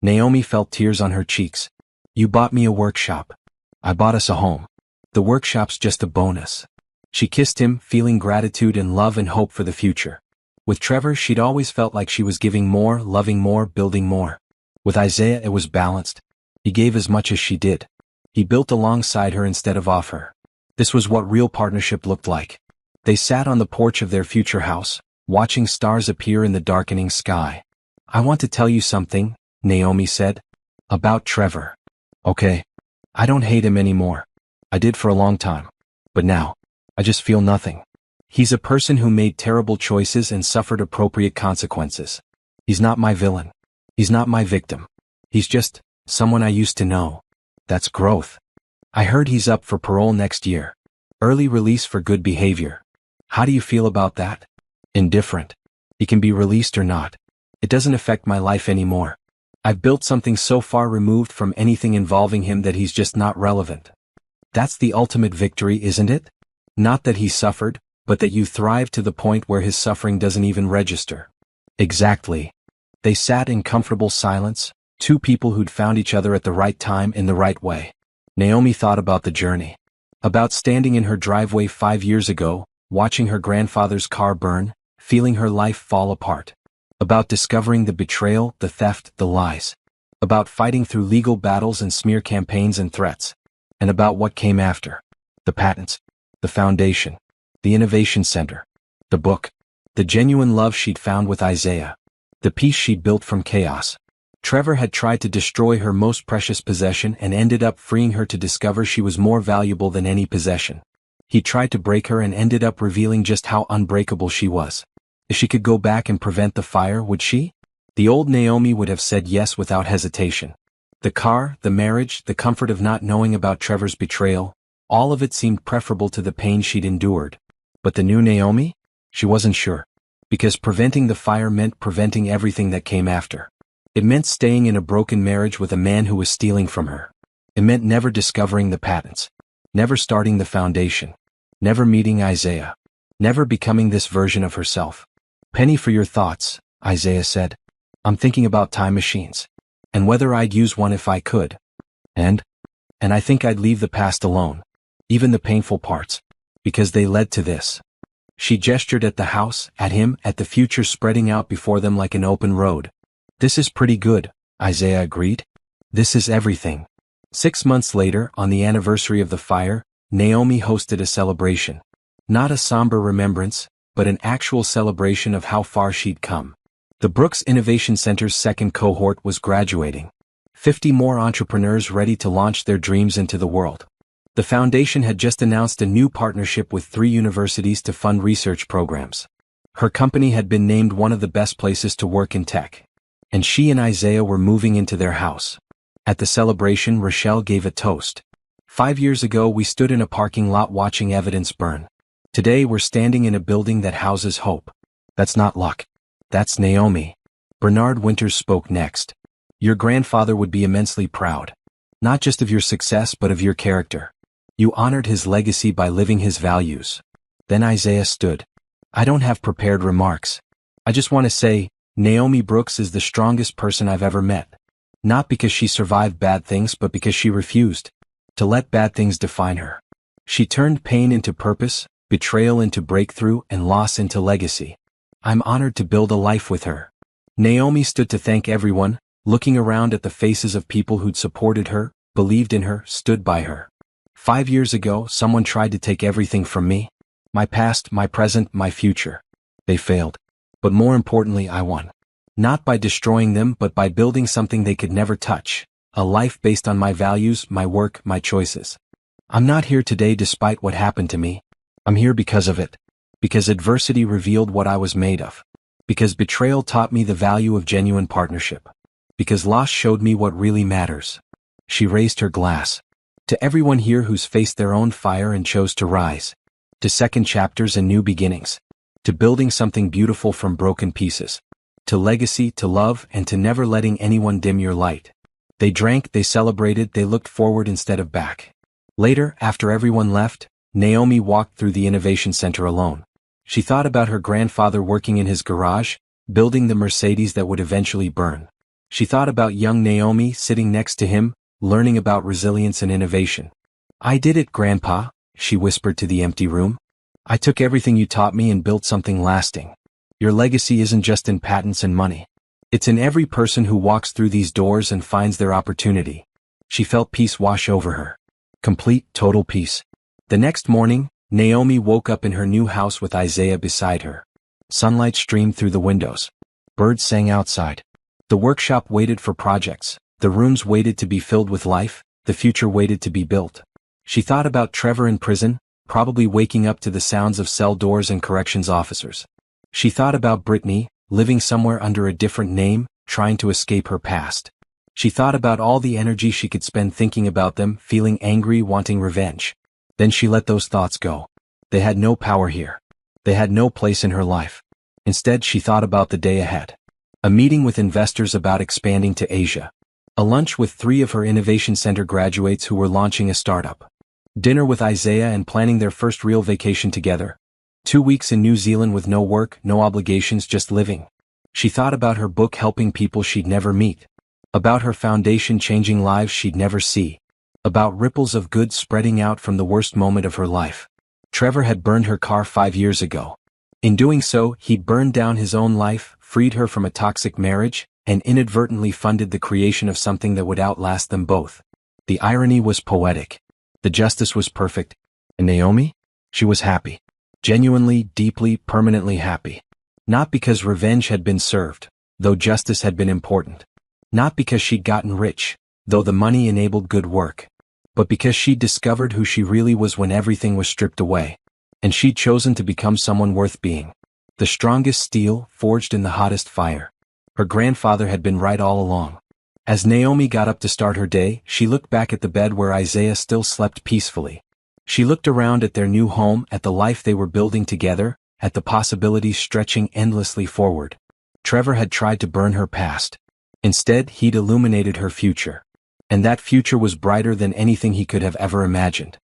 Naomi felt tears on her cheeks. You bought me a workshop. I bought us a home. The workshop's just a bonus. She kissed him, feeling gratitude and love and hope for the future. With Trevor, she'd always felt like she was giving more, loving more, building more. With Isaiah, it was balanced. He gave as much as she did. He built alongside her instead of off her. This was what real partnership looked like. They sat on the porch of their future house, watching stars appear in the darkening sky. I want to tell you something, Naomi said. About Trevor. Okay. I don't hate him anymore. I did for a long time. But now, I just feel nothing. He's a person who made terrible choices and suffered appropriate consequences. He's not my villain. He's not my victim. He's just someone I used to know. That's growth. I heard he's up for parole next year. Early release for good behavior. How do you feel about that? Indifferent. He can be released or not. It doesn't affect my life anymore. I've built something so far removed from anything involving him that he's just not relevant. That's the ultimate victory, isn't it? Not that he suffered, but that you thrive to the point where his suffering doesn't even register. Exactly. They sat in comfortable silence, two people who'd found each other at the right time in the right way. Naomi thought about the journey. About standing in her driveway 5 years ago, watching her grandfather's car burn, feeling her life fall apart. About discovering the betrayal, the theft, the lies. About fighting through legal battles and smear campaigns and threats. And about what came after. The patents. The foundation. The innovation center. The book. The genuine love she'd found with Isaiah. The peace she'd built from chaos. Trevor had tried to destroy her most precious possession and ended up freeing her to discover she was more valuable than any possession. He tried to break her and ended up revealing just how unbreakable she was. If she could go back and prevent the fire, would she? The old Naomi would have said yes without hesitation. The car, the marriage, the comfort of not knowing about Trevor's betrayal, all of it seemed preferable to the pain she'd endured. But the new Naomi? She wasn't sure. Because preventing the fire meant preventing everything that came after. It meant staying in a broken marriage with a man who was stealing from her. It meant never discovering the patents. Never starting the foundation. Never meeting Isaiah. Never becoming this version of herself. Penny for your thoughts, Isaiah said. I'm thinking about time machines. And whether I'd use one if I could. And I think I'd leave the past alone. Even the painful parts. Because they led to this. She gestured at the house, at him, at the future spreading out before them like an open road. This is pretty good, Isaiah agreed. This is everything. 6 months later, on the anniversary of the fire, Naomi hosted a celebration. Not a somber remembrance, but an actual celebration of how far she'd come. The Brooks Innovation Center's second cohort was graduating. 50 more entrepreneurs ready to launch their dreams into the world. The foundation had just announced a new partnership with 3 universities to fund research programs. Her company had been named one of the best places to work in tech. And she and Isaiah were moving into their house. At the celebration, Rochelle gave a toast. 5 years ago we stood in a parking lot watching evidence burn. Today we're standing in a building that houses hope. That's not luck. That's Naomi. Bernard Winters spoke next. Your grandfather would be immensely proud. Not just of your success but of your character. You honored his legacy by living his values. Then Isaiah stood. I don't have prepared remarks. I just want to say, Naomi Brooks is the strongest person I've ever met. Not because she survived bad things but because she refused to let bad things define her. She turned pain into purpose, betrayal into breakthrough, and loss into legacy. I'm honored to build a life with her. Naomi stood to thank everyone, looking around at the faces of people who'd supported her, believed in her, stood by her. 5 years ago, someone tried to take everything from me. My past, my present, my future. They failed. But more importantly, I won. Not by destroying them but by building something they could never touch. A life based on my values, my work, my choices. I'm not here today despite what happened to me. I'm here because of it. Because adversity revealed what I was made of. Because betrayal taught me the value of genuine partnership. Because loss showed me what really matters. She raised her glass. To everyone here who's faced their own fire and chose to rise. To second chapters and new beginnings. To building something beautiful from broken pieces. To legacy, to love, and to never letting anyone dim your light. They drank, they celebrated, they looked forward instead of back. Later, after everyone left, Naomi walked through the Innovation Center alone. She thought about her grandfather working in his garage, building the Mercedes that would eventually burn. She thought about young Naomi sitting next to him, learning about resilience and innovation. I did it, Grandpa, she whispered to the empty room. I took everything you taught me and built something lasting. Your legacy isn't just in patents and money. It's in every person who walks through these doors and finds their opportunity. She felt peace wash over her. Complete, total peace. The next morning, Naomi woke up in her new house with Isaiah beside her. Sunlight streamed through the windows. Birds sang outside. The workshop waited for projects. The rooms waited to be filled with life. The future waited to be built. She thought about Trevor in prison, probably waking up to the sounds of cell doors and corrections officers. She thought about Brittany, living somewhere under a different name, trying to escape her past. She thought about all the energy she could spend thinking about them, feeling angry, wanting revenge. Then she let those thoughts go. They had no power here. They had no place in her life. Instead, she thought about the day ahead. A meeting with investors about expanding to Asia. A lunch with 3 of her Innovation Center graduates who were launching a startup. Dinner with Isaiah and planning their first real vacation together. 2 weeks in New Zealand with no work, no obligations, just living. She thought about her book helping people she'd never meet. About her foundation changing lives she'd never see. About ripples of good spreading out from the worst moment of her life. Trevor had burned her car 5 years ago. In doing so, he'd burned down his own life, freed her from a toxic marriage, and inadvertently funded the creation of something that would outlast them both. The irony was poetic. The justice was perfect. And Naomi? She was happy. Genuinely, deeply, permanently happy. Not because revenge had been served, though justice had been important. Not because she'd gotten rich, though the money enabled good work. But because she'd discovered who she really was when everything was stripped away. And she'd chosen to become someone worth being. The strongest steel, forged in the hottest fire. Her grandfather had been right all along. As Naomi got up to start her day, she looked back at the bed where Isaiah still slept peacefully. She looked around at their new home, at the life they were building together, at the possibilities stretching endlessly forward. Trevor had tried to burn her past. Instead, he'd illuminated her future. And that future was brighter than anything he could have ever imagined.